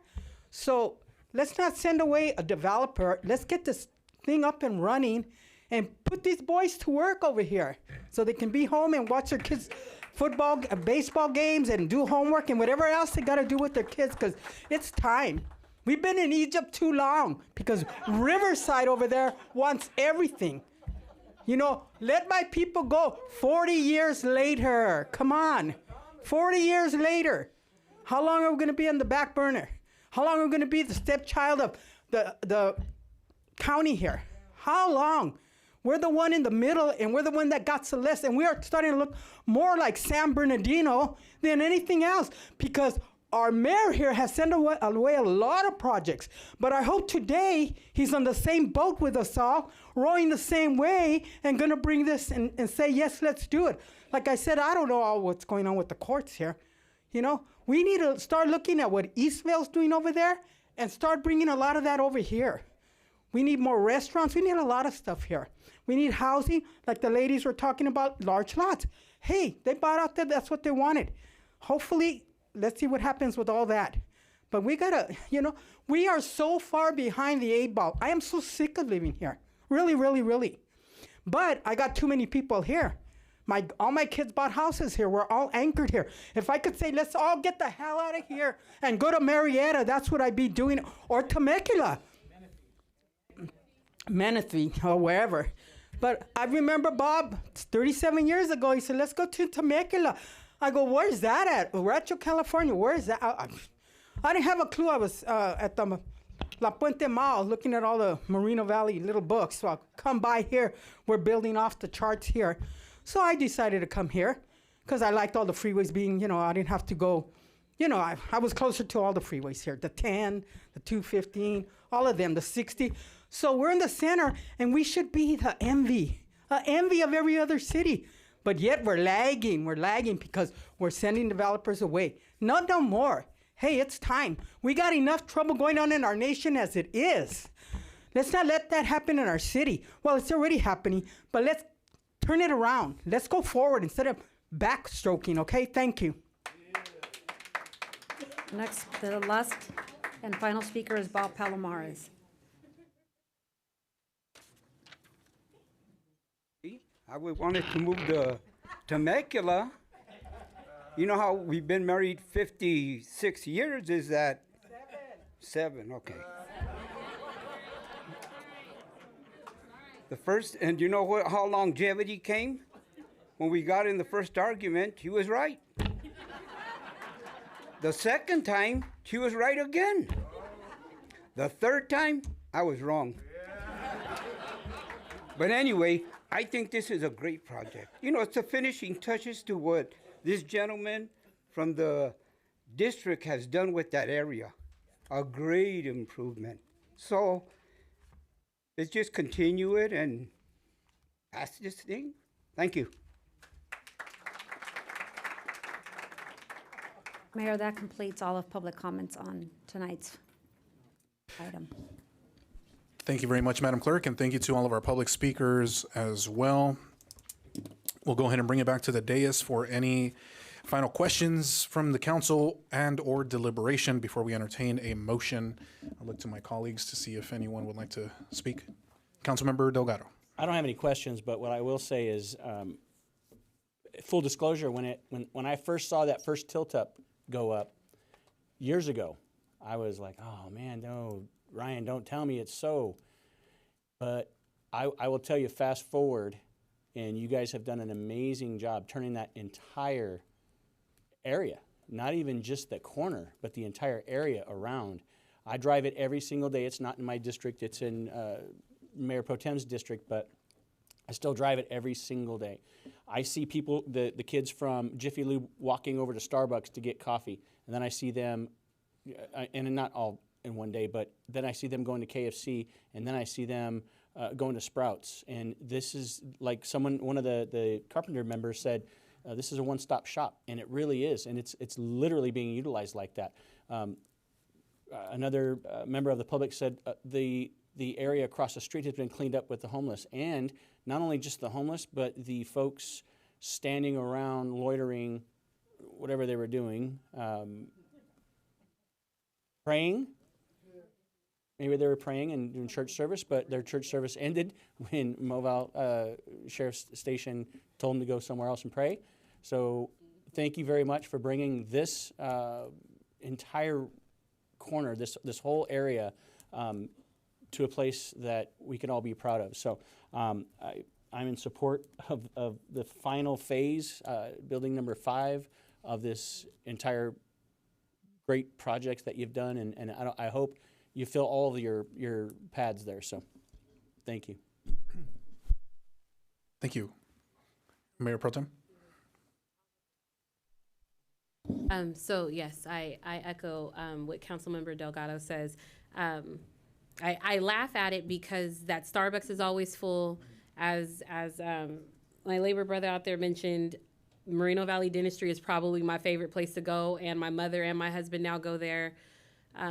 So let's not send away a developer. Let's get this thing up and running and put these boys to work over here so they can be home and watch their kids' football, baseball games and do homework and whatever else they got to do with their kids, because it's time. We've been in Egypt too long because Riverside over there wants everything. You know, let my people go. 40 years later. Come on. 40 years later. How long are we going to be on the back burner? How long are we going to be the stepchild of the county here? How long? We're the one in the middle, and we're the one that got Celeste, and we are starting to look more like San Bernardino than anything else, because our mayor here has sent away a lot of projects. But I hope today he's on the same boat with us all, rowing the same way, and going to bring this and say, yes, let's do it. Like I said, I don't know all what's going on with the courts here. You know, we need to start looking at what Eastvale's doing over there and start bringing a lot of that over here. We need more restaurants. We need a lot of stuff here. We need housing, like the ladies were talking about, large lots. Hey, they bought out that. That's what they wanted. Hopefully, let's see what happens with all that. But we gotta, we are so far behind the 8 ball. I am so sick of living here. Really, really, really. But I got too many people here. All my kids bought houses here. We're all anchored here. If I could say, let's all get the hell out of here and go to Marietta, that's what I'd be doing. Or Temecula. Menifee, or wherever. But I remember Bob, 37 years ago, he said, let's go to Temecula. I go, where's that at? Rancho, California, where is that? I didn't have a clue. I was at the La Puente Mall looking at all the Moreno Valley little books. So I'll come by here. We're building off the charts here. So I decided to come here because I liked all the freeways being, I didn't have to go, I was closer to all the freeways here, the 10, the 215, all of them, the 60. So we're in the center, and we should be the envy of every other city. But yet we're lagging because we're sending developers away. No more. Hey, it's time. We got enough trouble going on in our nation as it is. Let's not let that happen in our city. Well, it's already happening, but let's turn it around. Let's go forward instead of backstroking, okay? Thank you. Next, the last and final speaker is Bob Palomares. I would wanted to move to Temecula. You know how we've been married 56 years? Is that 7? Okay. The first, and you know what? How longevity came? When we got in the first argument, he was right. The second time, she was right again. The third time, I was wrong. But anyway, I think this is a great project. It's the finishing touches to what this gentleman from the district has done with that area. A great improvement. So let's just continue it and pass this thing. Thank you. Mayor, that completes all of public comments on tonight's item. Thank you very much, Madam Clerk, and thank you to all of our public speakers as well. We'll go ahead and bring it back to the dais for any final questions from the council and or deliberation before we entertain a motion. I'll look to my colleagues to see if anyone would like to speak. Councilmember Delgado. I don't have any questions, but what I will say is, full disclosure, when I first saw that first tilt-up go up years ago, I was like, oh man, no, Ryan, don't tell me it's so. But I will tell you, fast forward, and you guys have done an amazing job turning that entire area, not even just the corner, but the entire area around. I drive it every single day. It's not in my district. It's in Mayor Pro Tem's district, but I still drive it every single day. I see people, the kids from Jiffy Lube walking over to Starbucks to get coffee, and then I see them, and not all in one day, but then I see them going to KFC, and then I see them going to Sprouts. And this is like one of the Carpenter members said, this is a one-stop shop, and it really is, and it's literally being utilized like that. Another member of the public said the area across the street has been cleaned up with the homeless, and not only just the homeless, but the folks standing around loitering, whatever they were doing, praying. Maybe they were praying and doing church service, but their church service ended when Moville Sheriff's Station told them to go somewhere else and pray. So thank you very much for bringing this entire corner, this whole area, to a place that we can all be proud of. So I'm in support of the final phase, building number 5 of this entire great projects that you've done, and I hope you fill all of your pads there. So thank you. Thank you. Mayor Pro Tem? So yes, I echo what Councilmember Delgado says. I laugh at it because that Starbucks is always full. As my labor brother out there mentioned, Moreno Valley Dentistry is probably my favorite place to go, and my mother and my husband now go there.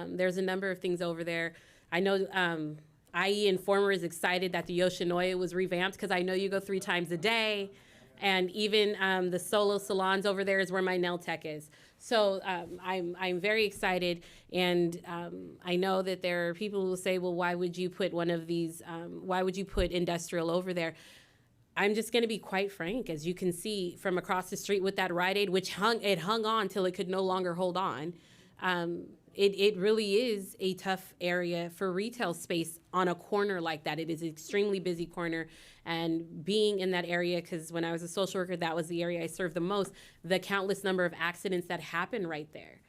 There's a number of things over there. I know IE Informer is excited that the Yoshinoya was revamped because I know you go 3 times a day. And even the solo salons over there is where my nail tech is. So I'm very excited, and I know that there are people who will say, well, why would you put one of these, why would you put industrial over there? I'm just gonna be quite frank, as you can see from across the street with that Rite Aid, which hung on till it could no longer hold on. It really is a tough area for retail space on a corner like that. It is an extremely busy corner, and being in that area, because when I was a social worker, that was the area I served the most, the countless number of accidents that happen right there.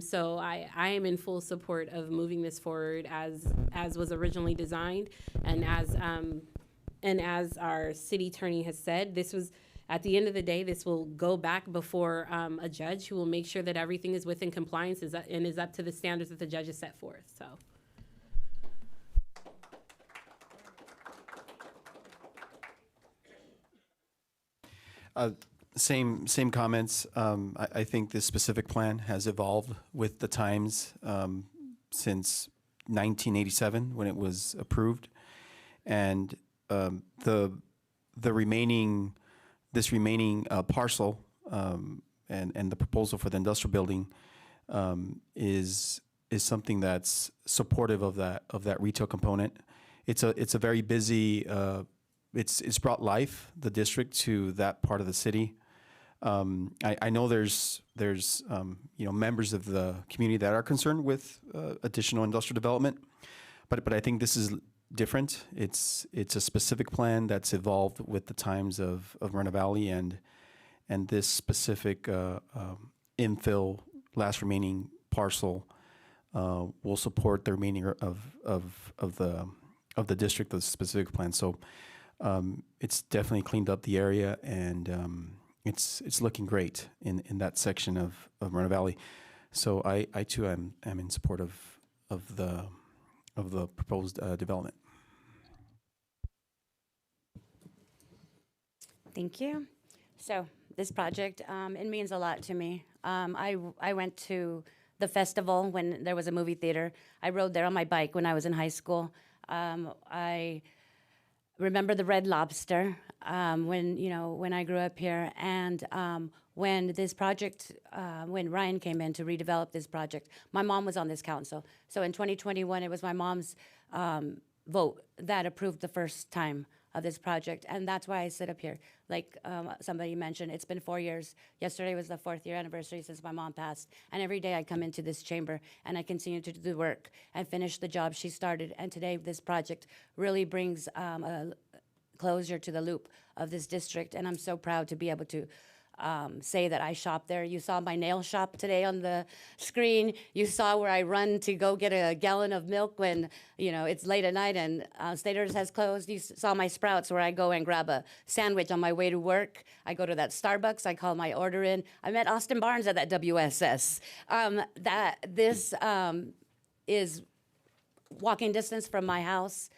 So I am in full support of moving this forward as was originally designed, and as our city attorney has said, this was, at the end of the day, this will go back before a judge who will make sure that everything is within compliance and is up to the standards that the judge has set forth. So. Same comments. I think this specific plan has evolved with the times since 1987 when it was approved, and the remaining parcel and the proposal for the industrial building is something that's supportive of that retail component. It's a very busy. It's brought life, the district, to that part of the city. I know there's members of the community that are concerned with additional industrial development, but I think this is different. It's a specific plan that's evolved with the times of Moreno Valley, and this specific infill, last remaining parcel will support the remaining of the district, the specific plan. So it's definitely cleaned up the area, and it's looking great in that section of Moreno Valley. So I too am in support of the proposed development. Thank you. So this project, it means a lot to me. I went to the festival when there was a movie theater. I rode there on my bike when I was in high school. I remember the Red Lobster when I grew up here, and when this project, when Ryan came in to redevelop this project, my mom was on this council. So in 2021, it was my mom's vote that approved the first time of this project, and that's why I sit up here. Like somebody mentioned, it's been 4 years. Yesterday was the 4th year anniversary since my mom passed, and every day I come into this chamber and I continue to do the work and finish the job she started. And today this project really brings a closure to the loop of this district, and I'm so proud to be able to say that I shop there. You saw my nail shop today on the screen. You saw where I run to go get a gallon of milk when it's late at night and Staters has closed. You saw my Sprouts where I go and grab a sandwich on my way to work. I go to that Starbucks. I call my order in. I met Austin Barnes at that WSS. This is walking distance from my house.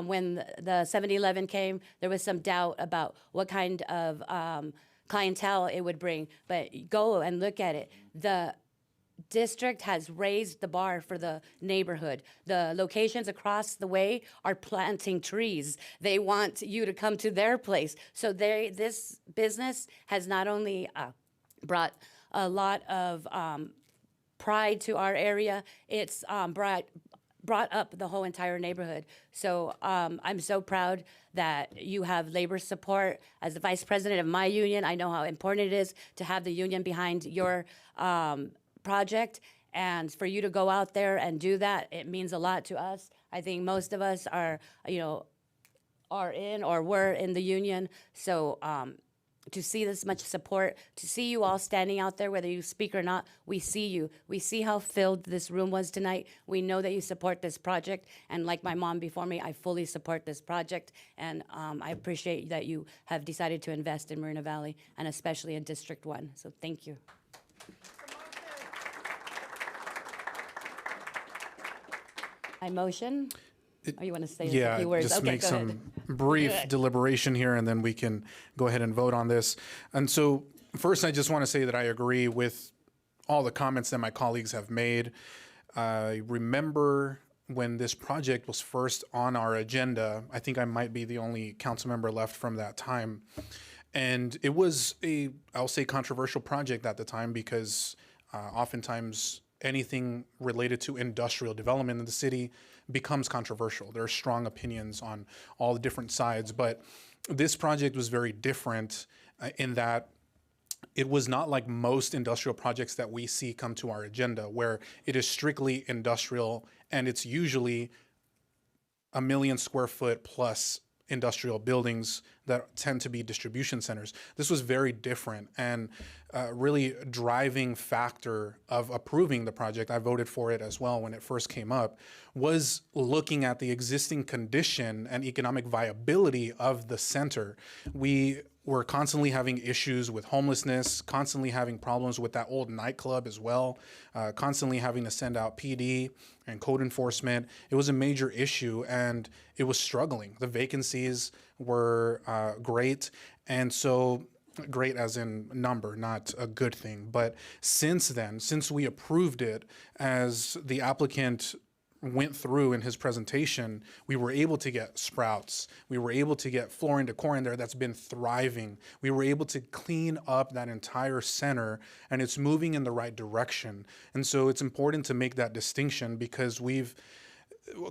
When the 7-Eleven came, there was some doubt about what kind of clientele it would bring, but go and look at it. The district has raised the bar for the neighborhood. The locations across the way are planting trees. They want you to come to their place. So this business has not only brought a lot of pride to our area, it's brought up the whole entire neighborhood. So I'm so proud that you have labor support. As the vice president of my union, I know how important it is to have the union behind your project. And for you to go out there and do that, it means a lot to us. I think most of us are in or were in the union. So to see this much support, to see you all standing out there, whether you speak or not, we see you. We see how filled this room was tonight. We know that you support this project. And like my mom before me, I fully support this project. And I appreciate that you have decided to invest in Moreno Valley, and especially in District 1. So thank you. I motion. Oh, you want to say a few words? Just Okay, make go some ahead. brief Good. deliberation here, and then we can go ahead and vote on this. And so first, I just want to say that I agree with all the comments that my colleagues have made. I remember when this project was first on our agenda. I think I might be the only council member left from that time. And it was I'll say, controversial project at the time because oftentimes anything related to industrial development in the city becomes controversial. There are strong opinions on all the different sides, but this project was very different in that it was not like most industrial projects that we see come to our agenda, where it is strictly industrial and it's usually 1 million square foot plus industrial buildings that tend to be distribution centers. This was very different, and really driving factor of approving the project, I voted for it as well when it first came up, was looking at the existing condition and economic viability of the center. We were constantly having issues with homelessness, constantly having problems with that old nightclub as well, constantly having to send out PD and code enforcement. It was a major issue and it was struggling. The vacancies were great. And so, great as in number, not a good thing. But since then, since we approved it, as the applicant went through in his presentation, we were able to get Sprouts. We were able to get Floor & Decor in there that's been thriving. We were able to clean up that entire center, and it's moving in the right direction. And so it's important to make that distinction because we've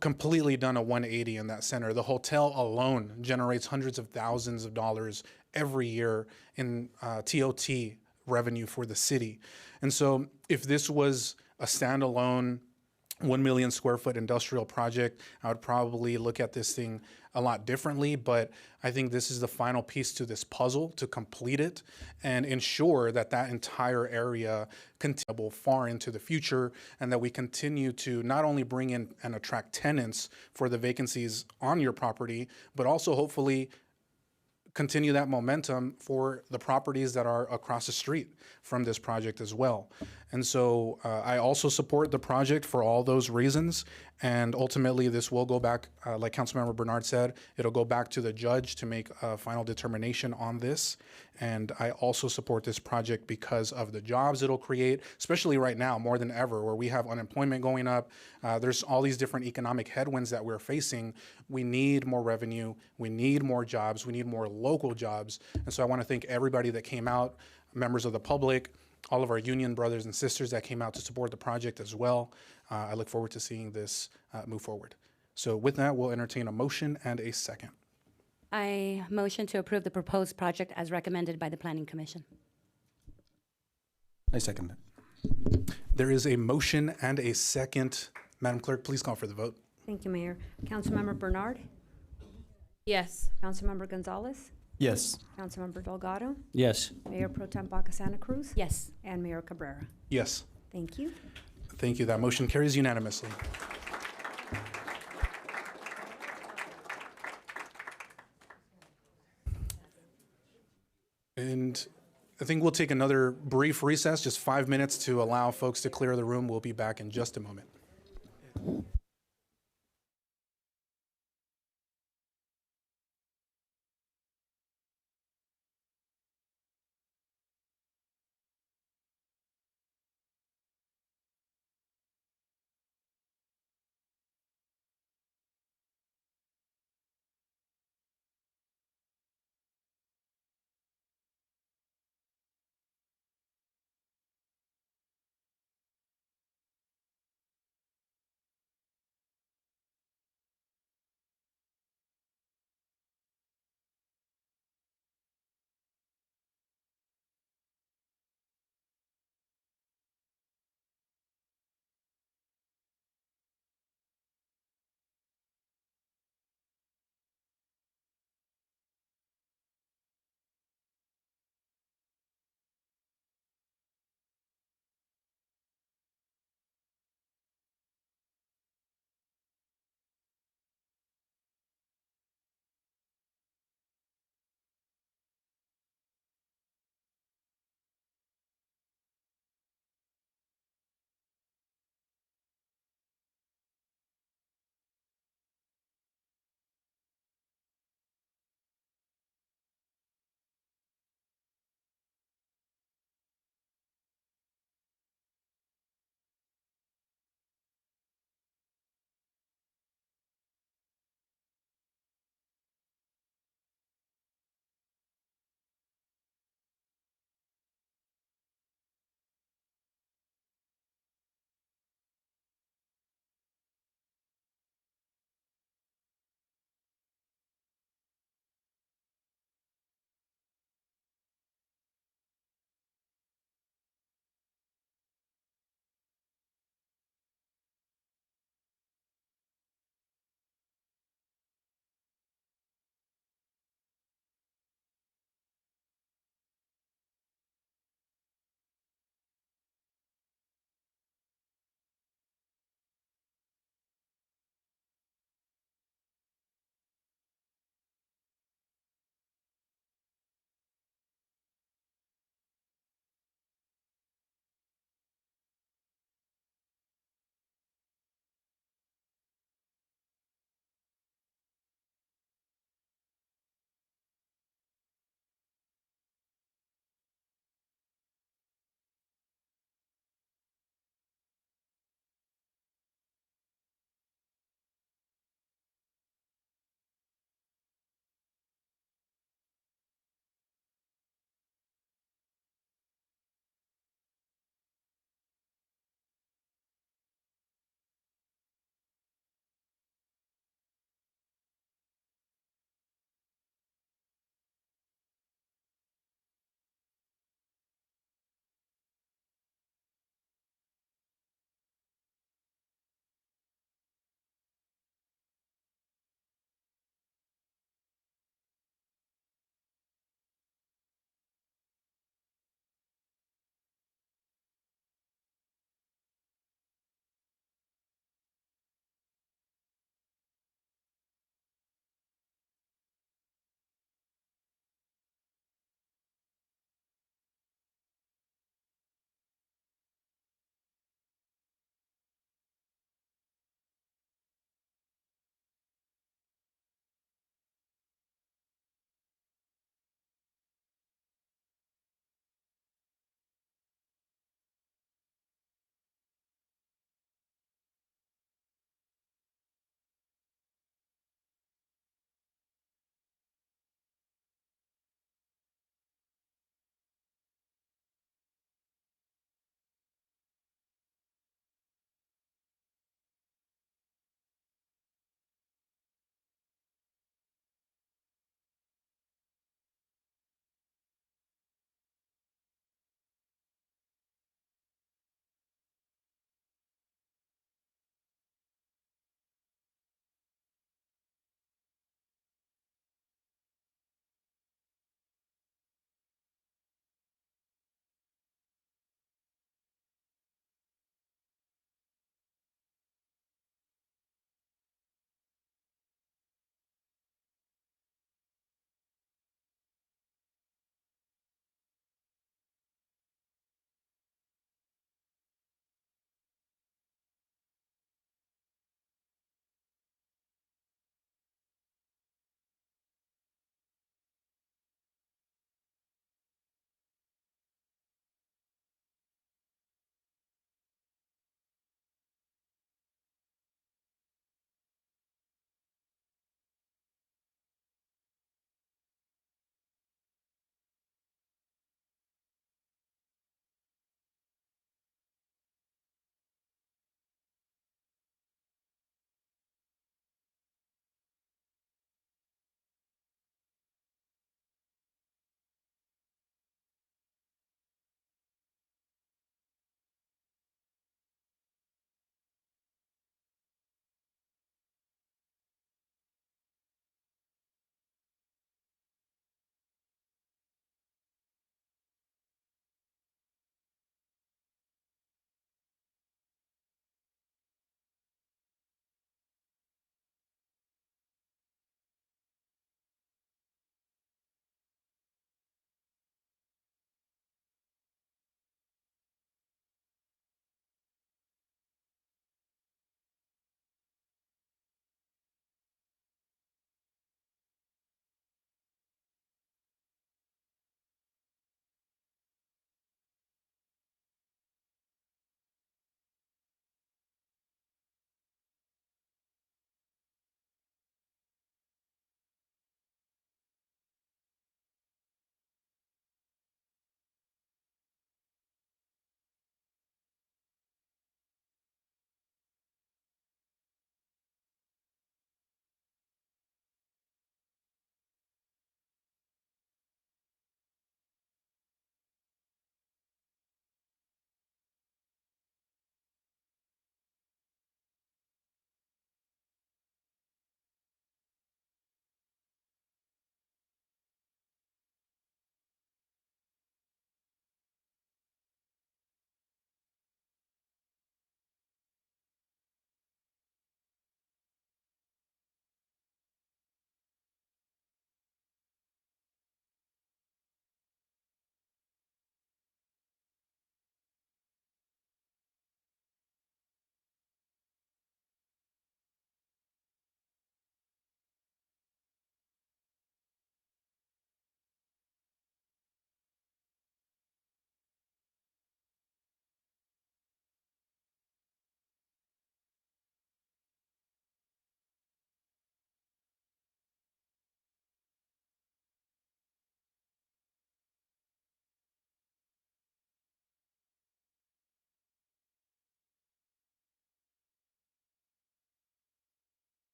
completely done a 180 in that center. The hotel alone generates hundreds of thousands of dollars every year in TOT revenue for the city. And so if this was a standalone 1 million square foot industrial project, I would probably look at this thing a lot differently, but I think this is the final piece to this puzzle to complete it and ensure that that entire area continue far into the future, and that we continue to not only bring in and attract tenants for the vacancies on your property, but also hopefully continue that momentum for the properties that are across the street from this project as well. And so I also support the project for all those reasons. And ultimately, this will go back, like Councilmember Bernard said, it'll go back to the judge to make a final determination on this. And I also support this project because of the jobs it'll create, especially right now, more than ever, where we have unemployment going up. There's all these different economic headwinds that we're facing. We need more revenue. We need more jobs. We need more local jobs. And so I want to thank everybody that came out, members of the public, all of our union brothers and sisters that came out to support the project as well. I look forward to seeing this move forward. So with that, we'll entertain a motion and a second. I motion to approve the proposed project as recommended by the Planning Commission. I second that. There is a motion and a second. Madam Clerk, please call for the vote. Thank you, Mayor. Councilmember Bernard? Yes. Councilmember Gonzalez? Yes. Councilmember Delgado? Yes. Mayor Pro Tem Baca Santa Cruz? Yes. And Mayor Cabrera? Yes. Thank you. Thank you. That motion carries unanimously. And I think we'll take another brief recess, just 5 minutes to allow folks to clear the room. We'll be back in just a moment.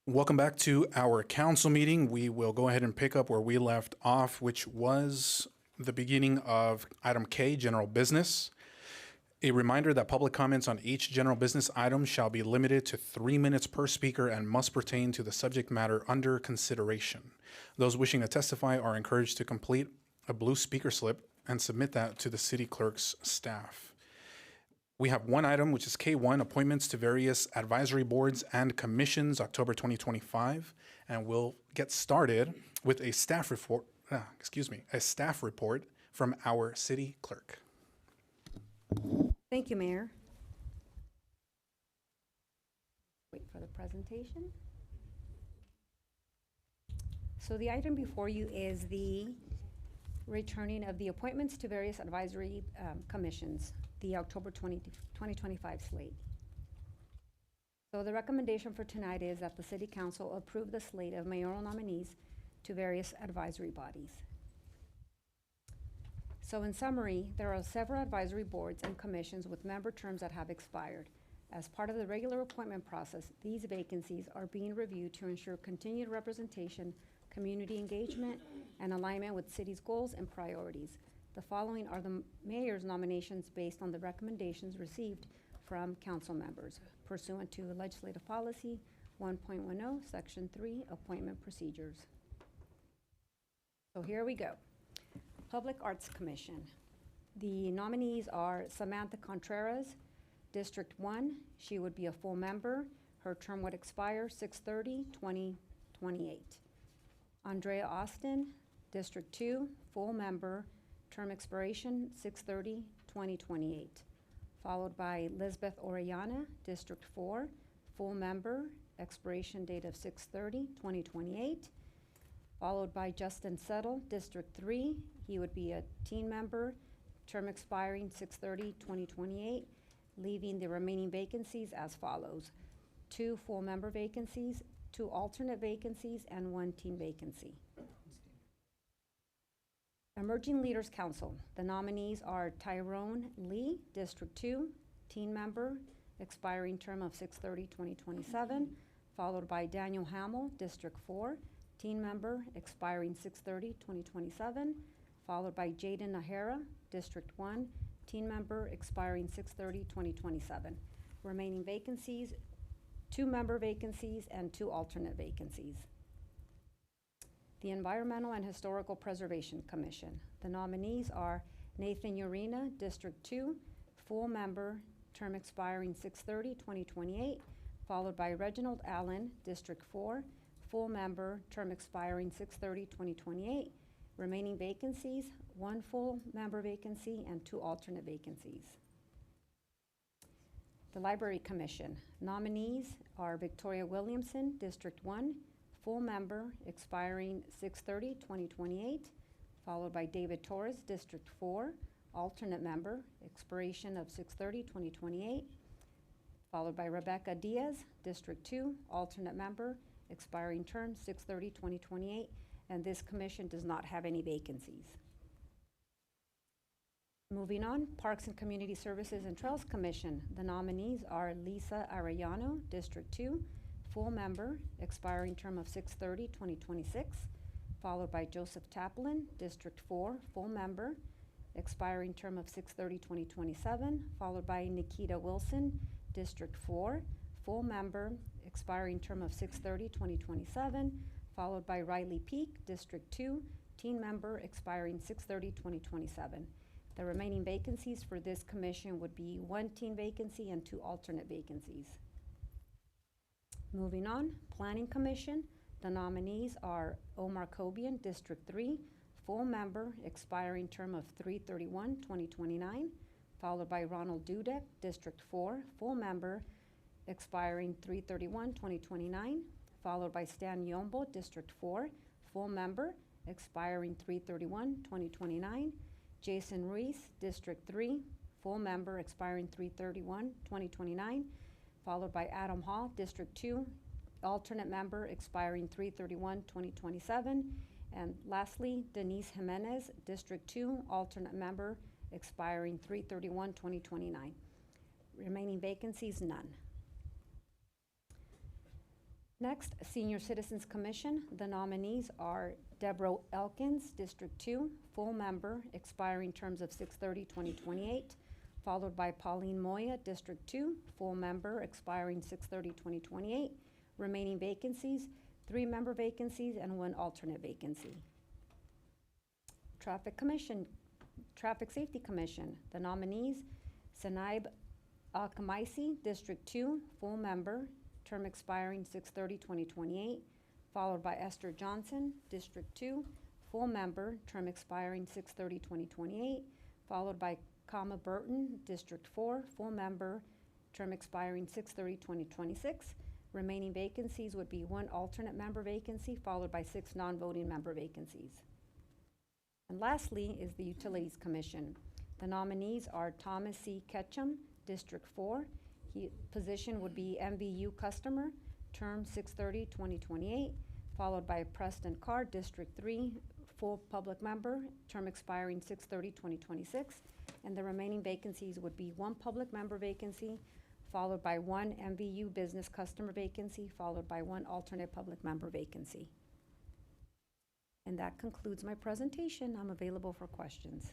Welcome back to our council meeting. We will go ahead and pick up where we left off, which was the beginning of item K, general business. A reminder that public comments on each general business item shall be limited to 3 minutes per speaker and must pertain to the subject matter under consideration. Those wishing to testify are encouraged to complete a blue speaker slip and submit that to the city clerk's staff. We have one item, which is K1, appointments to various advisory boards and commissions, October 2025. And we'll get started with a staff report, from our city clerk. Thank you, Mayor. Wait for the presentation. So the item before you is the returning of the appointments to various advisory commissions, the October 2025 slate. So the recommendation for tonight is that the City Council approve the slate of mayoral nominees to various advisory bodies. So in summary, there are several advisory boards and commissions with member terms that have expired. As part of the regular appointment process, these vacancies are being reviewed to ensure continued representation, community engagement, and alignment with city's goals and priorities. The following are the mayor's nominations based on the recommendations received from council members pursuant to Legislative Policy 1.10, Section 3, Appointment Procedures. So here we go. Public Arts Commission. The nominees are Samantha Contreras, District 1. She would be a full member. Her term would expire 6/30/2028. Andrea Austin, District 2, full member. Term expiration 6/30/2028, followed by Lisbeth Orellana, District 4, full member, expiration date of 6/30/2028, followed by Justin Settle, District 3. He would be a teen member, term expiring 6/30/2028, leaving the remaining vacancies as follows: 2 full member vacancies, 2 alternate vacancies, and 1 teen vacancy. Emerging Leaders Council. The nominees are Tyrone Lee, District 2, teen member, expiring term of 6/30/2027, followed by Daniel Hamill, District 4, teen member, expiring 6/30/2027, followed by Jaden Nahara, District 1, teen member, expiring 6/30/2027. Remaining vacancies, 2 member vacancies and 2 alternate vacancies. The Environmental and Historical Preservation Commission. The nominees are Nathan Urena, District 2, full member, term expiring 6/30/2028, followed by Reginald Allen, District 4, full member, term expiring 6/30/2028. Remaining vacancies, 1 full member vacancy and 2 alternate vacancies. The Library Commission. Nominees are Victoria Williamson, District 1, full member, expiring 6/30/2028, followed by David Torres, District 4, alternate member, expiration of 6/30/2028, followed by Rebecca Diaz, District 2, alternate member, expiring term 6/30/2028, and this commission does not have any vacancies. Moving on, Parks and Community Services and Trails Commission. The nominees are Lisa Arellano, District 2, full member, expiring term of 6/30/2026, followed by Joseph Taplin, District 4, full member, expiring term of 6/30/2027, followed by Nikita Wilson, District 4, full member, expiring term of 6/30/2027, followed by Riley Peak, District 2, teen member, expiring 6/30/2027. The remaining vacancies for this commission would be 1 teen vacancy and 2 alternate vacancies. Moving on, Planning Commission. The nominees are Omar Kobian, District 3, full member, expiring term of 3/31/2029, followed by Ronald Dudek, District 4, full member, expiring 3/31/2029, followed by Stan Yombo, District 4, full member, expiring 3/31/2029, Jason Ruiz, District 3, full member, expiring 3/31/2029, followed by Adam Hall, District 2, alternate member, expiring 3/31/2027, and lastly, Denise Jimenez, District 2, alternate member, expiring 3/31/2029. Remaining vacancies, none. Next, Senior Citizens Commission. The nominees are Deborah Elkins, District 2, full member, expiring terms of 6/30/2028, followed by Pauline Moya, District 2, full member, expiring 6/30/2028. Remaining vacancies, 3 member vacancies and 1 alternate vacancy. Traffic Safety Commission. The nominees, Sanaib Alkamaisi, District 2, full member, term expiring 6/30/2028, followed by Esther Johnson, District 2, full member, term expiring 6/30/2028, followed by Kama Burton, District 4, full member, term expiring 6/30/2026. Remaining vacancies would be 1 alternate member vacancy, followed by 6 non-voting member vacancies. And lastly is the Utilities Commission. The nominees are Thomas C. Ketchum, District 4. Position would be MVU customer, term 6/30/2028, followed by Preston Carr, District 3, full public member, term expiring 6/30/2026. And the remaining vacancies would be 1 public member vacancy, followed by 1 MVU business customer vacancy, followed by 1 alternate public member vacancy. And that concludes my presentation. I'm available for questions.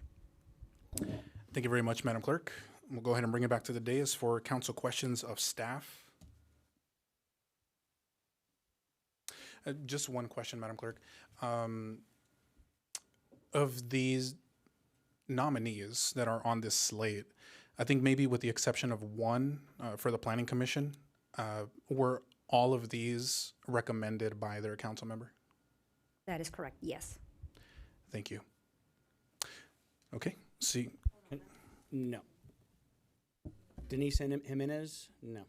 Thank you very much, Madam Clerk. We'll go ahead and bring it back to the dais for council questions of staff. Just one question, Madam Clerk. Of these nominees that are on this slate, I think maybe with the exception of 1 for the Planning Commission, were all of these recommended by their council member? That is correct, yes. Thank you. Okay, see. No. Denise Jimenez? No.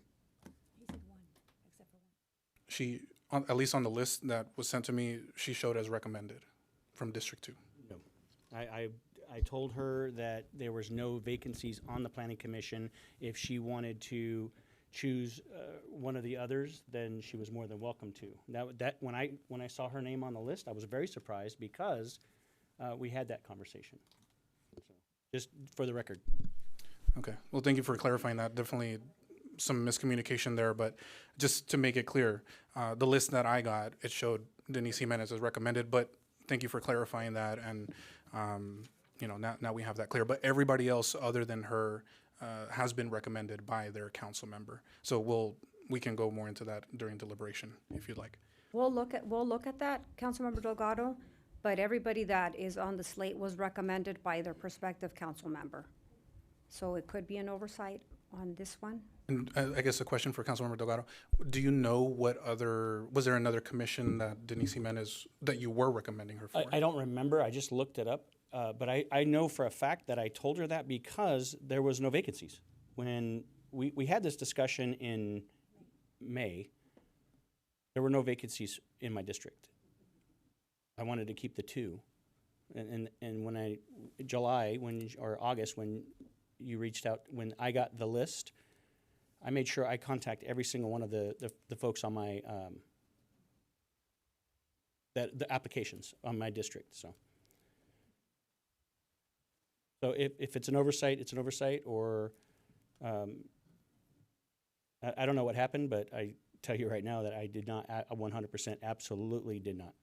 She, at least on the list that was sent to me, she showed as recommended from District 2. No. I told her that there was no vacancies on the Planning Commission. If she wanted to choose one of the others, then she was more than welcome to. That when I saw her name on the list, I was very surprised because we had that conversation. So, just for the record. Okay. Well, thank you for clarifying that. Definitely some miscommunication there, but just to make it clear, the list that I got, it showed Denise Jimenez as recommended, but thank you for clarifying that. And, you know, now we have that clear. But everybody else other than her has been recommended by their council member. So we can go more into that during deliberation if you'd like. We'll look at that, Councilmember Delgado, but everybody that is on the slate was recommended by their prospective council member. So it could be an oversight on this one. And I guess a question for Councilmember Delgado. Do you know was there another commission that Denise Jimenez, that you were recommending her for? I don't remember. I just looked it up. But I know for a fact that I told her that because there was no vacancies. When we had this discussion in May, there were no vacancies in my district. I wanted to keep the 2. And when August, when you reached out, when I got the list, I made sure I contact every single one of the folks on my, the applications on my district, so. So if it's an oversight, it's an oversight, or I don't know what happened, but I tell you right now that I did not, 100% absolutely did not.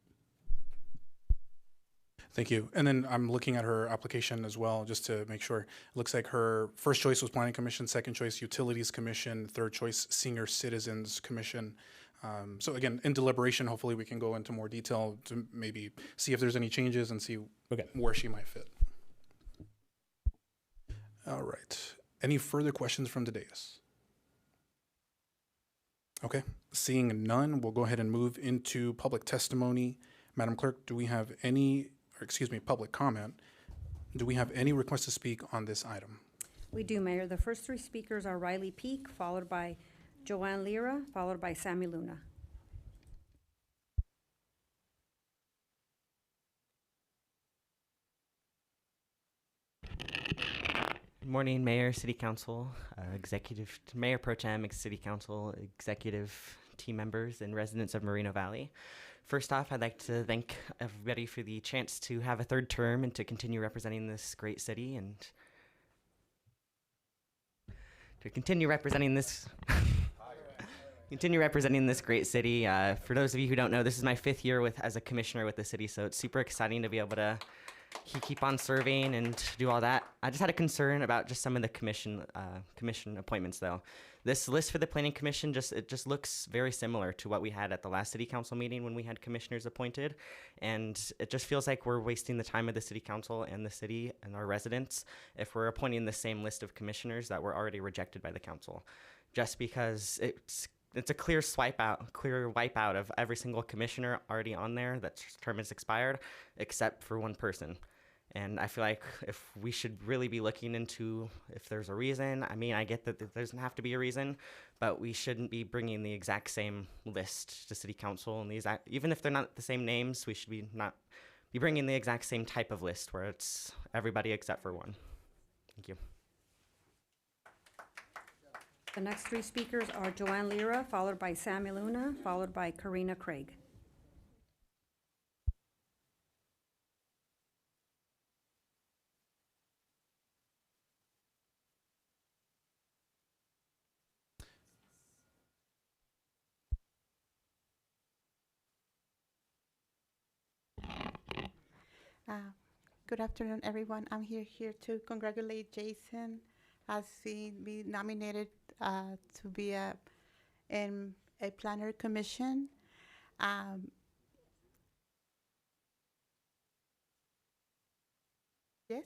Thank you. And then I'm looking at her application as well, just to make sure. It looks like her first choice was Planning Commission, second choice Utilities Commission, third choice Senior Citizens Commission. So again, in deliberation, hopefully we can go into more detail to maybe see if there's any changes and see where she might fit. All right. Any further questions from the dais? Okay. Seeing none, we'll go ahead and move into public testimony. Madam Clerk, do we have public comment? Do we have any requests to speak on this item? We do, Mayor. The first 3 speakers are Riley Peak, followed by Joanne Lira, followed by Sammy Luna. Good morning, Mayor, City Council, Mayor Pro Tem, City Council, executive team members, and residents of Moreno Valley. First off, I'd like to thank everybody for the chance to have a 3rd term and to continue representing this great city and to continue representing this continue representing this great city. For those of you who don't know, this is my 5th year as a commissioner with the city, so it's super exciting to be able to keep on serving and do all that. I just had a concern about just some of the commission appointments, though. This list for the Planning Commission just looks very similar to what we had at the last City Council meeting when we had commissioners appointed, and it just feels like we're wasting the time of the City Council and the city and our residents if we're appointing the same list of commissioners that were already rejected by the council, just because it's a clear wipeout of every single commissioner already on there that term is expired, except for one person. And I feel like if we should really be looking into if there's a reason. I mean, I get that there doesn't have to be a reason, but we shouldn't be bringing the exact same list to City Council. And even if they're not the same names, we should not be bringing the exact same type of list where it's everybody except for one. Thank you. The next 3 speakers are Joanne Lira, followed by Sammy Luna, followed by Karina Craig. Good afternoon, everyone. I'm here to congratulate Jason as he be nominated to be in a planner commission. Yes,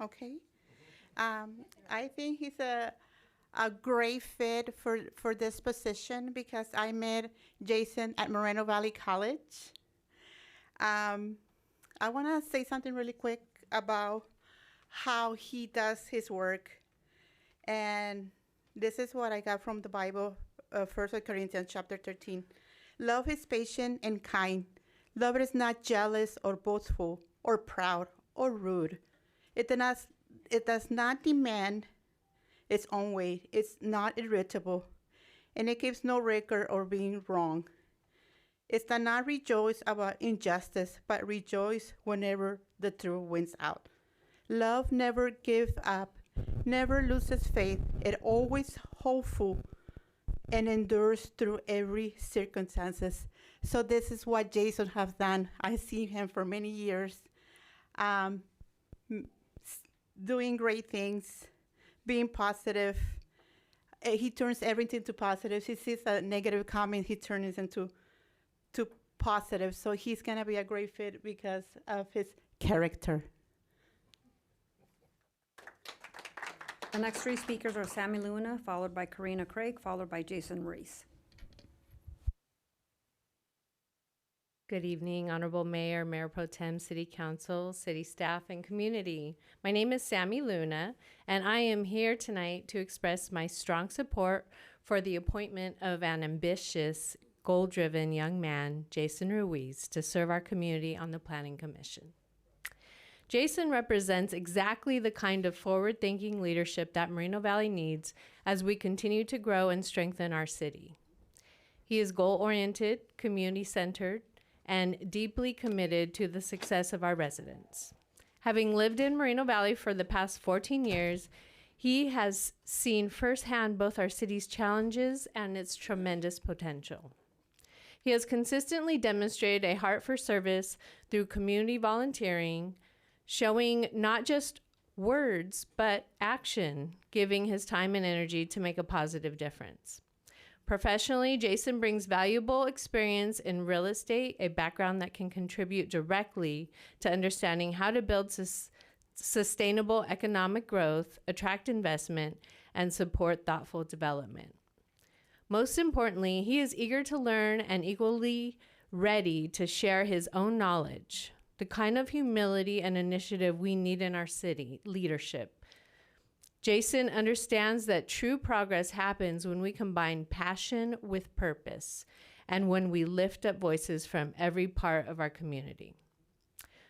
okay. I think he's a great fit for this position because I met Jason at Moreno Valley College. I want to say something really quick about how he does his work. And this is what I got from the Bible, 1 Corinthians chapter 13. Love is patient and kind. Love is not jealous or boastful or proud or rude. It does not demand its own way. It's not irritable. And it keeps no record of being wrong. It does not rejoice about injustice, but rejoice whenever the truth wins out. Love never gives up, never loses faith. It always hopeful and endures through every circumstances. So this is what Jason has done. I've seen him for many years, doing great things, being positive. He turns everything to positive. He sees a negative comment, he turns it into positive. So he's gonna be a great fit because of his character. The next 3 speakers are Sammy Luna, followed by Karina Craig, followed by Jason Reese. Good evening, Honorable Mayor, Mayor Pro Tem, City Council, City staff, and community. My name is Sammy Luna, and I am here tonight to express my strong support for the appointment of an ambitious, goal-driven young man, Jason Ruiz, to serve our community on the Planning Commission. Jason represents exactly the kind of forward-thinking leadership that Moreno Valley needs as we continue to grow and strengthen our city. He is goal-oriented, community-centered, and deeply committed to the success of our residents. Having lived in Moreno Valley for the past 14 years, he has seen firsthand both our city's challenges and its tremendous potential. He has consistently demonstrated a heart for service through community volunteering, showing not just words, but action, giving his time and energy to make a positive difference. Professionally, Jason brings valuable experience in real estate, a background that can contribute directly to understanding how to build sustainable economic growth, attract investment, and support thoughtful development. Most importantly, he is eager to learn and equally ready to share his own knowledge, the kind of humility and initiative we need in our city leadership. Jason understands that true progress happens when we combine passion with purpose and when we lift up voices from every part of our community.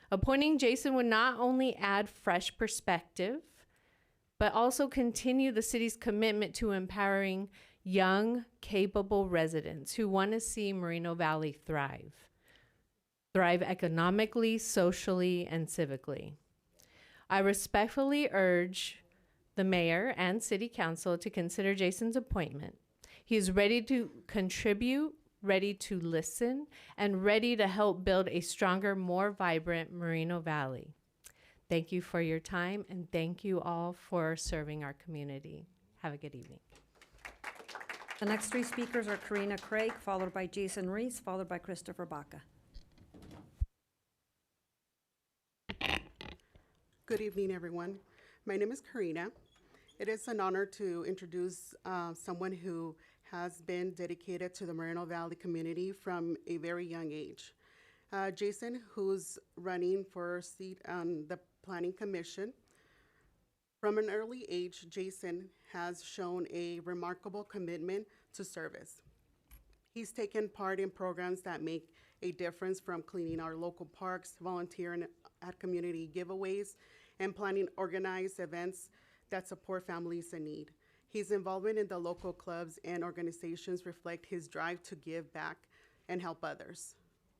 Appointing Jason would not only add fresh perspective, but also continue the city's commitment to empowering young, capable residents who want to see Moreno Valley thrive economically, socially, and civically. I respectfully urge the mayor and city council to consider Jason's appointment. He's ready to contribute, ready to listen, and ready to help build a stronger, more vibrant Moreno Valley. Thank you for your time, and thank you all for serving our community. Have a good evening. The next three speakers are Karina Craig, followed by Jason Reese, followed by Christopher Baca. Good evening, everyone. My name is Karina. It is an honor to introduce someone who has been dedicated to the Moreno Valley community from a very young age. Jason, who's running for a seat on the Planning Commission. From an early age, Jason has shown a remarkable commitment to service. He's taken part in programs that make a difference, from cleaning our local parks, volunteering at community giveaways, and planning organized events that support families in need. His involvement in the local clubs and organizations reflect his drive to give back and help others.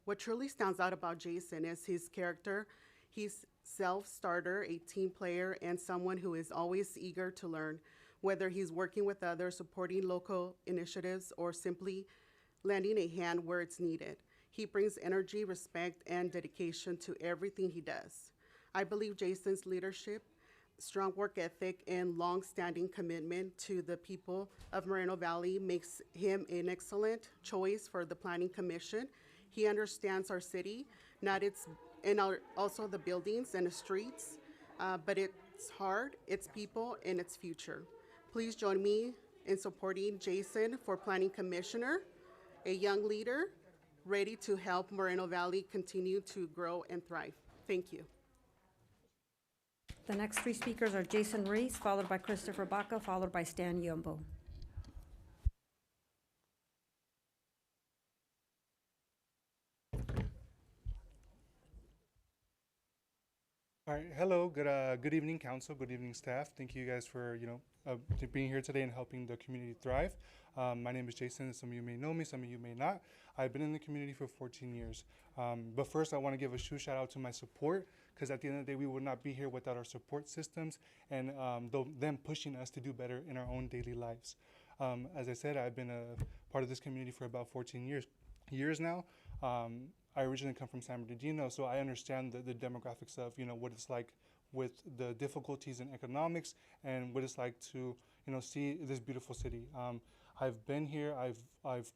What truly stands out about Jason is his character. He's self-starter, a team player, and someone who is always eager to learn, whether he's working with others, supporting local initiatives, or simply lending a hand where it's needed. He brings energy, respect, and dedication to everything he does. I believe Jason's leadership, strong work ethic, and long-standing commitment to the people of Moreno Valley makes him an excellent choice for the Planning Commission. He understands our city, also the buildings and the streets, but its heart, its people, and its future. Please join me in supporting Jason for Planning Commissioner, a young leader ready to help Moreno Valley continue to grow and thrive. Thank you. The next three speakers are Jason Reese, followed by Christopher Baca, followed by Stan Yombo. All right, hello, good evening, council, good evening, staff. Thank you guys for, being here today and helping the community thrive. My name is Jason. Some of you may know me, some of you may not. I've been in the community for 14 years. But first, I want to give a shout out to my support, because at the end of the day, we would not be here without our support systems and them pushing us to do better in our own daily lives. As I said, I've been a part of this community for about 14 years now. I originally come from San Bernardino, so I understand the demographics of, what it's like with the difficulties in economics and what it's like to, see this beautiful city. I've been here. I've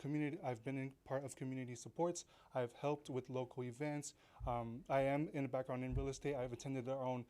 been in part of community supports. I've helped with local events. I am in a background in real estate. I've attended our own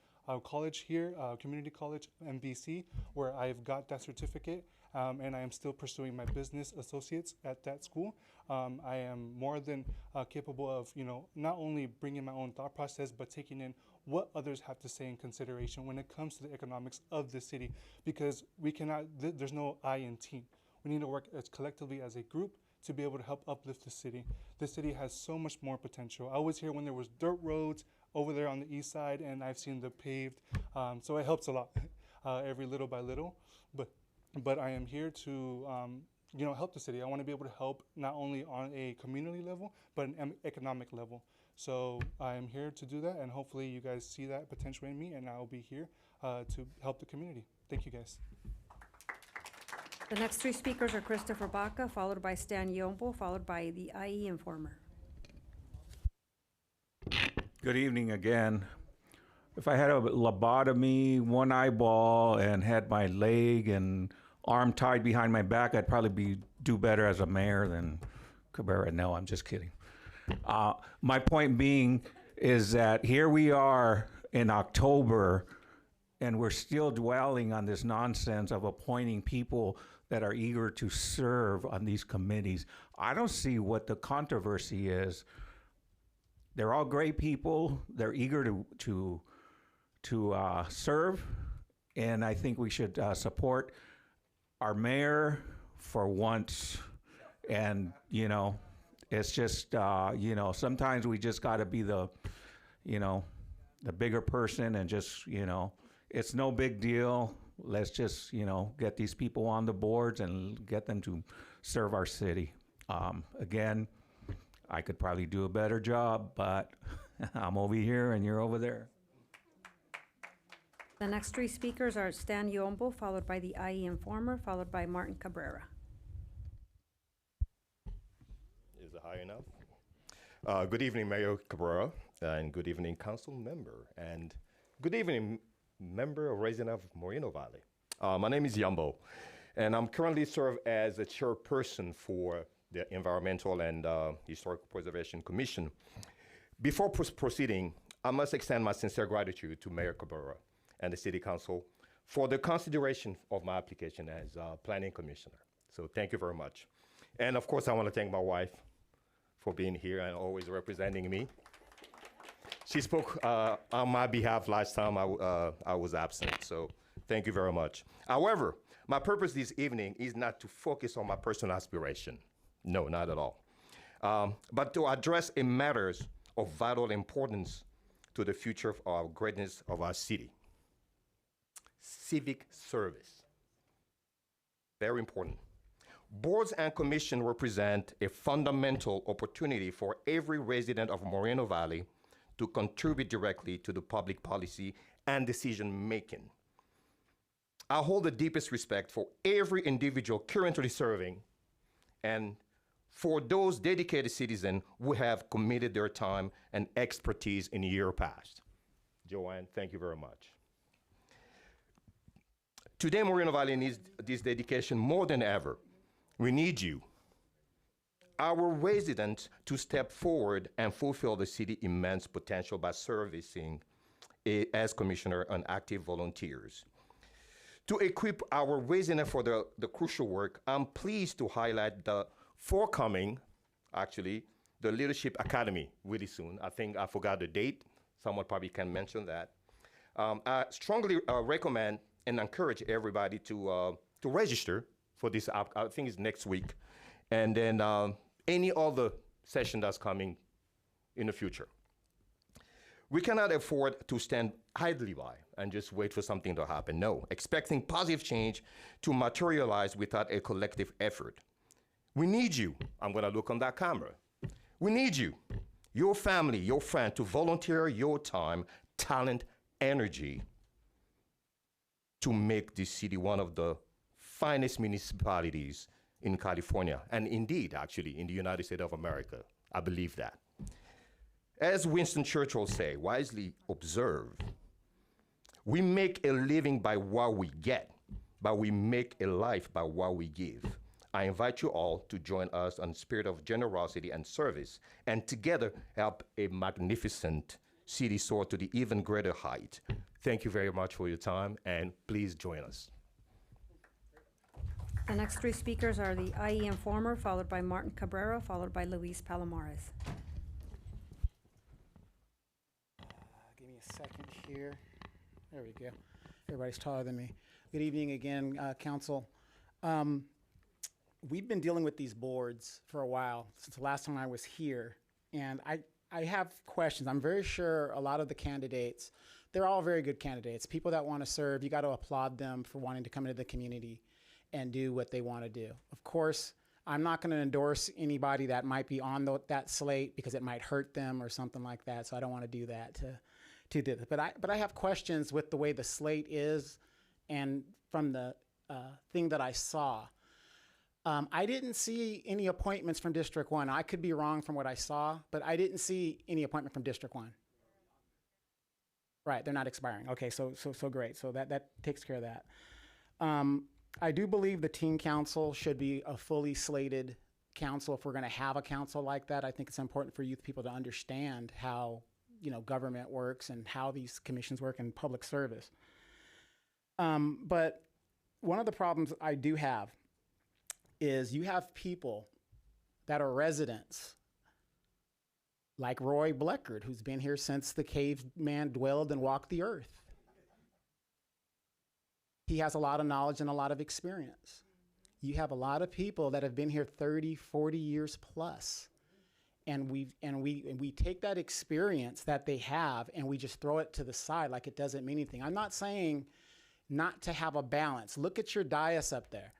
college here, community college, MBC, where I've got that certificate. And I am still pursuing my business associates at that school. I am more than capable of, not only bringing my own thought process, but taking in what others have to say in consideration when it comes to the economics of the city, because we cannot, there's no I in team. We need to work as collectively as a group to be able to help uplift the city. The city has so much more potential. I was here when there was dirt roads over there on the east side, and I've seen the paved, so it helps a lot, every little by little. But I am here to, help the city. I want to be able to help not only on a community level, but an economic level. So I am here to do that, and hopefully you guys see that potential in me, and I'll be here to help the community. Thank you, guys. The next three speakers are Christopher Baca, followed by Stan Yombo, followed by the IE Informer. Good evening again. If I had a lobotomy, one eyeball, and had my leg and arm tied behind my back, I'd probably do better as a mayor than Cabrera. No, I'm just kidding. My point being is that here we are in October, and we're still dwelling on this nonsense of appointing people that are eager to serve on these committees. I don't see what the controversy is. They're all great people. They're eager to serve, and I think we should support our mayor for once. And it's just sometimes we just got to be the bigger person and just it's no big deal. Let's just get these people on the boards and get them to serve our city. Again, I could probably do a better job, but I'm over here and you're over there. The next three speakers are Stan Yombo, followed by the IE Informer, followed by Martin Cabrera. Good evening, Mayor Cabrera, and good evening, council member, and good evening, member of resident of Moreno Valley. My name is Yambo, and I'm currently serve as a chairperson for the Environmental and Historical Preservation Commission. Before proceeding, I must extend my sincere gratitude to Mayor Cabrera and the City Council for the consideration of my application as Planning Commissioner. So thank you very much. And of course, I want to thank my wife for being here and always representing me. She spoke on my behalf last time I was absent, so thank you very much. However, my purpose this evening is not to focus on my personal aspiration. No, not at all. But to address a matters of vital importance to the future of our greatness of our city. Civic service. Very important. Boards and commissions represent a fundamental opportunity for every resident of Moreno Valley to contribute directly to the public policy and decision making. I hold the deepest respect for every individual currently serving and for those dedicated citizens who have committed their time and expertise in years past. Joanne, thank you very much. Today, Moreno Valley needs this dedication more than ever. We need you, our residents, to step forward and fulfill the city's immense potential by servicing as commissioner and active volunteers. To equip our residents for the crucial work, I'm pleased to highlight the forthcoming, actually, the Leadership Academy really soon. I think I forgot the date. Someone probably can mention that. I strongly recommend and encourage everybody to register for this. I think it's next week. And then any other session that's coming in the future. We cannot afford to stand idly by and just wait for something to happen. No, expecting positive change to materialize without a collective effort. We need you. I'm gonna look on that camera. We need you, your family, your friend, to volunteer your time, talent, energy to make this city one of the finest municipalities in California, and indeed, actually, in the United States of America. I believe that. As Winston Churchill say, wisely observe, we make a living by what we get, but we make a life by what we give. I invite you all to join us on spirit of generosity and service, and together help a magnificent city soar to the even greater height. Thank you very much for your time, and please join us. The next three speakers are the IE Informer, followed by Martin Cabrera, followed by Luis Palomares. Give me a second here. There we go. Everybody's taller than me. Good evening again, Council. We've been dealing with these boards for a while, since the last time I was here, and I have questions. I'm very sure a lot of the candidates, they're all very good candidates. People that want to serve, you got to applaud them for wanting to come into the community and do what they want to do. Of course, I'm not going to endorse anybody that might be on that slate because it might hurt them or something like that. So I don't want to do that to do that. But I have questions with the way the slate is, and from the thing that I saw. I didn't see any appointments from District 1. I could be wrong from what I saw, but I didn't see any appointment from District 1. Right, they're not expiring. Okay, so great. So that takes care of that. I do believe the teen council should be a fully slated council. If we're going to have a council like that, I think it's important for youth people to understand how, government works and how these commissions work in public service. But one of the problems I do have is you have people that are residents, like Roy Bleckard, who's been here since the caveman dwelled and walked the earth. He has a lot of knowledge and a lot of experience. You have a lot of people that have been here 30, 40 years plus. And we take that experience that they have and we just throw it to the side like it doesn't mean anything. I'm not saying not to have a balance. Look at your dais up there.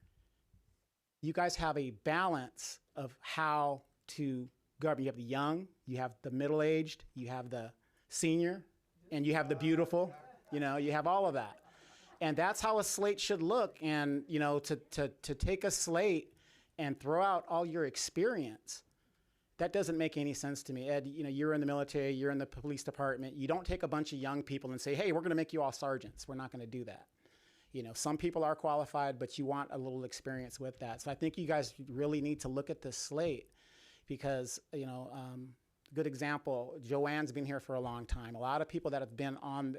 You guys have a balance of how to govern. You have the young, you have the middle-aged, you have the senior, and you have the beautiful. You have all of that. And that's how a slate should look. And, to take a slate and throw out all your experience That doesn't make any sense to me. Ed, you know, you're in the military, you're in the police department. You don't take a bunch of young people and say, hey, we're going to make you all sergeants. We're not going to do that. You know, some people are qualified, but you want a little experience with that. So I think you guys really need to look at this slate because, you know, good example, Joanne's been here for a long time. A lot of people that have been on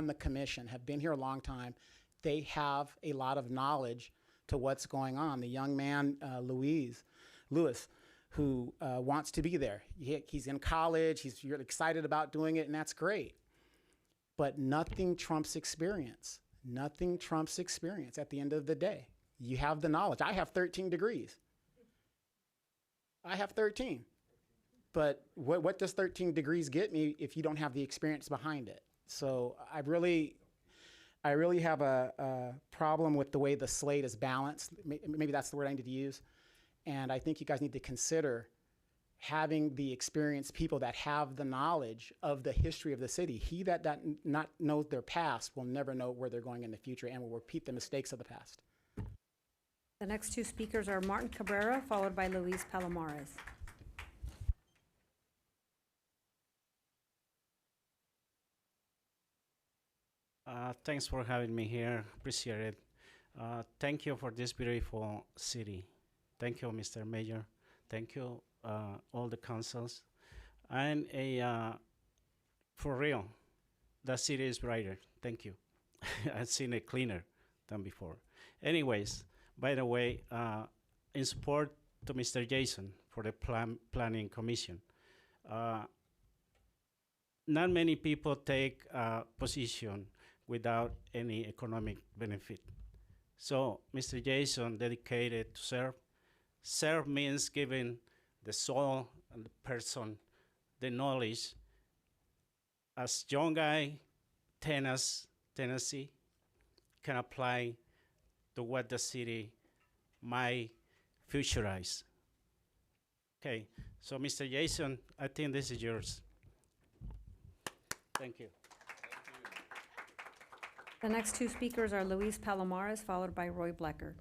the commission have been here a long time. They have a lot of knowledge to what's going on. The young man, Lewis, who wants to be there. He's in college, he's really excited about doing it, and that's great. But nothing trumps experience. Nothing trumps experience at the end of the day. You have the knowledge. I have 13 degrees. I have 13. But what does 13 degrees get me if you don't have the experience behind it? So I really have a problem with the way the slate is balanced. Maybe that's the word I need to use. And I think you guys need to consider having the experienced people that have the knowledge of the history of the city. He that not knows their past will never know where they're going in the future and will repeat the mistakes of the past. The next two speakers are Martin Cabrera, followed by Luis Palomares. Thanks for having me here. Appreciate it. Thank you for this beautiful city. Thank you, Mr. Mayor. Thank you, all the councils. And for real, the city is brighter. Thank you. I've seen it cleaner than before. Anyways, by the way, in support to Mr. Jason for the Planning Commission, not many people take a position without any economic benefit. So Mr. Jason dedicated to serve. Serve means giving the soul and the person the knowledge. As young guy, Tennessee can apply to what the city might futurize. Okay, so Mr. Jason, I think this is yours. Thank you. The next two speakers are Luis Palomares, followed by Roy Blecker.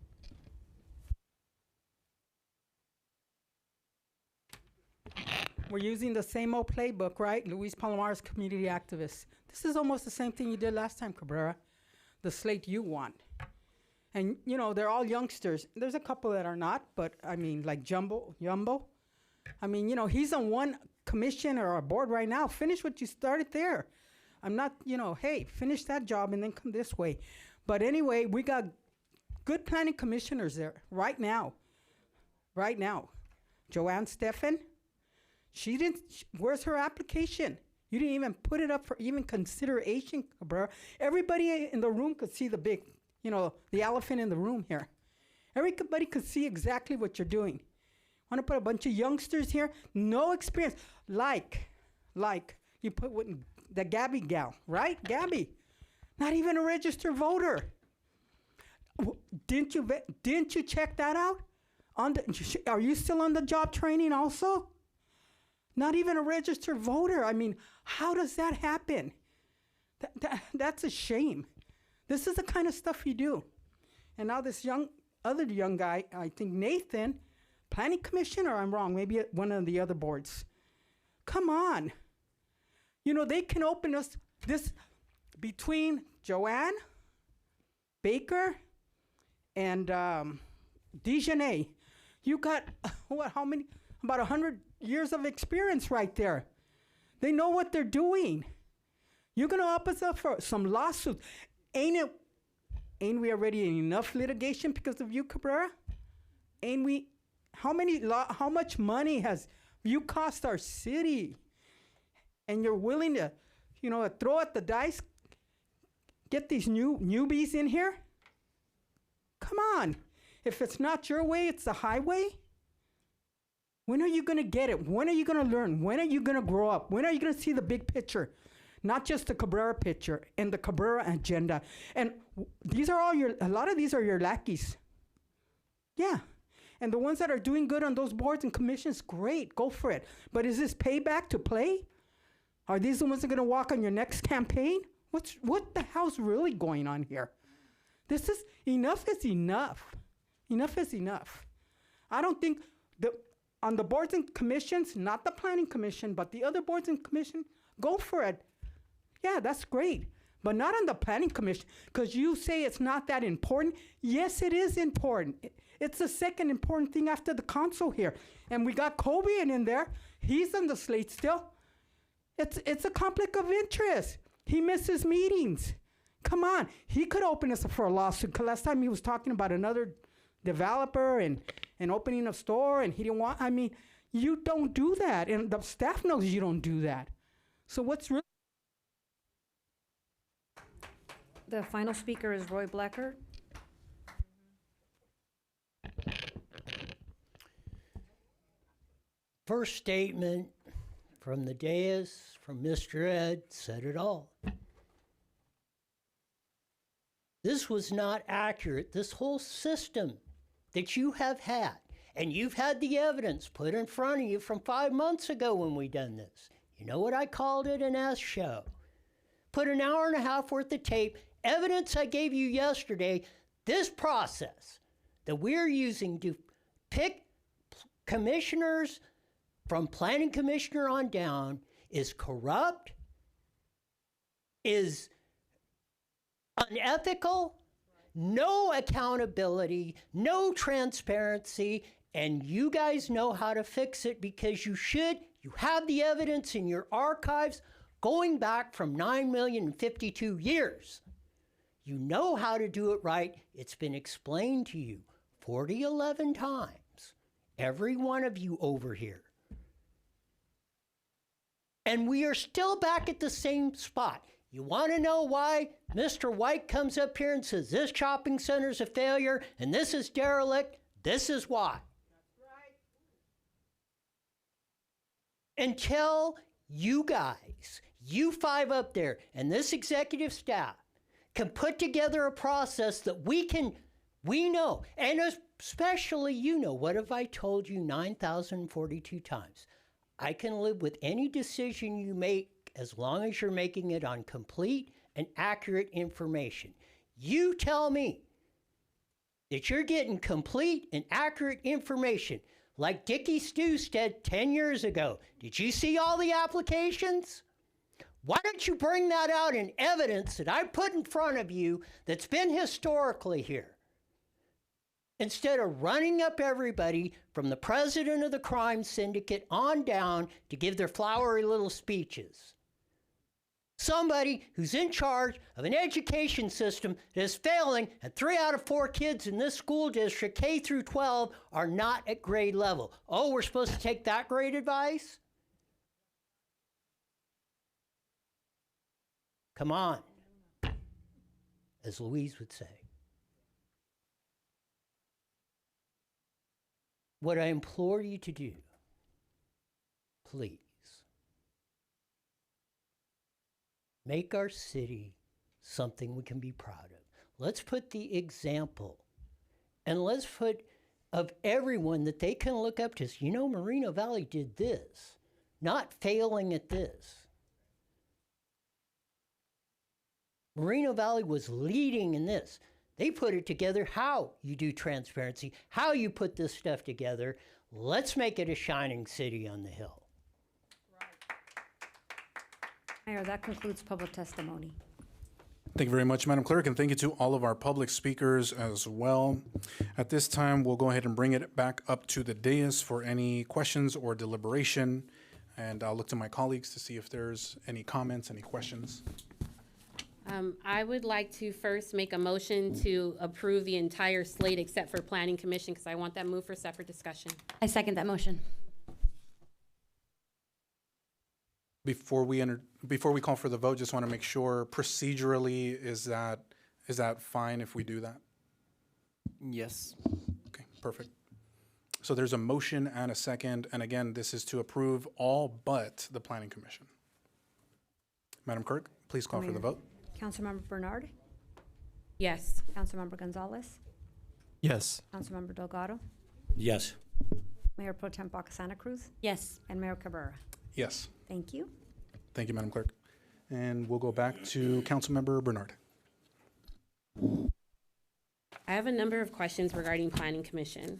We're using the same old playbook, right? Luis Palomares, community activist. This is almost the same thing you did last time, Cabrera. The slate you want. And, you know, they're all youngsters. There's a couple that are not, but, I mean, like Jumbo. I mean, you know, he's on one commission or a board right now. Finish what you started there. I'm not, you know, hey, finish that job and then come this way. But anyway, we got good planning commissioners there right now. Right now. Joanne Steffen, where's her application? You didn't even put it up for even consideration, Cabrera. Everybody in the room could see the big, you know, the elephant in the room here. Everybody could see exactly what you're doing. Want to put a bunch of youngsters here? No experience. Like you put the Gabby gal, right? Gabby, not even a registered voter. Didn't you check that out? Are you still on the job training also? Not even a registered voter. I mean, how does that happen? That's a shame. This is the kind of stuff you do. And now this other young guy, I think Nathan, planning commission, or I'm wrong, maybe at one of the other boards. Come on. You know, they can open us this between Joanne, Baker, and Dejanay. You got, what, how many? About 100 years of experience right there. They know what they're doing. You're going to up us up for some lawsuits. Ain't we already in enough litigation because of you, Cabrera? Ain't we? How much money has you cost our city? And you're willing to, you know, throw at the dice, get these newbies in here? Come on. If it's not your way, it's the highway. When are you going to get it? When are you going to learn? When are you going to grow up? When are you going to see the big picture? Not just the Cabrera picture and the Cabrera agenda. And these are all a lot of these are your lackeys. Yeah. And the ones that are doing good on those boards and commissions, great, go for it. But is this payback to play? Are these the ones that are going to walk on your next campaign? What the hell's really going on here? This is enough. Enough is enough. I don't think on the boards and commissions, not the planning commission, but the other boards and commission, go for it. Yeah, that's great. But not on the planning commission, because you say it's not that important. Yes, it is important. It's the second important thing after the council here. And we got Kobe in there. He's on the slate still. It's a conflict of interest. He misses meetings. Come on. He could open us up for a lawsuit, because last time he was talking about another developer and opening a store, and he didn't want, I mean, you don't do that. And the staff knows you don't do that. So what's really... The final speaker is Roy Blecker. First statement from the dais, from Mr. Ed, said it all. This was not accurate. This whole system that you have had, and you've had the evidence put in front of you from 5 months ago when we done this. You know what I called it? An S show. Put an hour and a half worth of tape, evidence I gave you yesterday. This process that we're using to pick commissioners from planning commissioner on down is corrupt, is unethical, no accountability, no transparency, and you guys know how to fix it because you should. You have the evidence in your archives going back from 9,052 years. You know how to do it right. It's been explained to you 11 times, every one of you over here. And we are still back at the same spot. You want to know why Mr. White comes up here and says this shopping center is a failure and this is derelict? This is why. That's right. Until you guys, you five up there, and this executive staff can put together a process that we know, and especially you know, what have I told you 9,042 times? I can live with any decision you make as long as you're making it on complete and accurate information. You tell me that you're getting complete and accurate information like Dickie Stew said 10 years ago. Did you see all the applications? Why don't you bring that out in evidence that I put in front of you that's been historically here? Instead of running up everybody from the president of the crime syndicate on down to give their flowery little speeches. Somebody who's in charge of an education system that is failing, and 3 out of 4 kids in this school district, K through 12, are not at grade level. Oh, we're supposed to take that great advice? Come on, as Louise would say. What I implore you to do, please, make our city something we can be proud of. Let's put the example, and let's put of everyone that they can look up to. You know, Moreno Valley did this, not failing at this. Moreno Valley was leading in this. They put it together, how you do transparency, how you put this stuff together. Let's make it a shining city on the hill. Mayor, that concludes public testimony. Thank you very much, Madam Clerk, and thank you to all of our public speakers as well. At this time, we'll go ahead and bring it back up to the dais for any questions or deliberation, and I'll look to my colleagues to see if there's any comments, any questions. I would like to first make a motion to approve the entire slate except for Planning Commission, because I want that moved for separate discussion. I second that motion. Before we call for the vote, just want to make sure procedurally, is that fine if we do that? Yes. Okay, perfect. So there's a motion and a second, and again, this is to approve all but the Planning Commission. Madam Clerk, please call for the vote. Councilmember Bernard? Yes. Councilmember Gonzalez? Yes. Councilmember Delgado? Yes. Mayor Pro Tem Baca Santa Cruz? Yes. And Mayor Cabrera? Yes. Thank you. Thank you, Madam Clerk. And we'll go back to Councilmember Bernard. I have a number of questions regarding Planning Commission.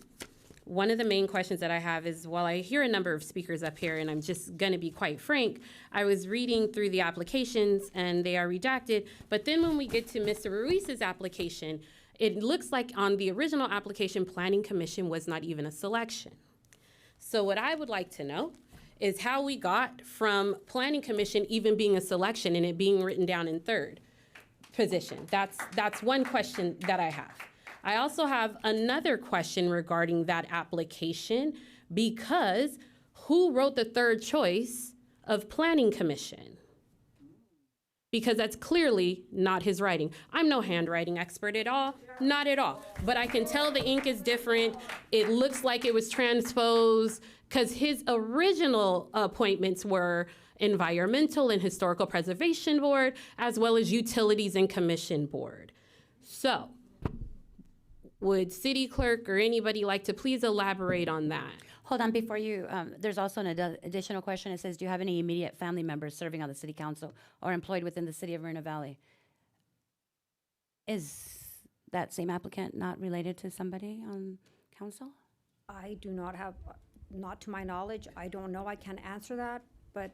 one of the main questions that I have is, while I hear a number of speakers up here, and I'm just going to be quite frank, I was reading through the applications and they are redacted. But then when we get to Mr. Ruiz's application, it looks like on the original application, Planning Commission was not even a selection. So what I would like to know is how we got from Planning Commission even being a selection and it being written down in third position. That's one question that I have. I also have another question regarding that application, because who wrote the third choice of Planning Commission? Because that's clearly not his writing. I'm no handwriting expert at all, not at all. But I can tell the ink is different. It looks like it was transposed, because his original appointments were Environmental and Historical Preservation Board, as well as Utilities and Commission Board. So, would City Clerk or anybody like to please elaborate on that? Hold on, before you, there's also an additional question. It says, do you have any immediate family members serving on the city council or employed within the city of Moreno Valley? Is that same applicant not related to somebody on council? I do not have, not to my knowledge. I don't know. I can't answer that, but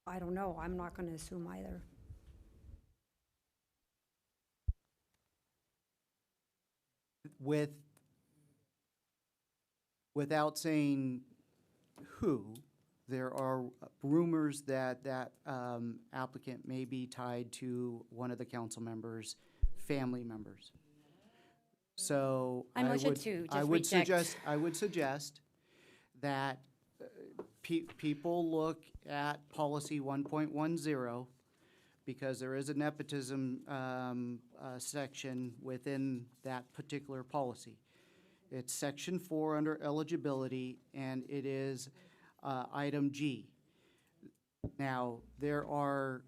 I don't know. I'm not going to assume either. Without saying who, there are rumors that that applicant may be tied to one of the council members' family members. So I motion to just I would reject. suggest that people look at policy 1.10, because there is a nepotism section within that particular policy. It's section 4 under eligibility, and it is item G. Now, there are...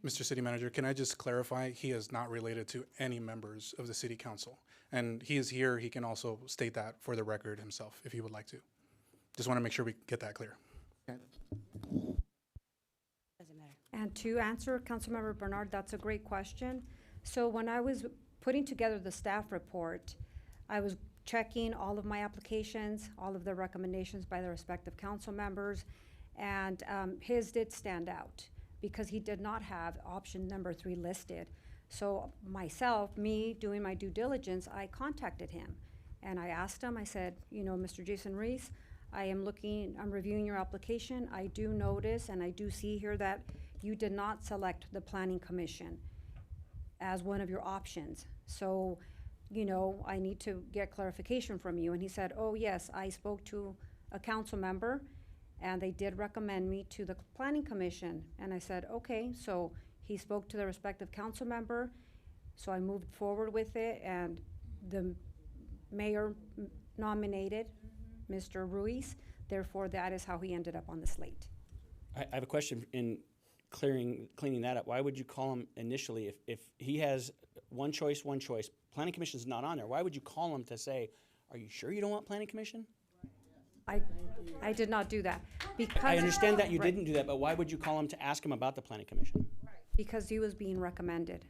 Mr. City Manager, can I just clarify? He is not related to any members of the City Council. And he is here. He can also state that for the record himself, if he would like to. Just want to make sure we get that clear. Okay. And to answer Councilmember Bernard, that's a great question. So when I was putting together the staff report, I was checking all of my applications, all of the recommendations by the respective council members, and his did stand out because he did not have option number 3 listed. So myself, me doing my due diligence, I contacted him and I asked him, I said, you know, Mr. Jason Ruiz, I'm reviewing your application. I do notice and I do see here that you did not select the Planning Commission as one of your options. So, you know, I need to get clarification from you. And he said, oh yes, I spoke to a council member and they did recommend me to the Planning Commission. And I said, okay, so he spoke to the respective council member. So I moved forward with it and the mayor nominated Mr. Ruiz. Therefore, that is how he ended up on the slate. I have a question in cleaning that up. Why would you call him initially if he has one choice, Planning Commission's not on there? Why would you call him to say, are you sure you don't want Planning Commission? I did not do that because I understand that you didn't do that, but why would you call him to ask him about the Planning Commission? Because he was being recommended.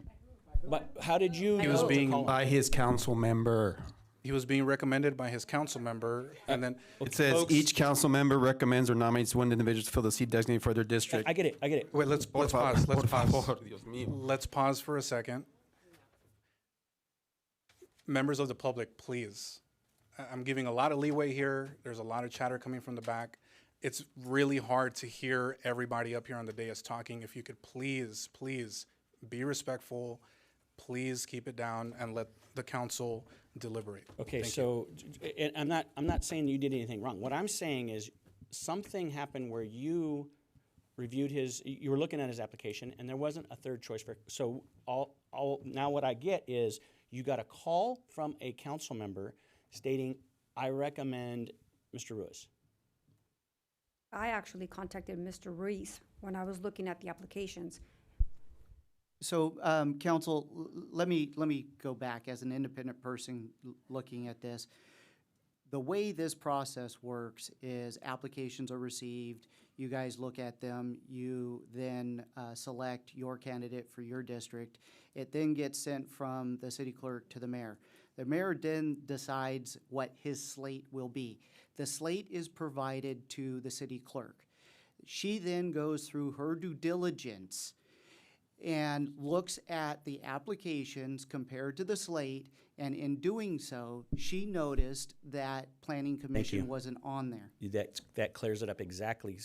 But how did you He was being by his council member. He was being recommended by his council member, and then It says each council member recommends or nominates one individual to fill the seat designated for their district. I get it. Wait, let's pause. Let's pause for a second. Members of the public, please. I'm giving a lot of leeway here. There's a lot of chatter coming from the back. It's really hard to hear everybody up here on the dais talking. If you could please be respectful. Please keep it down and let the council deliberate. Okay, Thank so and I'm not saying you did anything wrong. What I'm saying is something happened where you reviewed you were looking at his application and there wasn't a third choice for. So now what I get is you got a call from a council member stating, I recommend Mr. Ruiz. I actually contacted Mr. Ruiz when I was looking at the applications. So, council, let me go back as an independent person looking at this. The way this process works is applications are received, you guys look at them, you then select your candidate for your district. It then gets sent from the city clerk to the mayor. The mayor then decides what his slate will be. The slate is provided to the city clerk. She then goes through her due diligence and looks at the applications compared to the slate, and in doing so, she noticed that Planning Commission wasn't on there. That clears it up exactly.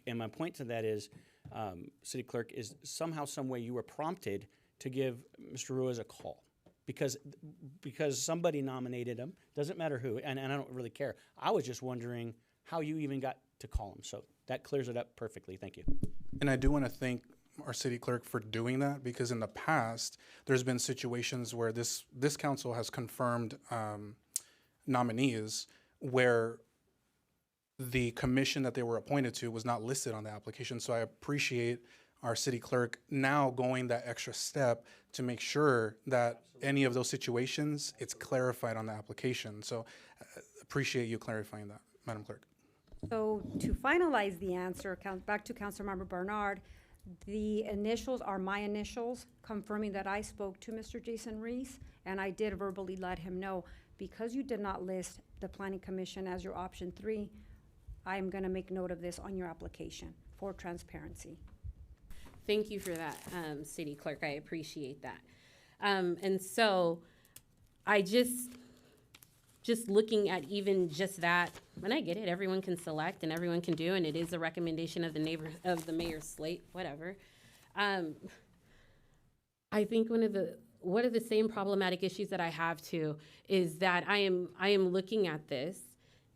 And my point to that is, City Clerk, is somehow, some way you were prompted to give Mr. Ruiz a call because somebody nominated him. Doesn't matter who, and I don't really care. I was just wondering how you even got to call him. So that clears it up perfectly. Thank you. And I do want to thank our city clerk for doing that, because in the past there's been situations where this council has confirmed nominees where the commission that they were appointed to was not listed on the application. So I appreciate our city clerk now going that extra step to make sure that any of those situations, it's clarified on the application. So appreciate you clarifying that, Madam Clerk. So to finalize the answer, back to Councilmember Bernard, the initials are my initials, confirming that I spoke to Mr. Jason Reese, and I did verbally let him know, because you did not list the Planning Commission as your option 3, I am gonna make note of this on your application for transparency. Thank you for that, City Clerk. I appreciate that. And so I just looking at even just that, and I get it, everyone can select and everyone can do, and it is a recommendation of the mayor's slate, whatever. I think one of the same problematic issues that I have too is that I am looking at this,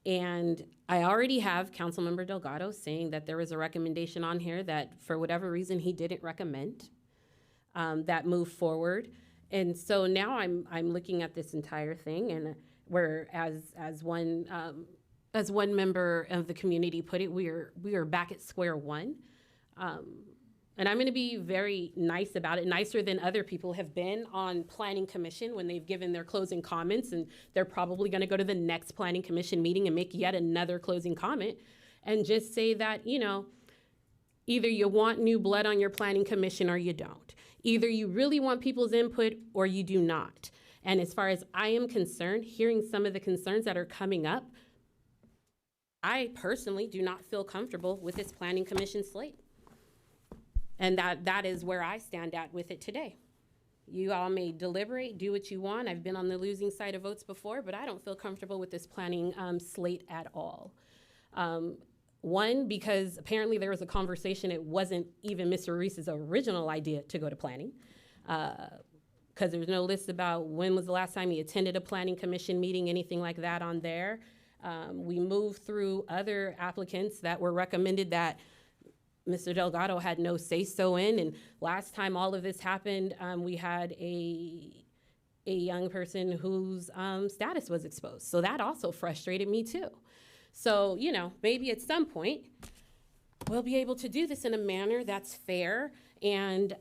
and I already have Councilmember Delgado saying that there was a recommendation on here that for whatever reason he didn't recommend that move forward. And so now I'm looking at this entire thing, and where as one member of the community put it, we are back at square one. And I'm going to be very nice about it, nicer than other people have been on Planning Commission when they've given their closing comments, and they're probably going to go to the next Planning Commission meeting and make yet another closing comment and just say that, you know, either you want new blood on your Planning Commission or you don't. Either you really want people's input or you do not. And as far as I am concerned, hearing some of the concerns that are coming up, I personally do not feel comfortable with this Planning Commission slate. And that is where I stand at with it today. You all may deliberate, do what you want. I've been on the losing side of votes before, but I don't feel comfortable with this planning slate at all. One, because apparently there was a conversation, it wasn't even Mr. Reese's original idea to go to planning, because there's no list about when was the last time he attended a Planning Commission meeting, anything like that on there. We moved through other applicants that were recommended that Mr. Delgado had no say-so in, and last time all of this happened, we had a young person whose status was exposed. So that also frustrated me too. So, you know, maybe at some point, we'll be able to do this in a manner that's fair and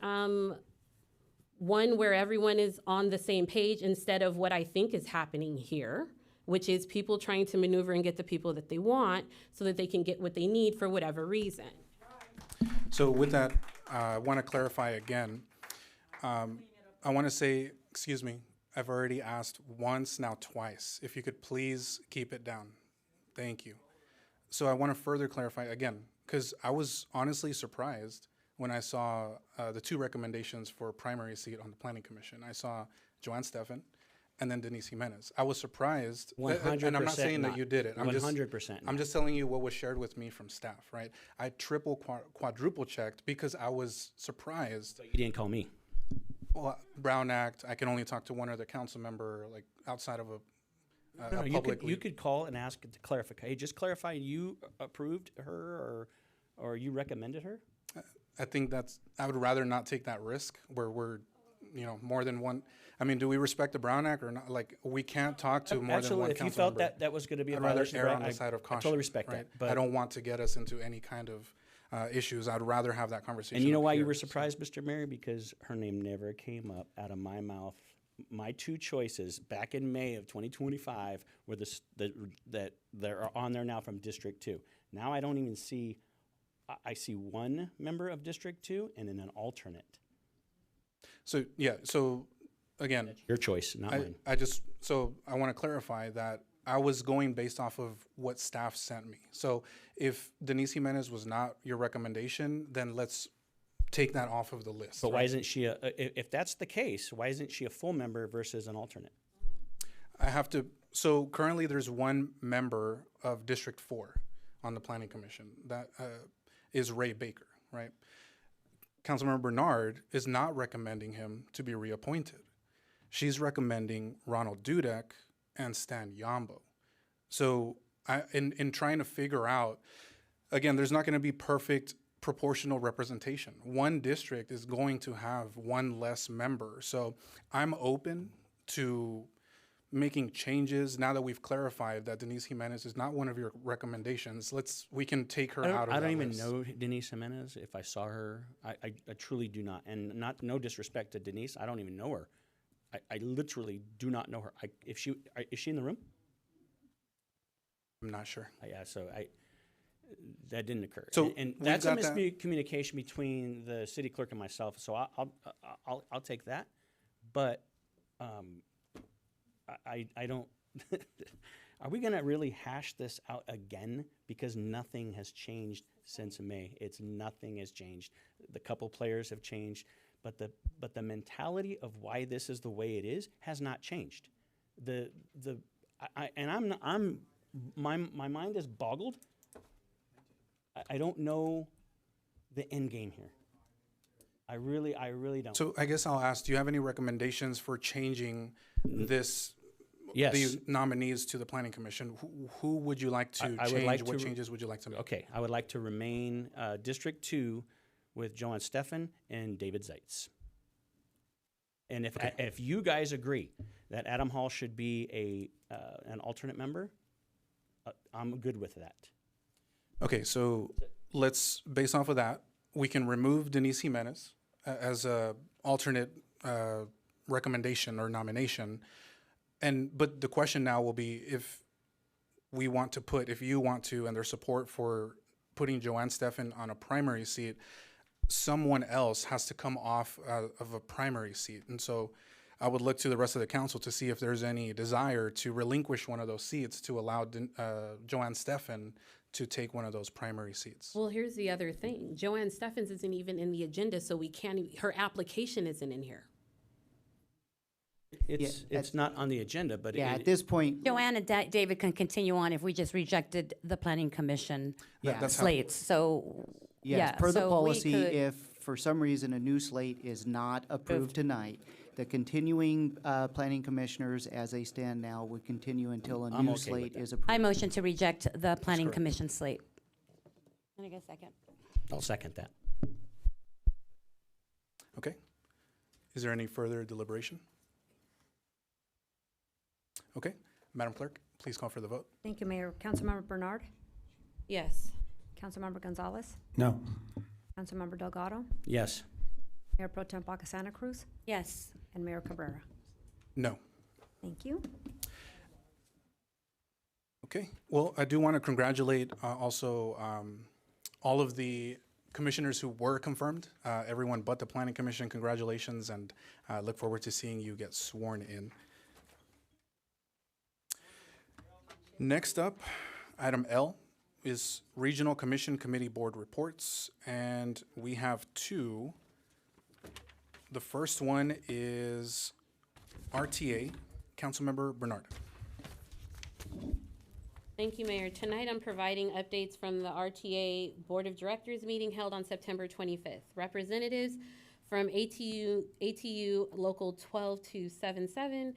one where everyone is on the same page instead of what I think is happening here, which is people trying to maneuver and get the people that they want so that they can get what they need for whatever reason. So with that, I want to clarify again. I want to say, excuse me, I've already asked once, now twice. If you could please keep it down. Thank you. So I want to further clarify again, because I was honestly surprised when I saw the 2 recommendations for primary seat on the Planning Commission. I saw Joanne Stephan and then Denise Jimenez. I was surprised, 100% and I'm not saying that you did it. 100%. I'm just telling you what was shared with me from staff, right? I triple, quadruple checked because I was surprised. So you didn't call me. Well, Brown Act, I can only talk to one other council member, like outside of No, a you could call and ask to clarify. Hey, just clarify, you approved her or you recommended her? I think I would rather not take that risk where we're, you know, more than one. I mean, do we respect the Brown Act or not? Like, we can't talk to more than one council member. If you felt that was going to be a I'd rather violation, err on the side of caution. I totally respect right? that. But I don't want to get us into any kind of issues. I'd rather have that conversation. And you know up why here, you were surprised, Mr. Mayor? Because her name never came up out of my mouth. My 2 choices back in May of 2025 were that they're on there now from District 2. Now I don't even see, I see 1 member of District 2 and then an alternate. So, yeah, so again, Your choice, not mine. so I want to clarify that I was going based off of what staff sent me. So if Denise Jimenez was not your recommendation, then let's take that off of the list. But why right? isn't she if that's the case, why isn't she a full member versus an alternate? I have to, so currently there's one member of District 4 on the Planning Commission. That is Ray Baker, right? Councilmember Bernard is not recommending him to be reappointed. She's recommending Ronald Dudek and Stan Yambo. So in trying to figure out, again, there's not going to be perfect proportional representation. One district is going to have one less member. So I'm open to making changes now that we've clarified that Denise Jimenez is not one of your recommendations. We can take her out of I don't that even list. know Denise Jimenez. If I saw her, I truly do not. And no disrespect to Denise, I don't even know her. I literally do not know her. Is she in the room? I'm not sure. Yeah, so that didn't occur. So and we've that's a got that- miscommunication between the city clerk and myself. So I'll take that. But I don't. Are we going to really hash this out again? Because nothing has changed since May. Nothing has changed. The couple players have changed, but the mentality of why this is the way it is has not changed. My mind is boggled. I don't know the end game here. I really don't. So I guess I'll ask, do you have any recommendations for changing this? Yes. The nominees to the Planning Commission. Who would you like to change? What changes would you like to make? Okay, I would like to remain District 2 with Joanne Steffen and David Zeitz. And if you guys agree that Adam Hall should be an alternate member, I'm good with that. Okay, so let's, based off of that, we can remove Denise Jimenez as a alternate recommendation or nomination. But the question now will be if you want to, and there's support for putting Joanne Steffen on a primary seat, someone else has to come off of a primary seat. And so I would look to the rest of the council to see if there's any desire to relinquish one of those seats to allow Joanne Steffen to take one of those primary seats. Well, here's the other thing. Joanne Steffens isn't even in the agenda, so we can't, her application isn't in here. It's not on the agenda, but at this point, Joanne and David can continue on if we just rejected the Planning Commission that's how- slates. So, yes, per the so we policy, could- if for some reason a new slate is not approved tonight, the continuing planning commissioners as they stand now would continue until a I'm new okay with slate that. is approved. I motion to reject the Planning correct. Commission slate. Can I get a second? I'll second that. Okay. Is there any further deliberation? Okay. Madam Clerk, please call for the vote. Thank you, Mayor. Councilmember Bernard? Yes. Councilmember Gonzalez? No. Councilmember Delgado? Yes. Mayor Pro Tem Baca Santa Cruz? Yes. And Mayor Cabrera? No. Thank you. Okay. Well, I do want to congratulate also all of the commissioners who were confirmed, everyone but the Planning Commission. Congratulations, and look forward to seeing you get sworn in. Next up, item L is Regional Commission Committee Board Reports, and we have two. The first one is RTA, Councilmember Bernard. Thank you, Mayor. Tonight I'm providing updates from the RTA Board of Directors meeting held on September 25th. Representatives from ATU Local 12277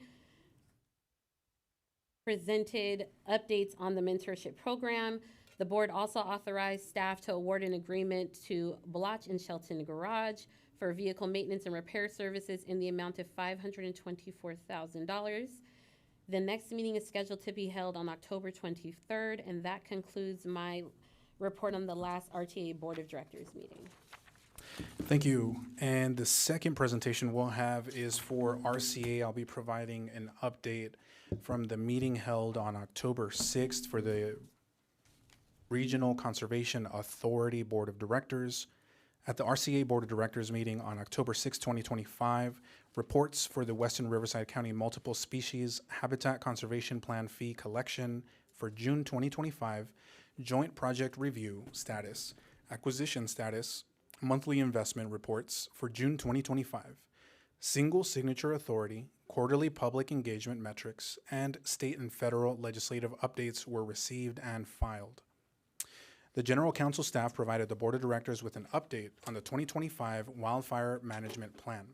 presented updates on the mentorship program. The board also authorized staff to award an agreement to Bloch and Shelton Garage for vehicle maintenance and repair services in the amount of $524,000. The next meeting is scheduled to be held on October 23rd, and that concludes my report on the last RTA Board of Directors meeting. Thank you. And the second presentation we'll have is for RCA. I'll be providing an update from the meeting held on October 6th for the Regional Conservation Authority Board of Directors. At the RCA Board of Directors meeting on October 6, 2025, reports for the Western Riverside County Multiple Species Habitat Conservation Plan fee collection for June 2025, joint project review status, acquisition status, monthly investment reports for June 2025, single signature authority, quarterly public engagement metrics, and state and federal legislative updates were received and filed. The General Counsel staff provided the Board of Directors with an update on the 2025 Wildfire Management Plan,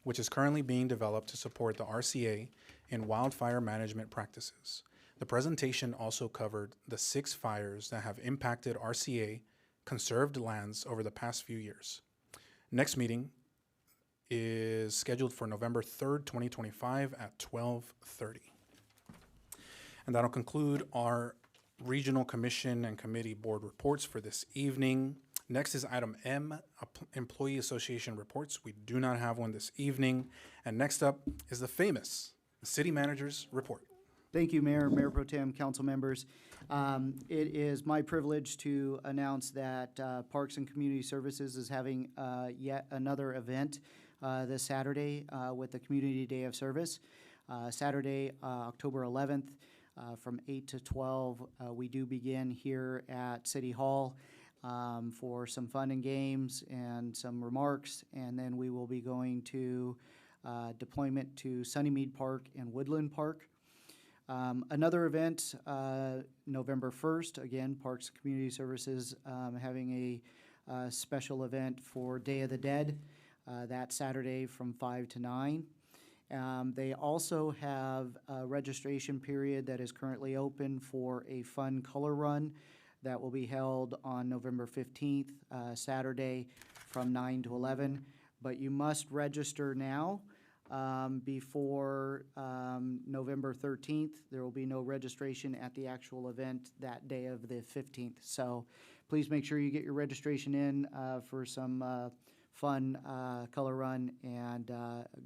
which is currently being developed to support the RCA in wildfire management practices. The presentation also covered the 6 fires that have impacted RCA conserved lands over the past few years. Next meeting is scheduled for November 3rd, 2025 at 12:30. And that'll conclude our Regional Commission and Committee Board reports for this evening. Next is item M, Employee Association reports. We do not have one this evening. And next up is the famous City Manager's report. Thank you, Mayor, Mayor Pro Tem, council members. It is my privilege to announce that Parks and Community Services is having yet another event this Saturday with the Community Day of Service. Saturday, October 11th, from 8 to 12, we do begin here at City Hall for some fun and games and some remarks, and then we will be going to deployment to Sunnymead Park and Woodland Park. Another event, November 1st, again, Parks and Community Services having a special event for Day of the Dead that Saturday from 5 to 9. They also have a registration period that is currently open for a fun color run that will be held on November 15th, Saturday from 9 to 11. But you must register now before November 13th. There will be no registration at the actual event that day of the 15th. So please make sure you get your registration in for some fun color run and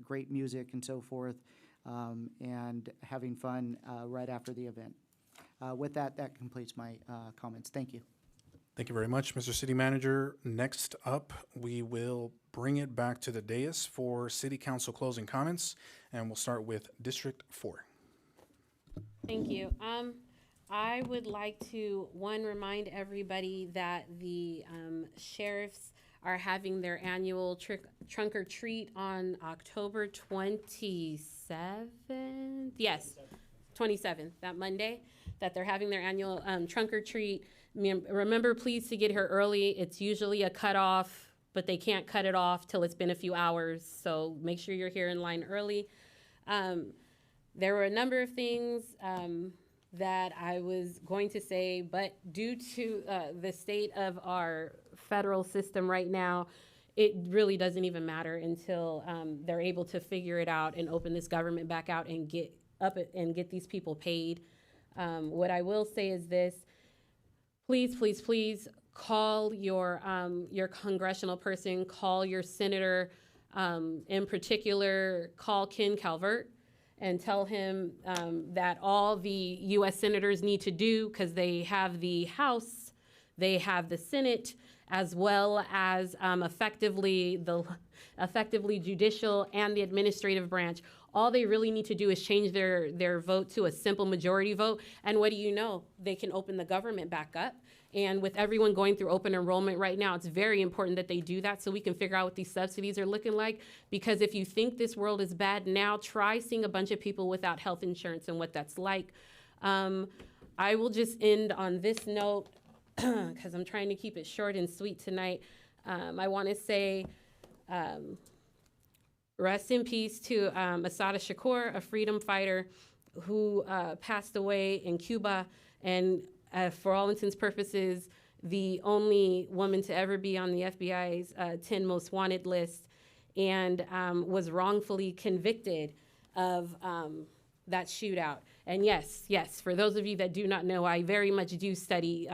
great music and so forth, and having fun right after the event. With that, that completes my comments. Thank you. Thank you very much, Mr. City Manager. Next up, we will bring it back to the dais for City Council closing comments, and we'll start with District 4. Thank you. I would like to, remind everybody that the sheriffs are having their annual trunk or treat on October 27th. Yes, 27th, that Monday, that they're having their annual trunk or treat. Remember, please, to get here early. It's usually a cutoff, but they can't cut it off till it's been a few hours. So make sure you're here in line early. There were a number of things that I was going to say, but due to the state of our federal system right now, it really doesn't even matter until they're able to figure it out and open this government back out and get these people paid. What I will say is this: please, please, please call your congressional person, call your senator, in particular, call Ken Calvert and tell him that all the U.S. senators need to do, because they have the House, they have the Senate, as well as effectively judicial and the administrative branch. All they really need to do is change their vote to a simple majority vote. And what do you know? They can open the government back up. And with everyone going through open enrollment right now, it's very important that they do that so we can figure out what these subsidies are looking like. Because if you think this world is bad now, try seeing a bunch of people without health insurance and what that's like. I will just end on this note, because I'm trying to keep it short and sweet tonight. I want to say rest in peace to Assata Shakur, a freedom fighter who passed away in Cuba, and for all intents and purposes, the only woman to ever be on the FBI's 10 most wanted list, and was wrongfully convicted of that shootout. And yes, for those of you that do not know, I very much do study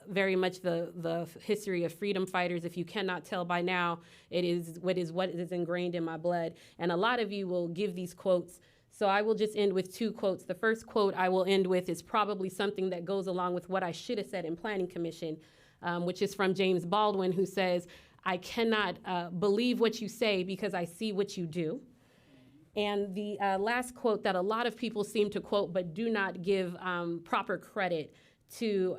very much the history of freedom fighters. If you cannot tell by now, it is what is ingrained in my blood. And a lot of you will give these quotes. So I will just end with 2 quotes. The first quote I will end with is probably something that goes along with what I should have said in Planning Commission, which is from James Baldwin, who says, I cannot believe what you say because I see what you do. And the last quote that a lot of people seem to quote but do not give proper credit to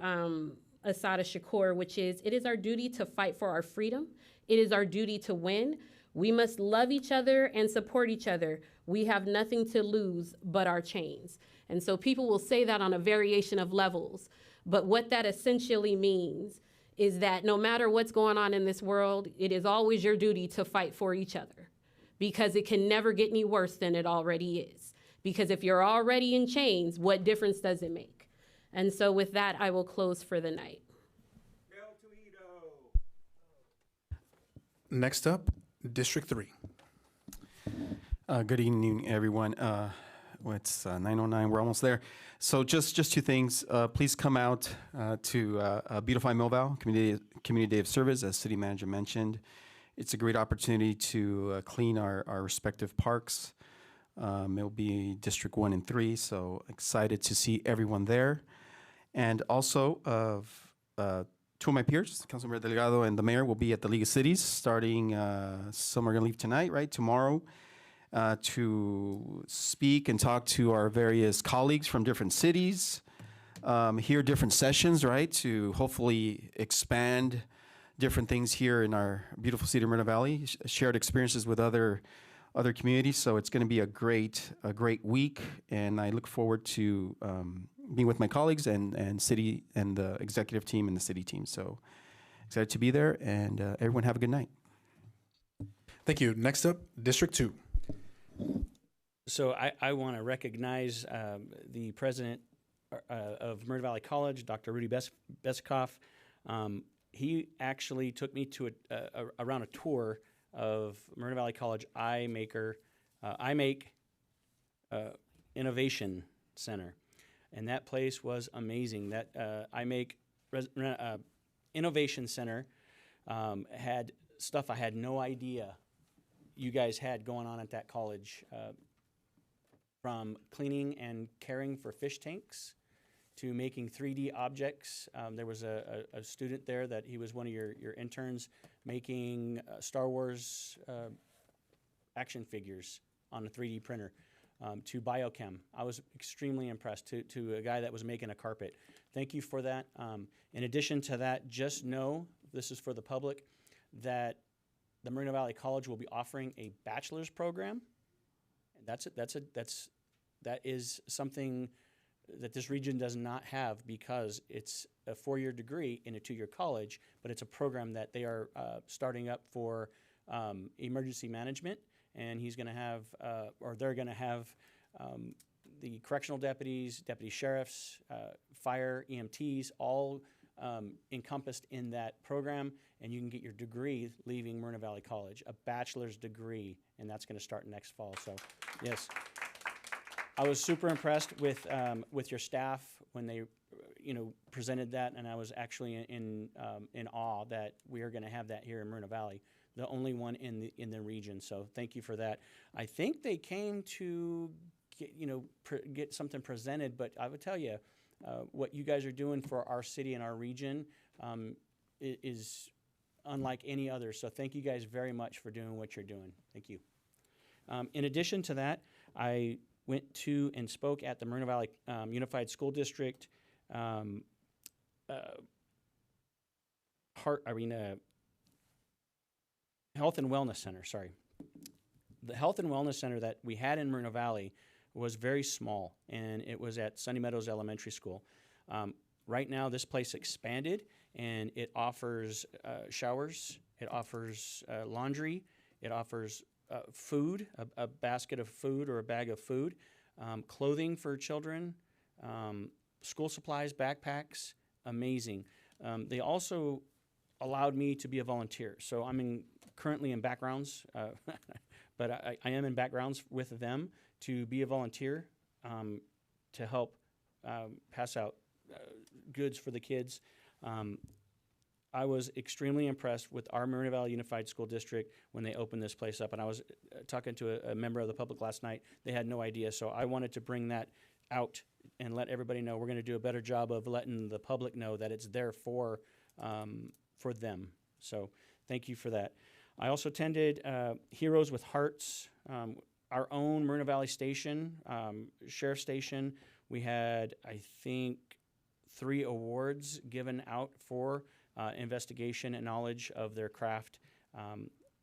Assata Shakur, which is, "It is our duty to fight for our freedom. It is our duty to win. We must love each other and support each other. We have nothing to lose but our chains." And so people will say that on a variation of levels. But what that essentially means is that no matter what's going on in this world, it is always your duty to fight for each other, because it can never get any worse than it already is. Because if you're already in chains, what difference does it make? And so with that, I will close for the night. Next up, District 3. Good evening, everyone. It's 9:09. We're almost there. So just two things. Please come out to Beautify Millvale Community Day of Service, as City Manager mentioned. It's a great opportunity to clean our respective parks. It'll be District 1 and 3, so excited to see everyone there. And also, two of my peers, Councilmember Delgado and the mayor, will be at the League of Cities starting, some are going to leave tonight, right, tomorrow, to speak and talk to our various colleagues from different cities, hear different sessions, right, to hopefully expand different things here in our beautiful city of Moreno Valley, shared experiences with other communities. So it's going to be a great week, and I look forward to being with my colleagues and city and the executive team and the city team. So excited to be there, and everyone have a good night. Thank you. Next up, District 2. So I want to recognize the president of Moreno Valley College, Dr. Rudy Beskoff. He actually took me to around a tour of Moreno Valley College iMake Innovation Center. And that place was amazing. That iMake Innovation Center had stuff I had no idea you guys had going on at that college, from cleaning and caring for fish tanks to making 3D objects. There was a student there that he was one of your interns making Star Wars action figures on a 3D printer, to biochem. I was extremely impressed, to a guy that was making a carpet. Thank you for that. In addition to that, just know, this is for the public, that the Moreno Valley College will be offering a bachelor's program. And that is something that this region does not have, because it's a 4-year degree in a 2-year college, but it's a program that they are starting up for emergency management, and he's going to have, or they're going to have, the correctional deputies, deputy sheriffs, fire, EMTs, all encompassed in that program, and you can get your degree leaving Moreno Valley College, a bachelor's degree, and that's going to start next fall. So, yes. I was super impressed with your staff when they, presented that, and I was actually in awe that we are going to have that here in Moreno Valley, the only one in the region. So thank you for that. I think they came to get something presented, but I would tell you, what you guys are doing for our city and our region is unlike any other. So thank you guys very much for doing what you're doing. Thank you. In addition to that, I went to and spoke at the Moreno Valley Unified School District Health and Wellness Center, sorry. The Health and Wellness Center that we had in Moreno Valley was very small, and it was at Sunny Meadows Elementary School. Right now, this place expanded, and it offers showers, it offers laundry, it offers food, a basket of food or a bag of food, clothing for children, school supplies, backpacks, amazing. They also allowed me to be a volunteer. So I'm currently in backgrounds, but I am in backgrounds with them to be a volunteer, to help pass out goods for the kids. I was extremely impressed with our Moreno Valley Unified School District when they opened this place up. And I was talking to a member of the public last night. They had no idea. So I wanted to bring that out and let everybody know we're going to do a better job of letting the public know that it's there for them. So thank you for that. I also attended Heroes with Hearts, our own Moreno Valley Station, Sheriff Station. We had, I think, 3 awards given out for investigation and knowledge of their craft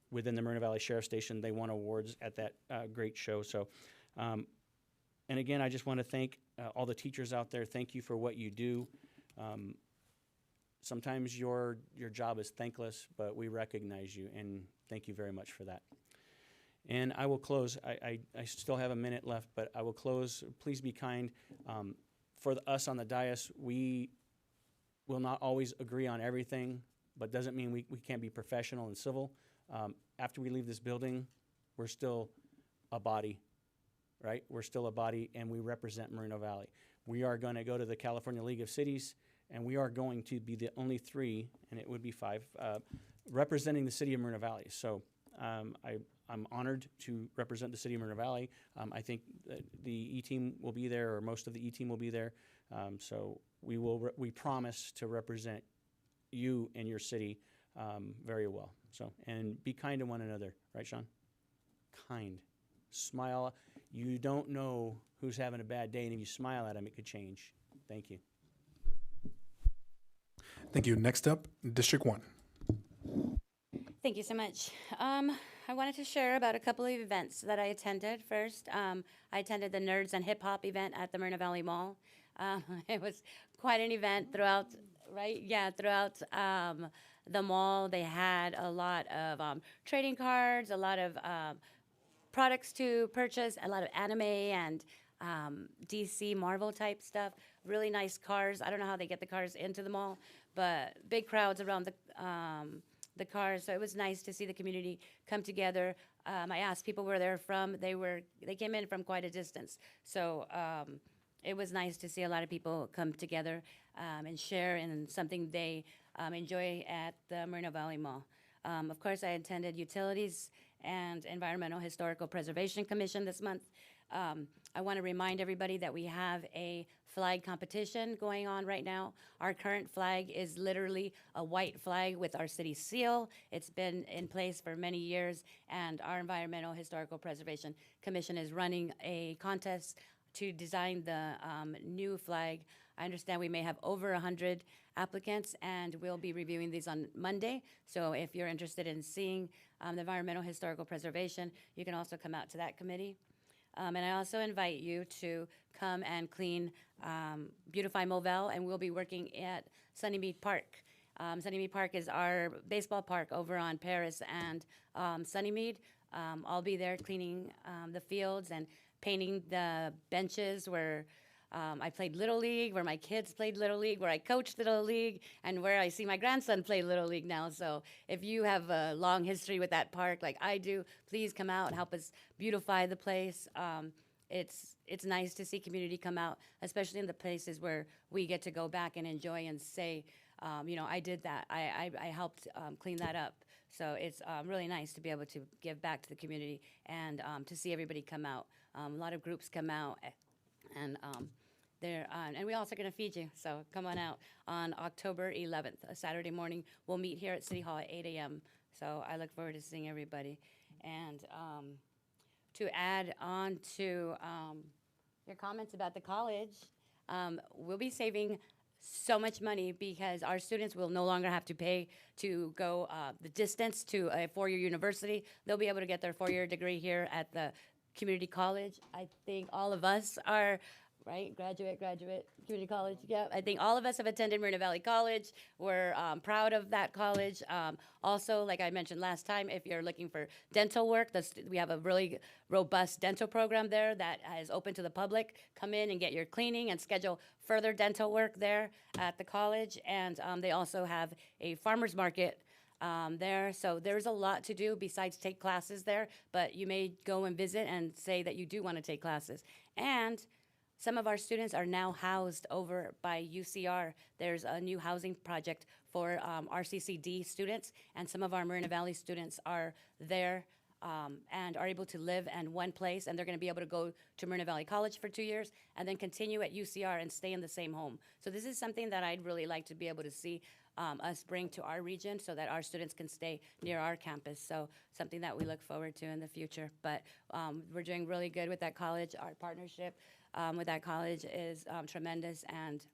within the Moreno Valley Sheriff Station. They won awards at that great show. So, and again, I just want to thank all the teachers out there. Thank you for what you do. Sometimes your job is thankless, but we recognize you, and thank you very much for that. And I will close. I still have a minute left, but I will close. Please be kind. For us on the dais, we will not always agree on everything, but doesn't mean we can't be professional and civil. After we leave this building, we're still a body, right? We're still a body, and we represent Moreno Valley. We are going to go to the California League of Cities, and we are going to be the only 3, and it would be 5, representing the city of Moreno Valley. So I'm honored to represent the city of Moreno Valley. I think the E-team will be there, or most of the E-team will be there. So we promise to represent you and your city very well. So, and be kind to one another, right, Sean? Kind. Smile. You don't know who's having a bad day, and if you smile at them, it could change. Thank you. Thank you. Next up, District 1. Thank you so much. I wanted to share about a couple of events that I attended. First, I attended the Nerds and Hip Hop event at the Moreno Valley Mall. It was quite an event throughout, right? Yeah, throughout the mall. They had a lot of trading cards, a lot of products to purchase, a lot of anime and DC Marvel type stuff. Really nice cars. I don't know how they get the cars into the mall, but big crowds around the cars. So it was nice to see the community come together. I asked people where they're from. They came in from quite a distance. So it was nice to see a lot of people come together and share in something they enjoy at the Moreno Valley Mall. Of course, I attended Utilities and Environmental Historical Preservation Commission this month. I want to remind everybody that we have a flag competition going on right now. Our current flag is literally a white flag with our city seal. It's been in place for many years, and our Environmental Historical Preservation Commission is running a contest to design the new flag. I understand we may have over 100 applicants, and we'll be reviewing these on Monday. So if you're interested in seeing the Environmental Historical Preservation, you can also come out to that committee. And I also invite you to come and clean Beautify Movell, and we'll be working at Sunnymead Park. Sunnymead Park is our baseball park over on Paris and Sunnymead. I'll be there cleaning the fields and painting the benches where I played Little League, where my kids played Little League, where I coached Little League, and where I see my grandson play Little League now. So if you have a long history with that park like I do, please come out and help us beautify the place. It's nice to see community come out, especially in the places where we get to go back and enjoy and say, I did that. I helped clean that up. So it's really nice to be able to give back to the community and to see everybody come out. A lot of groups come out, and and we're also going to feed you, so come on out on October 11th, a Saturday morning. We'll meet here at City Hall at 8 a.m., so I look forward to seeing everybody. And to add on to your comments about the college, we'll be saving so much money because our students will no longer have to pay to go the distance to a four-year university. They'll be able to get their four-year degree here at the community college. I think all of us are, right, graduate, community college, yeah. I think all of us have attended Moreno Valley College. We're proud of that college. Also, like I mentioned last time, if you're looking for dental work, we have a really robust dental program there that is open to the public. Come in and get your cleaning and schedule further dental work there at the college. And they also have a farmer's market there. So there's a lot to do besides take classes there, but you may go and visit and say that you do want to take classes. And some of our students are now housed over by UCR. There's a new housing project for RCCD students, and some of our Moreno Valley students are there and are able to live in one place, and they're going to be able to go to Moreno Valley College for 2 years and then continue at UCR and stay in the same home. So this is something that I'd really like to be able to see us bring to our region so that our students can stay near our campus. So something that we look forward to in the future. But we're doing really good with that college. Our partnership with that college is tremendous, and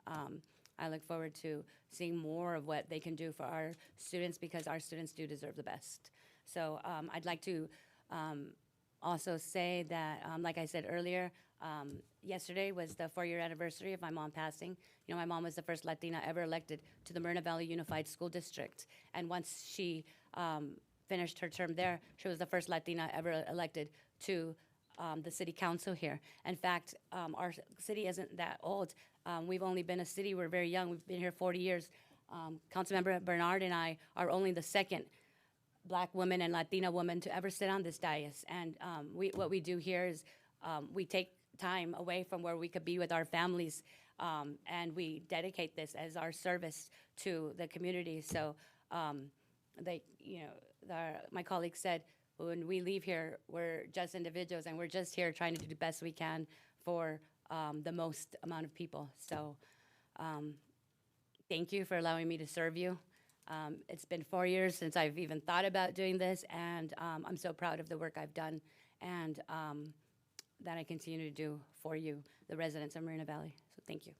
I look forward to seeing more of what they can do for our students, because our students do deserve the best. So I'd like to also say that, like I said earlier, yesterday was the 4-year anniversary of my mom passing. You know, my mom was the first Latina ever elected to the Moreno Valley Unified School District. And once she finished her term there, she was the first Latina ever elected to the city council here. In fact, our city isn't that old. We've only been a city, we're very young. We've been here 40 years. Councilmember Bernard and I are only the second Black woman and Latina woman to ever sit on this dais. And what we do here is we take time away from where we could be with our families, and we dedicate this as our service to the community. So, my colleague said, when we leave here, we're just individuals, and we're just here trying to do the best we can for the most amount of people. So, thank you for allowing me to serve you. It's been 4 years since I've even thought about doing this, and I'm so proud of the work I've done, and that I continue to do for you, the residents of Moreno Valley. So thank you.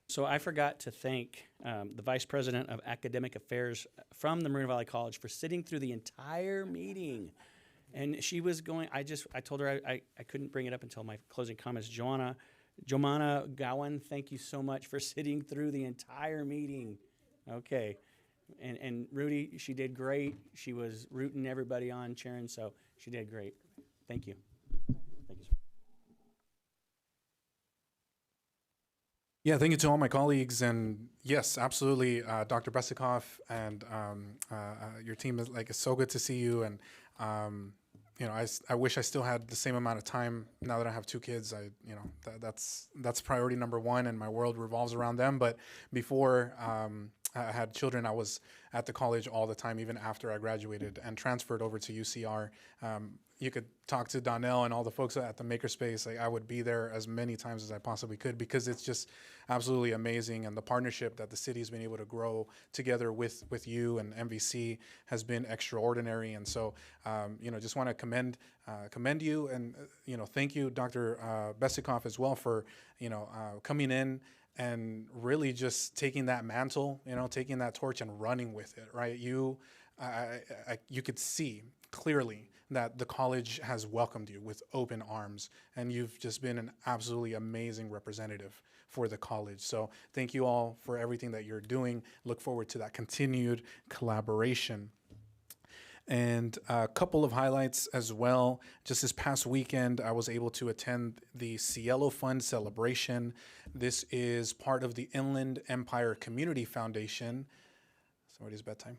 So I forgot to thank the Vice President of Academic Affairs from the Moreno Valley College for sitting through the entire meeting. And she was going, I told her I couldn't bring it up until my closing comments. Jomana Gowan, thank you so much for sitting through the entire meeting. Okay. And Rudy, she did great. She was rooting everybody on, cheering, so she did great. Thank you. Thank you, sir. Yeah, thank you to all my colleagues, and yes, absolutely, Dr. Besikoff and your team is it's so good to see you, and you know, I wish I still had the same amount of time now that I have 2 kids. That's priority number 1, and my world revolves around them. But before I had children, I was at the college all the time, even after I graduated and transferred over to UCR. You could talk to Donnell and all the folks at the Makerspace. I would be there as many times as I possibly could, because it's just absolutely amazing. And the partnership that the city's been able to grow together with you and MVC has been extraordinary. And so, just want to commend you, and, thank you, Dr. Besikoff, as well, for, coming in and really just taking that mantle, taking that torch and running with it, right? You could see clearly that the college has welcomed you with open arms, and you've just been an absolutely amazing representative for the college. So thank you all for everything that you're doing. Look forward to that continued collaboration. And a couple of highlights as well. Just this past weekend, I was able to attend the Cielo Fund celebration. This is part of the Inland Empire Community Foundation. Somebody's bedtime.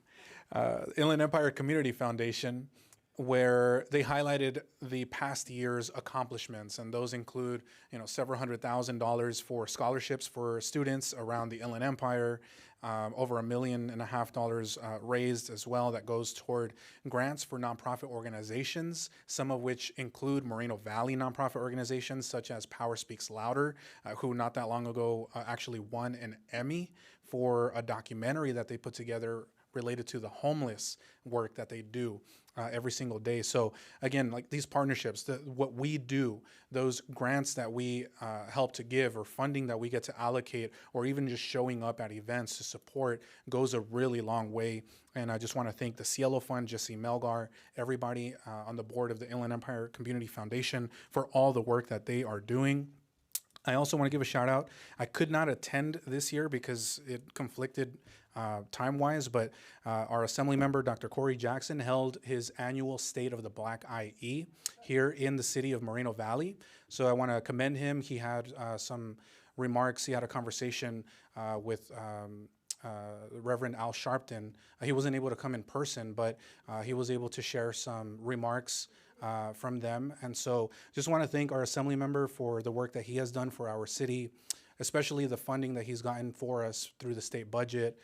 Inland Empire Community Foundation, where they highlighted the past year's accomplishments, and those include, several $100,000 for scholarships for students around the Inland Empire, over $1.5 million raised as well that goes toward grants for nonprofit organizations, some of which include Moreno Valley nonprofit organizations such as Power Speaks Louder, who not that long ago actually won an Emmy for a documentary that they put together related to the homeless work that they do every single day. So again, like these partnerships, what we do, those grants that we help to give, or funding that we get to allocate, or even just showing up at events to support, goes a really long way. And I just want to thank the Cielo Fund, Jesse Melgar, everybody on the board of the Inland Empire Community Foundation for all the work that they are doing. I also want to give a shout out. I could not attend this year because it conflicted time-wise, but our Assembly member, Dr. Corey Jackson, held his annual State of the Black IE here in the city of Moreno Valley. So I want to commend him. He had some remarks. He had a conversation with Reverend Al Sharpton. He wasn't able to come in person, but he was able to share some remarks from them. And so just want to thank our Assembly member for the work that he has done for our city, especially the funding that he's gotten for us through the state budget,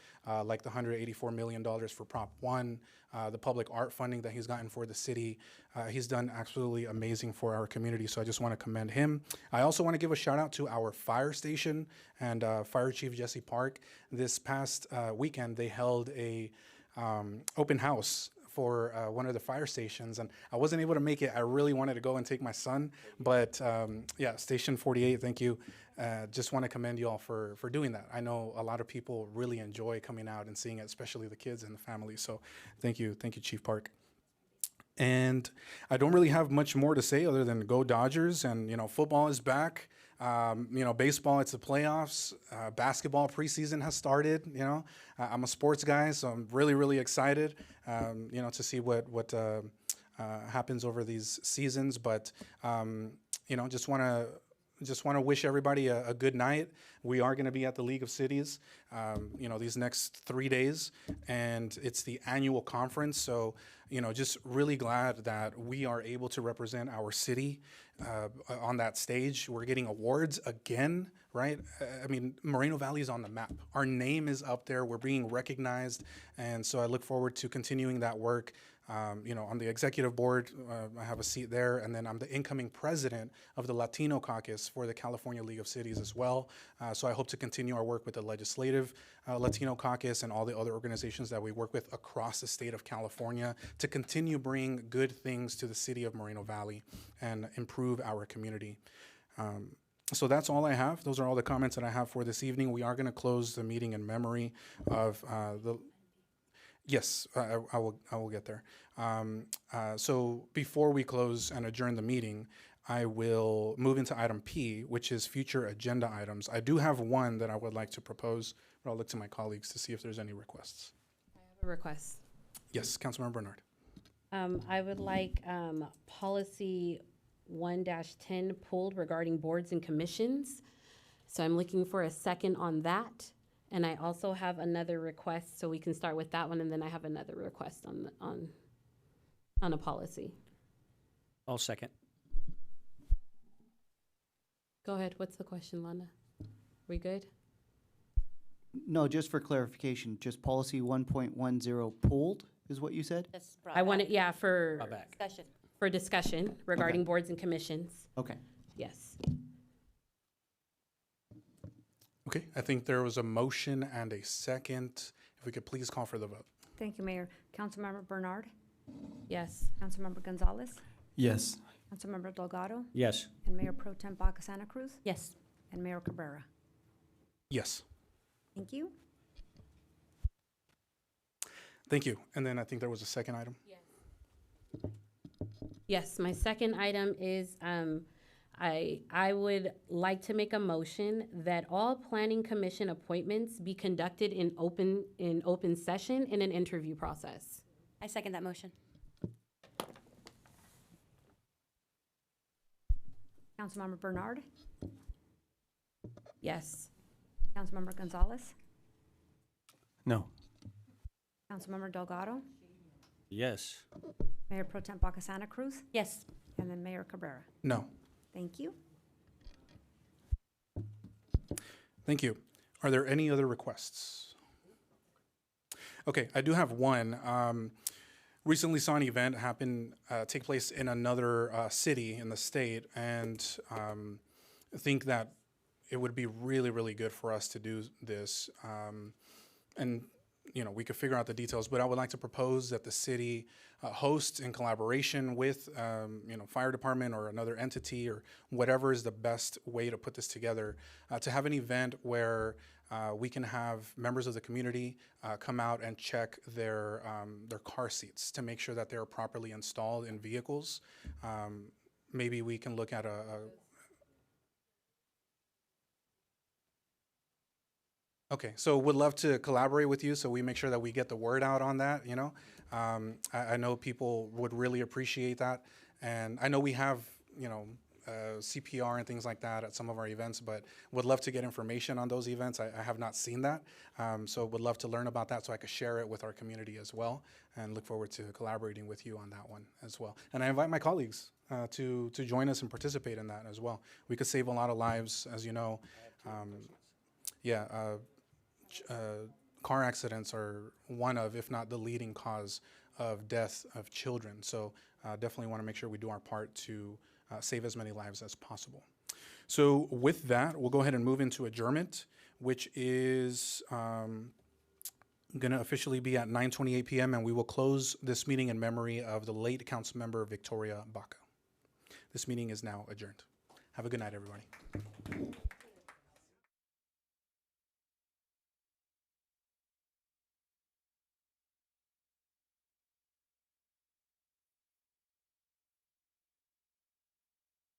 like the $184 million for Prop 1, the public art funding that he's gotten for the city. He's done absolutely amazing for our community, so I just want to commend him. I also want to give a shout out to our fire station and Fire Chief Jesse Park. This past weekend, they held a open house for one of the fire stations, and I wasn't able to make it. I really wanted to go and take my son, but yeah, Station 48, thank you. Just want to commend you all for doing that. I know a lot of people really enjoy coming out and seeing it, especially the kids and the family, so thank you, Chief Park. And I don't really have much more to say other than go Dodgers, and football is back. Baseball, it's the playoffs. Basketball preseason has started. I'm a sports guy, so I'm really, really excited. To see what happens over these seasons. But just want to wish everybody a good night. We are going to be at the League of Cities, these next 3 days, and it's the annual conference. So, just really glad that we are able to represent our city on that stage. We're getting awards again, right? Moreno Valley is on the map. Our name is up there. We're being recognized, and so I look forward to continuing that work. On the executive board, I have a seat there, and then I'm the incoming president of the Latino Caucus for the California League of Cities as well. So I hope to continue our work with the legislative Latino Caucus and all the other organizations that we work with across the state of California to continue bring good things to the city of Moreno Valley and improve our community. So that's all I have. Those are all the comments that I have for this evening. We are going to close the meeting in memory of the... Yes, I will get there. So before we close and adjourn the meeting, I will move into item P, which is future agenda items. I do have one that I would like to propose, but I'll look to my colleagues to see if there's any requests. I have a request. Yes, Councilmember Bernard. I would like policy 1-10 pulled regarding boards and commissions. So I'm looking for a second on that. And I also have another request, so we can start with that one, and then I have another request on a policy. I'll second. Go ahead. What's the question, Lana? We good? No, just for clarification, just policy 1.10 pulled is what you said? I want it, yeah, for Discussion. for discussion regarding boards and commissions. Okay. Yes. Okay, I think there was a motion and a second. If we could please call for the vote. Thank you, Mayor. Councilmember Bernard, Yes. Councilmember Gonzalez, Yes. Councilmember Delgado, Yes. and Mayor Pro Tem Baca Santa Cruz, Yes. and Mayor Cabrera. Yes, Thank you. thank you. And then I think there was a second item. Yes, my second item is I would like to make a motion that all planning commission appointments be conducted in open session in an interview process. I second that motion. Councilmember Bernard, Yes. Councilmember Gonzalez, No. Councilmember Delgado, Yes. Mayor Pro Tem Baca Santa Cruz, Yes. and then Mayor Cabrera. No, Thank you. thank you. Are there any other requests? Okay, I do have one. Recently saw an event take place in another city in the state, and think that it would be really, really good for us to do this. And we could figure out the details, but I would like to propose that the city host in collaboration with, fire department or another entity or whatever is the best way to put this together, to have an event where we can have members of the community come out and check their car seats to make sure that they're properly installed in vehicles. Maybe we can look at Okay, so would love to collaborate with you so we make sure that we get the word out on that, I know people would really appreciate that. And I know we have, CPR and things like that at some of our events, but would love to get information on those events. I have not seen that, so would love to learn about that so I could share it with our community as well, and look forward to collaborating with you on that one as well. And I invite my colleagues to join us and participate in that as well. We could save a lot of lives, as you know. Car accidents are one of, if not the leading cause of death of children. So definitely want to make sure we do our part to save as many lives as possible. So with that, we'll go ahead and move into adjournment, which is going to officially be at 9:28 p.m. and we will close this meeting in memory of the late council member Victoria Baca. This meeting is now adjourned. Have a good night, everybody.